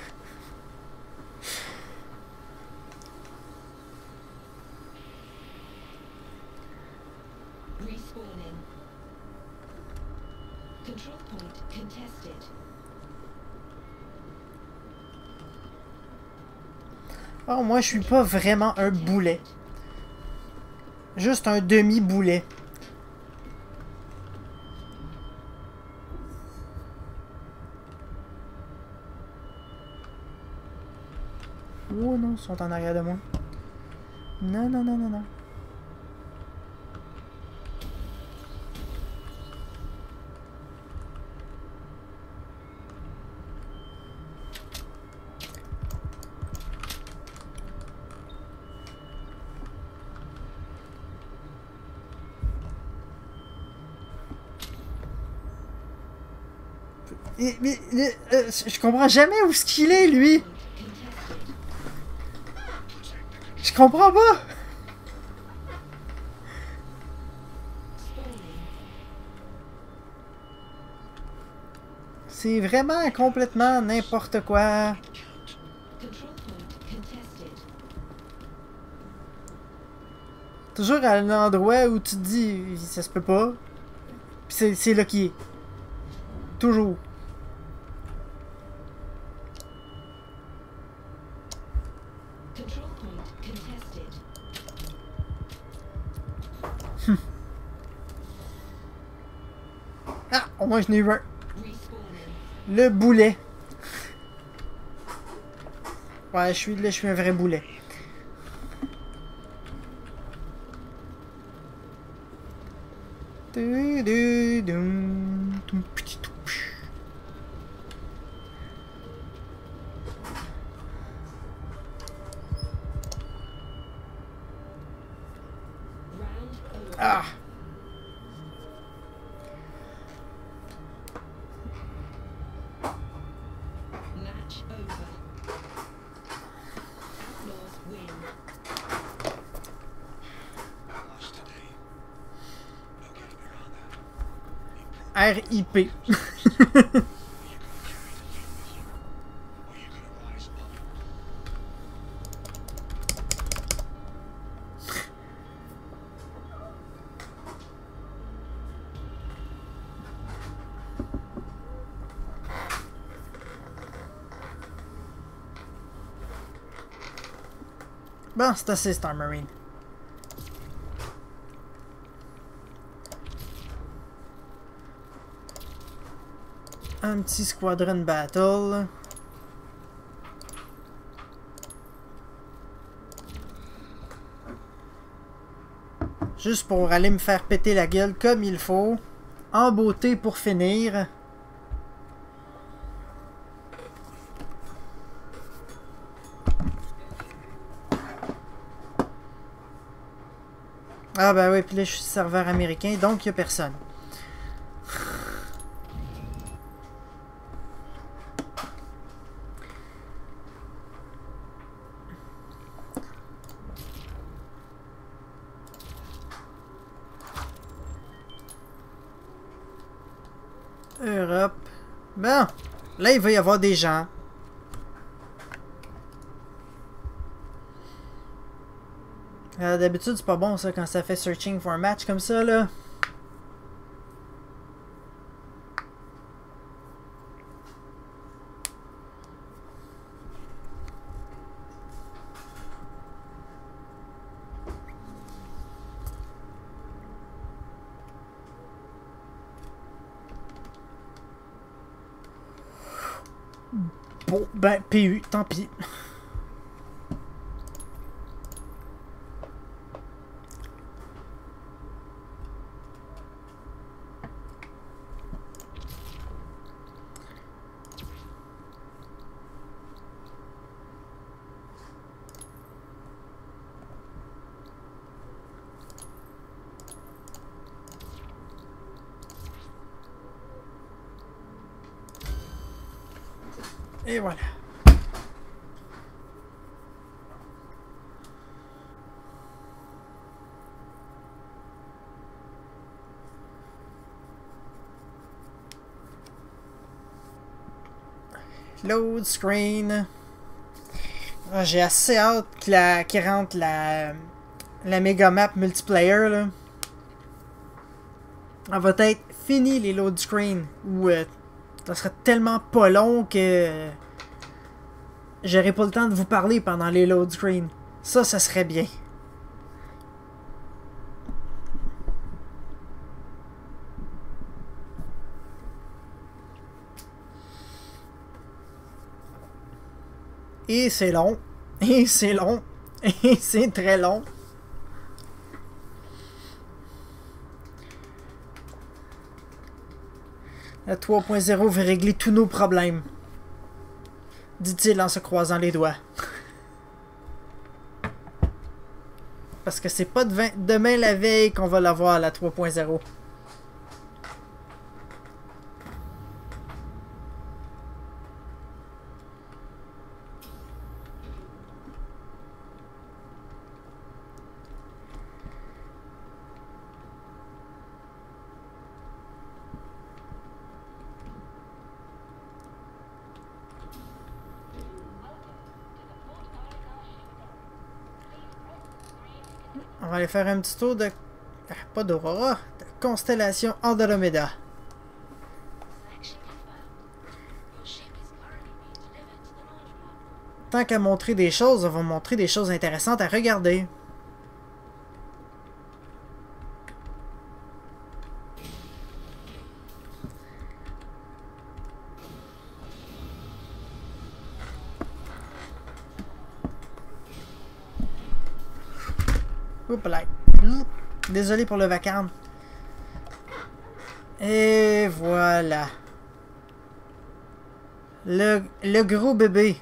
Respawning. Control point contested. Oh, moi je suis pas vraiment un boulet. Juste un demi-boulet. Oh non, ils sont en arrière de moi. Non, non, non, non, non. Mais, je comprends jamais où est-ce qu'il est, lui. Je comprends pas. C'est vraiment complètement n'importe quoi. Control point contested. Toujours à l'endroit où tu te dis, ça se peut pas. Puis c'est là qu'il est. Toujours. Control point contested. Ah, au moins je n'ai eu un. Respawning. Le boulet. Ouais, je suis un vrai boulet. Round over. Ah. Match over. RIP. Bon, c'est assez Star Marine. Un petit squadron battle. Juste pour aller me faire péter la gueule comme il faut. En beauté pour finir. Ah bah oui, puis là je suis serveur américain, donc il n'y a personne. Europe. Bon, là il va y avoir des gens. D'habitude c'est pas bon ça quand ça fait searching for a match comme ça là. Bon, ben, PU, tant pis. Et voilà. Load screen. Ah, j'ai assez hâte qu'il rentre la méga map multiplayer là. Elle va être finie les load screen. Ou ça sera tellement pas long que j'aurai pas le temps de vous parler pendant les load screen. Ça serait bien. Et c'est long. Et c'est long. Et c'est très long. La 3.0 va régler tous nos problèmes. Dit-il en se croisant les doigts. Parce que c'est pas demain la veille qu'on va l'avoir, la 3.0. On va aller faire un petit tour de... pas d'Aurora, de constellation Andromeda. Tant qu'à montrer des choses, on va montrer des choses intéressantes à regarder. Oups là. Désolé pour le vacarme. Et voilà. Le gros bébé.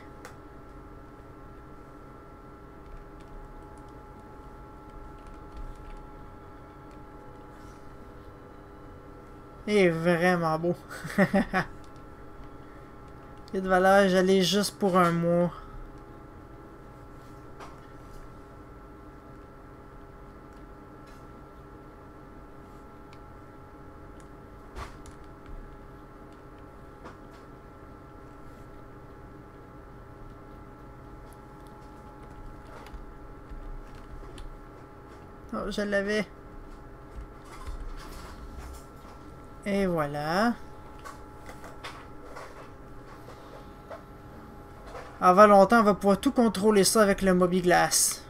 Il est vraiment beau. Il y a de valeur, j'allais juste pour un mois. Oh, je l'avais. Et voilà. Avant longtemps, on va pouvoir tout contrôler ça avec le mobile-glace.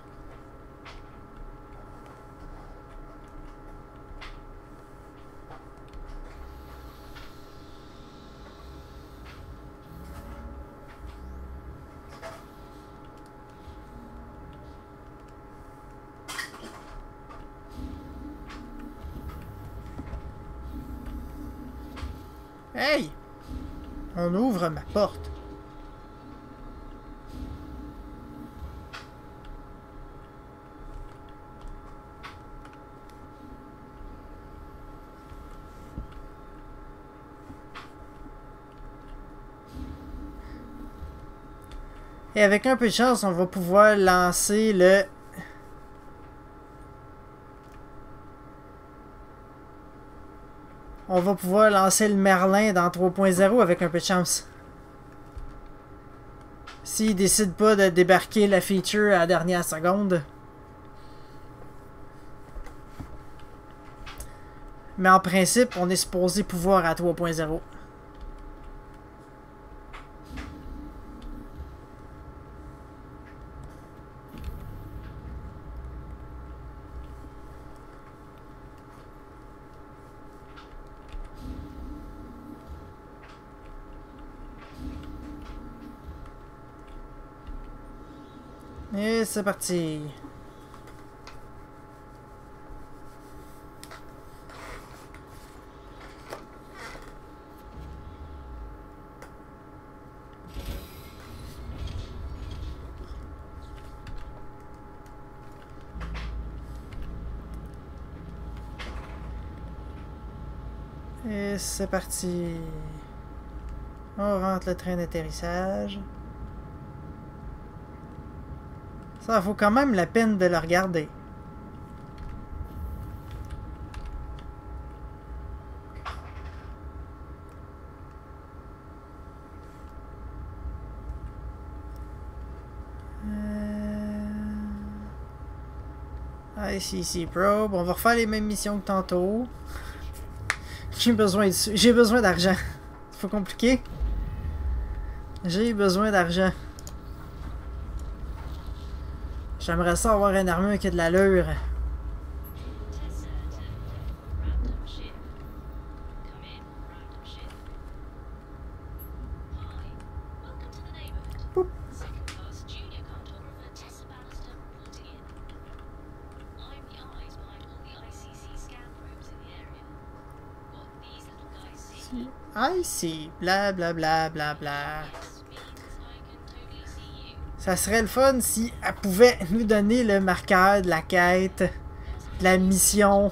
Hey! On ouvre ma porte. Et avec un peu de chance, on va pouvoir lancer le... On va pouvoir lancer le Merlin dans 3.0 avec un peu de chance. S'il décide pas de débarquer la feature à la dernière seconde. Mais en principe, on est supposé pouvoir à 3.0. Et c'est parti. Et c'est parti. On rentre le train d'atterrissage. Ça vaut quand même la peine de le regarder. ICC Probe. On va refaire les mêmes missions que tantôt. J'ai besoin d'argent. C'est pas compliqué. J'ai besoin d'argent. J'aimerais ça avoir une armure qui a de l'allure. I see. Bla bla bla bla bla. Ça serait le fun si elle pouvait nous donner le marqueur de la quête, de la mission,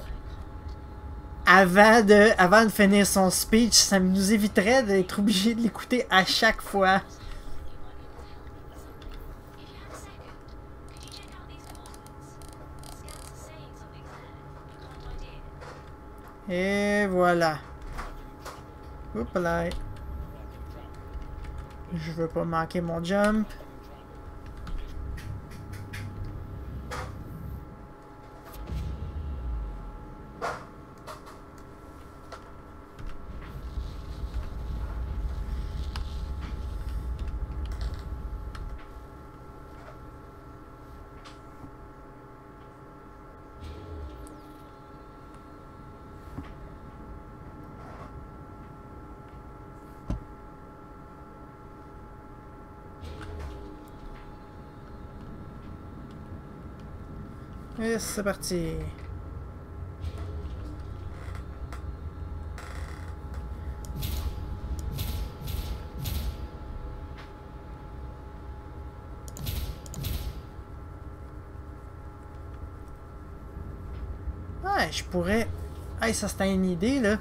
avant de finir son speech. Ça nous éviterait d'être obligé de l'écouter à chaque fois. Et voilà. Oups là. Je veux pas manquer mon jump. Et c'est parti. Ouais, je pourrais... Hey, ça c'était une idée là.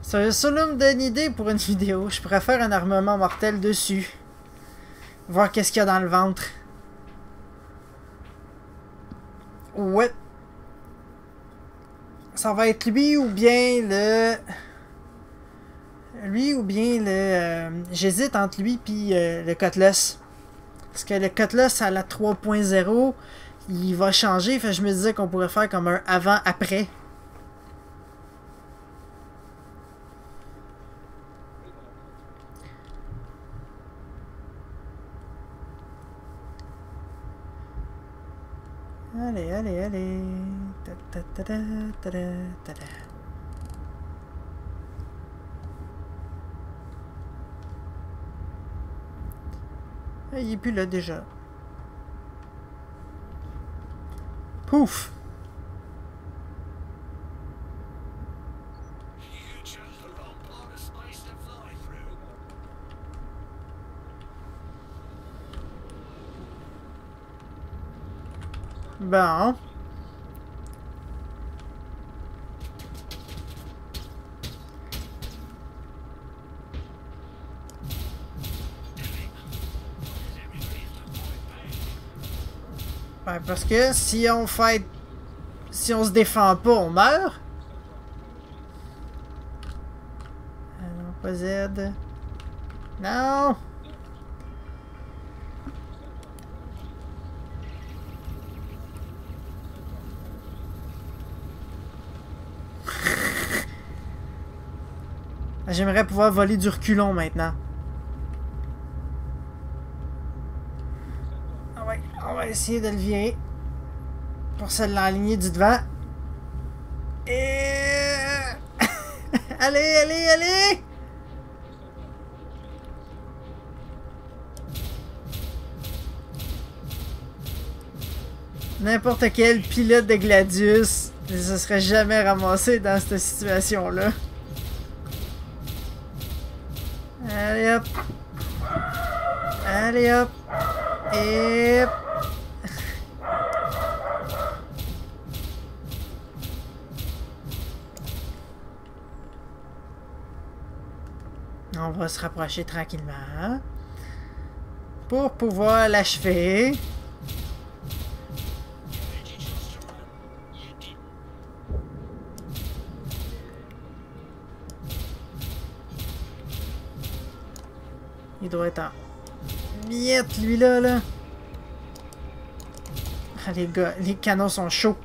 C'est un solum d'une idée pour une vidéo. Je pourrais faire un armement mortel dessus. Voir qu'est-ce qu'il y a dans le ventre. Ouais. Ça va être lui ou bien le... J'hésite entre lui puis le Cutlass. Parce que le Cutlass à la 3.0, il va changer. Fait que je me disais qu'on pourrait faire comme un avant-après. Allez, allez, allez. Ta, ta, ta, ta, ta, ta, ta. Ah, il est plus là déjà. Pouf! Bon. Ben, parce que si on fait... Si on se défend pas, on meurt. Ah non, pas Z. Non! J'aimerais pouvoir voler du reculon maintenant. On va essayer de le virer pour se l'aligner du devant. Et... allez, allez, allez! N'importe quel pilote de Gladius ne se serait jamais ramassé dans cette situation-là. Allez hop! Allez hop! Et... on va se rapprocher tranquillement pour pouvoir l'achever. Il doit être en miette, lui là. Ah, les gars, les canons sont chauds.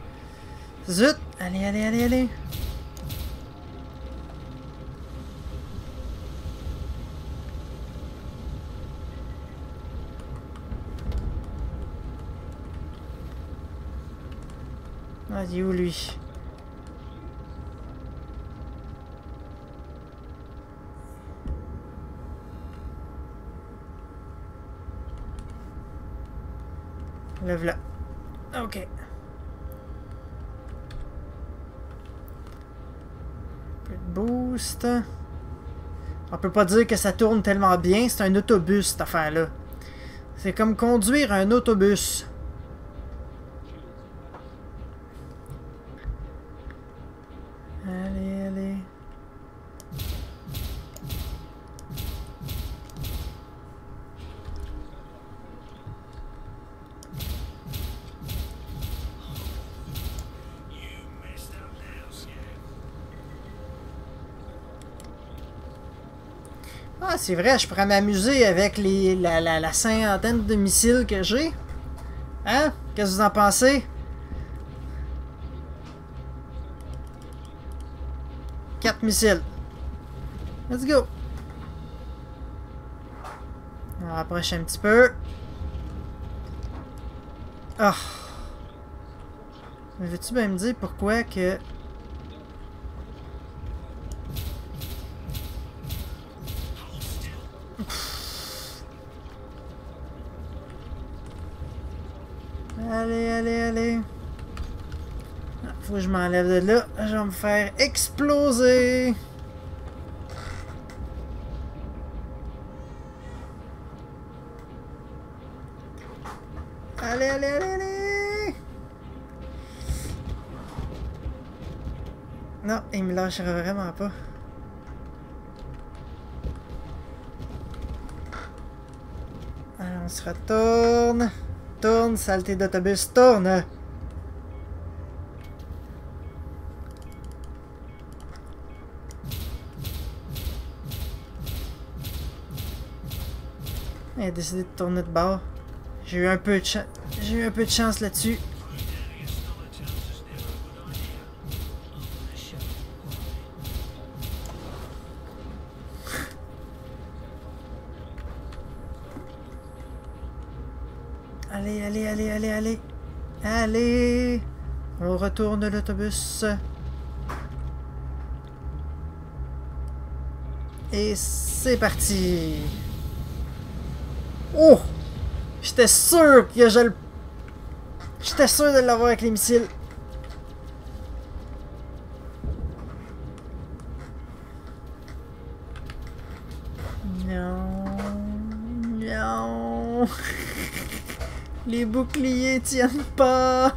Zut! Allez, allez, allez, allez! Ah, il est où lui? Le voilà. Ok. Un peu de boost. On peut pas dire que ça tourne tellement bien. C'est un autobus, cette affaire-là. C'est comme conduire un autobus. Allez, allez. Ah, c'est vrai, je pourrais m'amuser avec la cinquantaine de missiles que j'ai. Hein? Qu'est-ce que vous en pensez? 4 missiles. Let's go. On rapproche un petit peu. Ah. Mais veux-tu bien me dire pourquoi que... Allez, allez, allez. Faut que je m'enlève de là. Je vais me faire exploser. Allez, allez, allez, allez. Non, il me lâchera vraiment pas. Alors, on se retourne. Tourne, saleté d'autobus, tourne! Il a décidé de tourner de bord. J'ai eu un peu de chance là-dessus. Allez, allez, allez, allez, allez. Allez. On retourne l'autobus. Et c'est parti. Oh! J'étais sûr que je le... J'étais sûr de l'avoir avec les missiles. Non. Non. Les boucliers tiennent pas.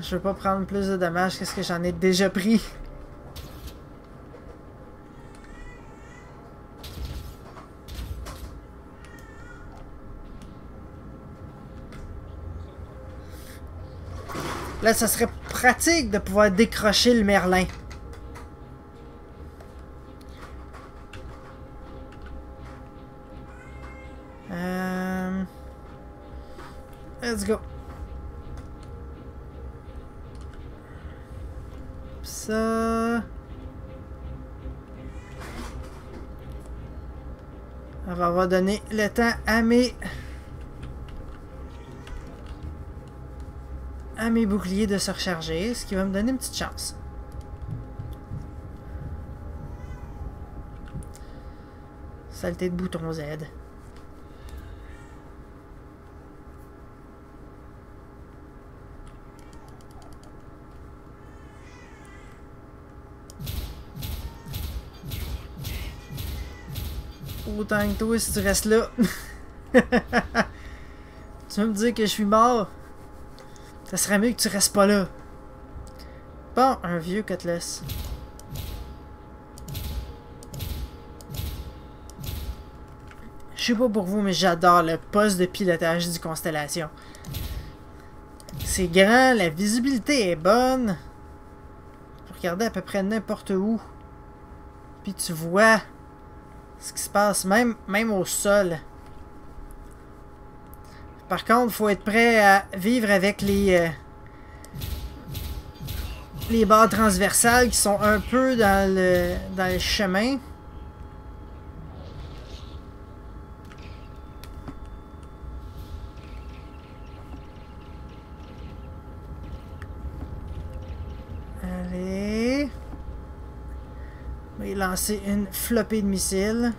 Je veux pas prendre plus de dommages que ce que j'en ai déjà pris. Là, ça serait pratique de pouvoir décrocher le merlin. Let's go. Ça... On va donner le temps à mes boucliers de se recharger, ce qui va me donner une petite chance. Saleté de bouton Z. Autant que toi si tu restes là. Tu veux me dire que je suis mort? Ça serait mieux que tu restes pas là. Bon, un vieux cutlass. Je sais pas pour vous, mais j'adore le poste de pilotage du Constellation. C'est grand, la visibilité est bonne. Tu peux regarder à peu près n'importe où. Puis tu vois ce qui se passe, même au sol. Par contre, il faut être prêt à vivre avec les barres transversales qui sont un peu dans le chemin. Allez. On va lancer une flopée de missiles.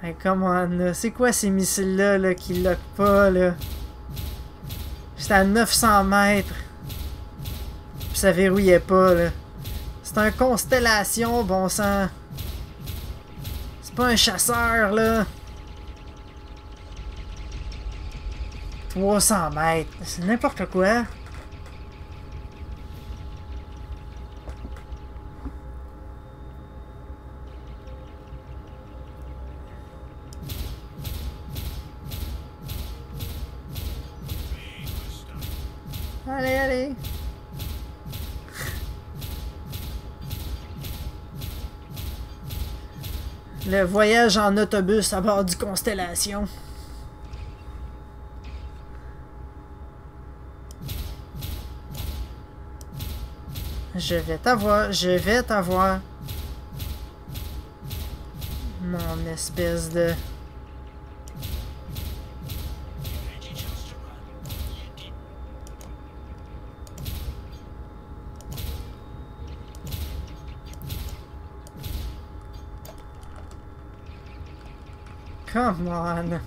Hey, come on, là. C'est quoi ces missiles-là là, qui lockent pas, là? J'étais à 900 mètres. Puis ça verrouillait pas, là. C'est un Constellation, bon sang. C'est pas un chasseur, là. 300 mètres. C'est n'importe quoi. Allez, allez. Le voyage en autobus à bord du Constellation. Je vais t'avoir, je vais t'avoir. Mon espèce de... Come on.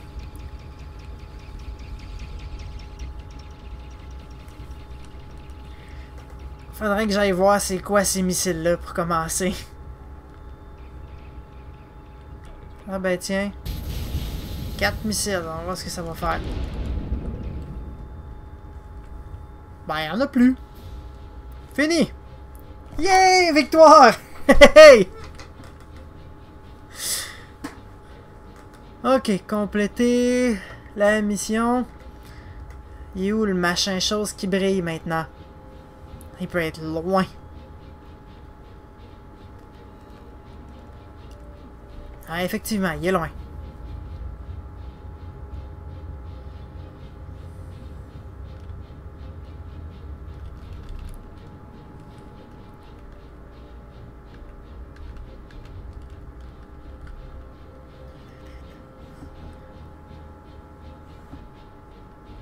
Faudrait que j'aille voir c'est quoi ces missiles-là pour commencer. Ah ben tiens. 4 missiles, on va voir ce que ça va faire. Ben y'en a plus. Fini. Yay! Victoire! Hey! Ok, compléter la mission. Il est où le machin chose qui brille maintenant? Il peut être loin. Ah, effectivement, il est loin.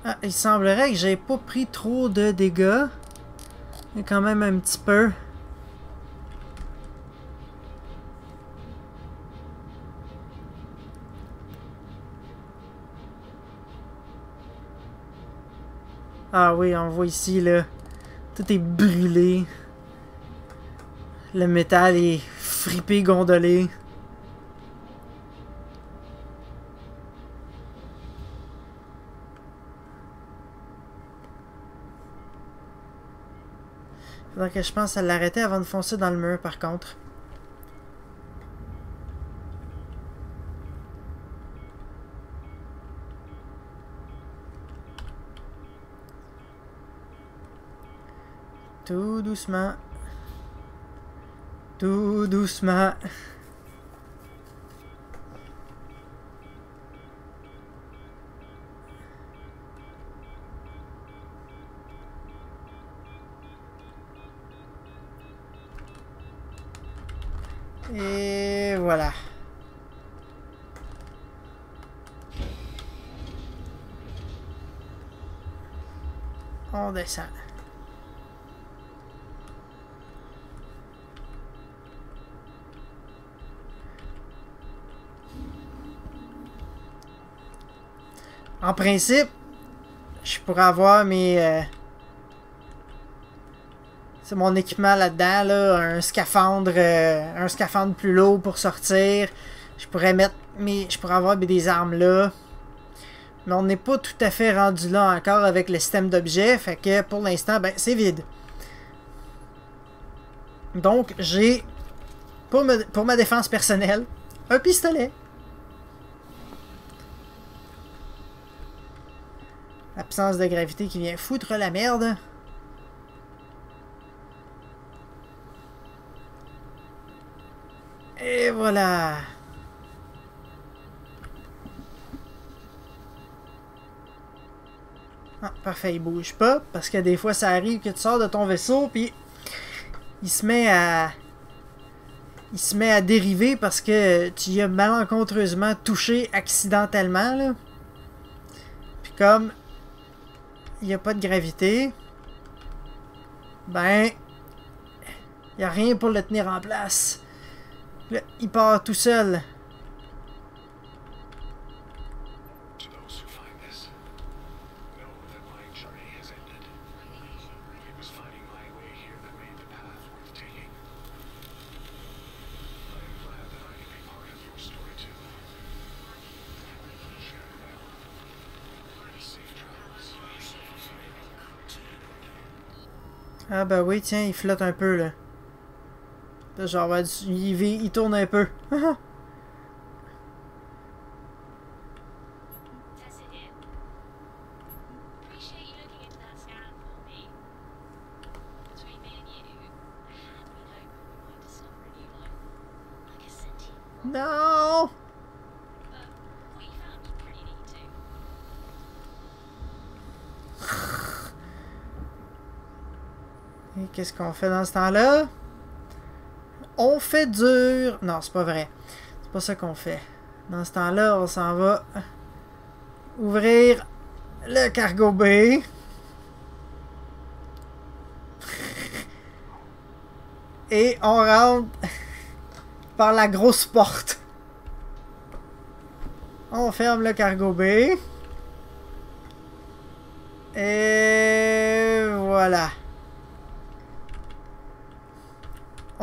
Ah, il semblerait que j'ai pas pris trop de dégâts. Mais quand même un petit peu. Ah oui, on voit ici, là. Tout est brûlé. Le métal est fripé, gondolé. Faudrait que je pense à l'arrêter avant de foncer dans le mur, par contre. Tout doucement. Tout doucement. Et voilà. On descend. En principe, je pourrais avoir mes... c'est mon équipement là-dedans, là, un scaphandre plus lourd pour sortir. Je pourrais mettre je pourrais avoir des armes là. Mais on n'est pas tout à fait rendu là encore avec le système d'objets, fait que pour l'instant, ben, c'est vide. Donc, j'ai, pour ma défense personnelle, un pistolet. Absence de gravité qui vient foutre la merde. Et voilà. Ah, parfait, il bouge pas, parce que des fois ça arrive que tu sors de ton vaisseau, puis il se met à dériver parce que tu y as malencontreusement touché accidentellement, là. Puis comme il n'y a pas de gravité, ben, il n'y a rien pour le tenir en place. Là, il part tout seul. Ah bah oui, tiens, il flotte un peu, là. Là, genre, il tourne un peu. Non! Et qu'est-ce qu'on fait dans ce temps-là? On fait dur! Non, c'est pas vrai. C'est pas ça qu'on fait. Dans ce temps-là, on s'en va ouvrir le cargo bay. Et on rentre par la grosse porte. On ferme le cargo bay. Et voilà.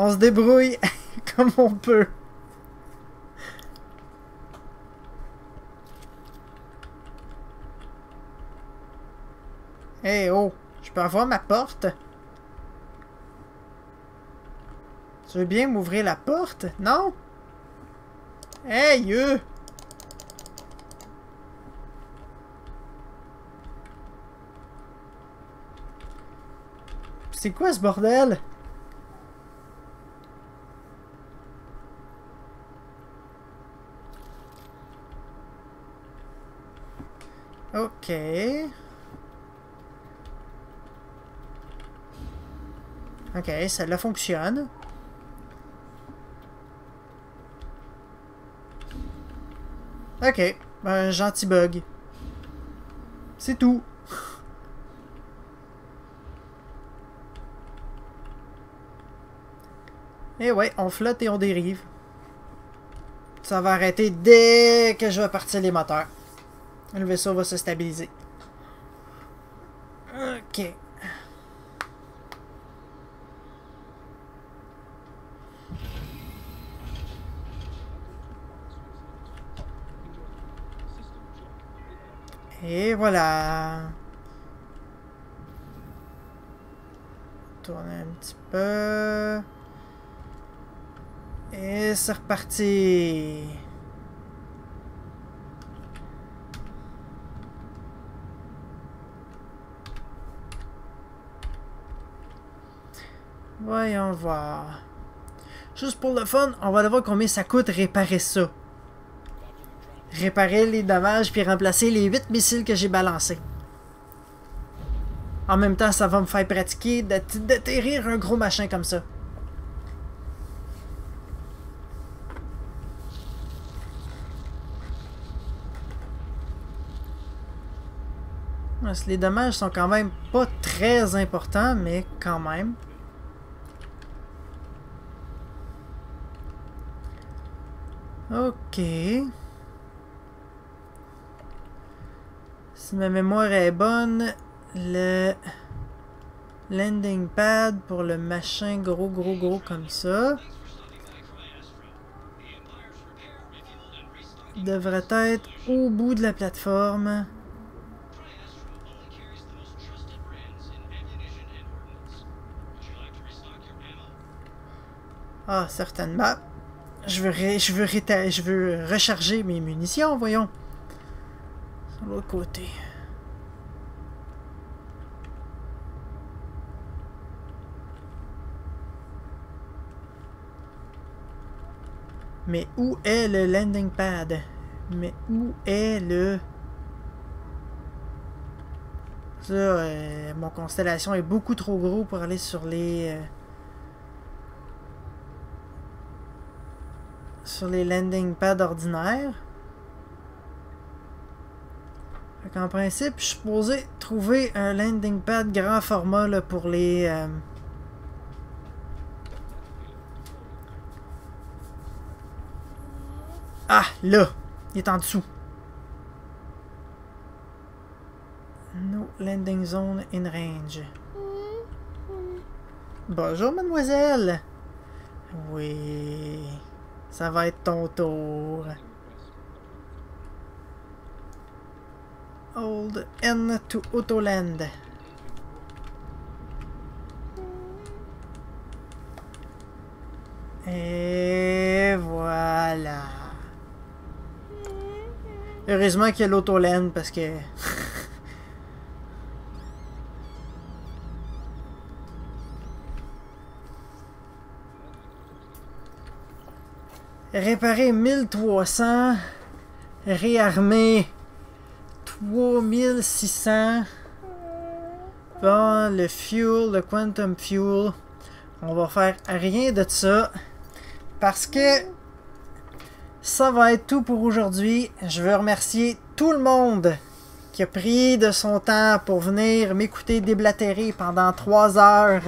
On se débrouille comme on peut. Hey oh, je peux avoir ma porte? Tu veux bien m'ouvrir la porte? Non? Hey C'est quoi ce bordel? Ok. Ok, celle-là fonctionne. Ok, un gentil bug. C'est tout. Et ouais, on flotte et on dérive. Ça va arrêter dès que je vais partir les moteurs. Le vaisseau va se stabiliser. Ok. Et voilà. Tourner un petit peu. Et c'est reparti. Voyons voir. Juste pour le fun, on va voir combien ça coûte réparer ça. Réparer les dommages puis remplacer les 8 missiles que j'ai balancés. En même temps, ça va me faire pratiquer d'atterrir un gros machin comme ça. Les dommages sont quand même pas très importants, mais quand même. Ok. Si ma mémoire est bonne, le landing pad pour le machin gros comme ça devrait être au bout de la plateforme. Ah, certainement. Je veux recharger mes munitions, voyons. Sur l'autre côté. Mais où est le landing pad? Mais où est le... Ça, mon constellation est beaucoup trop gros pour aller sur les... sur les landing pads ordinaires. En principe, je suis supposé trouver un landing pad grand format là, pour les... Ah, là! Il est en dessous. No landing zone in range. Bonjour, mademoiselle! Oui... Ça va être ton tour. Hold N to Autoland. Et voilà. Heureusement qu'il y a l'Autoland parce que... Réparer 1300. Réarmer 3600. Bon, le fuel, le quantum fuel. On va faire rien de ça. Parce que ça va être tout pour aujourd'hui. Je veux remercier tout le monde qui a pris de son temps pour venir m'écouter déblatérer pendant 3 heures.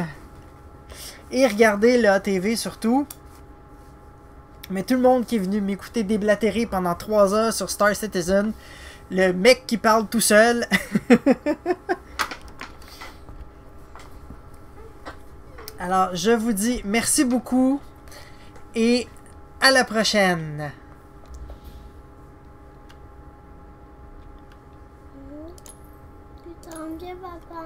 Et regarder le ATV surtout. Mais tout le monde qui est venu m'écouter déblatérer pendant 3 heures sur StarCitizen. Le mec qui parle tout seul. Alors, je vous dis merci beaucoup. Et à la prochaine. Tu t'en viens, papa?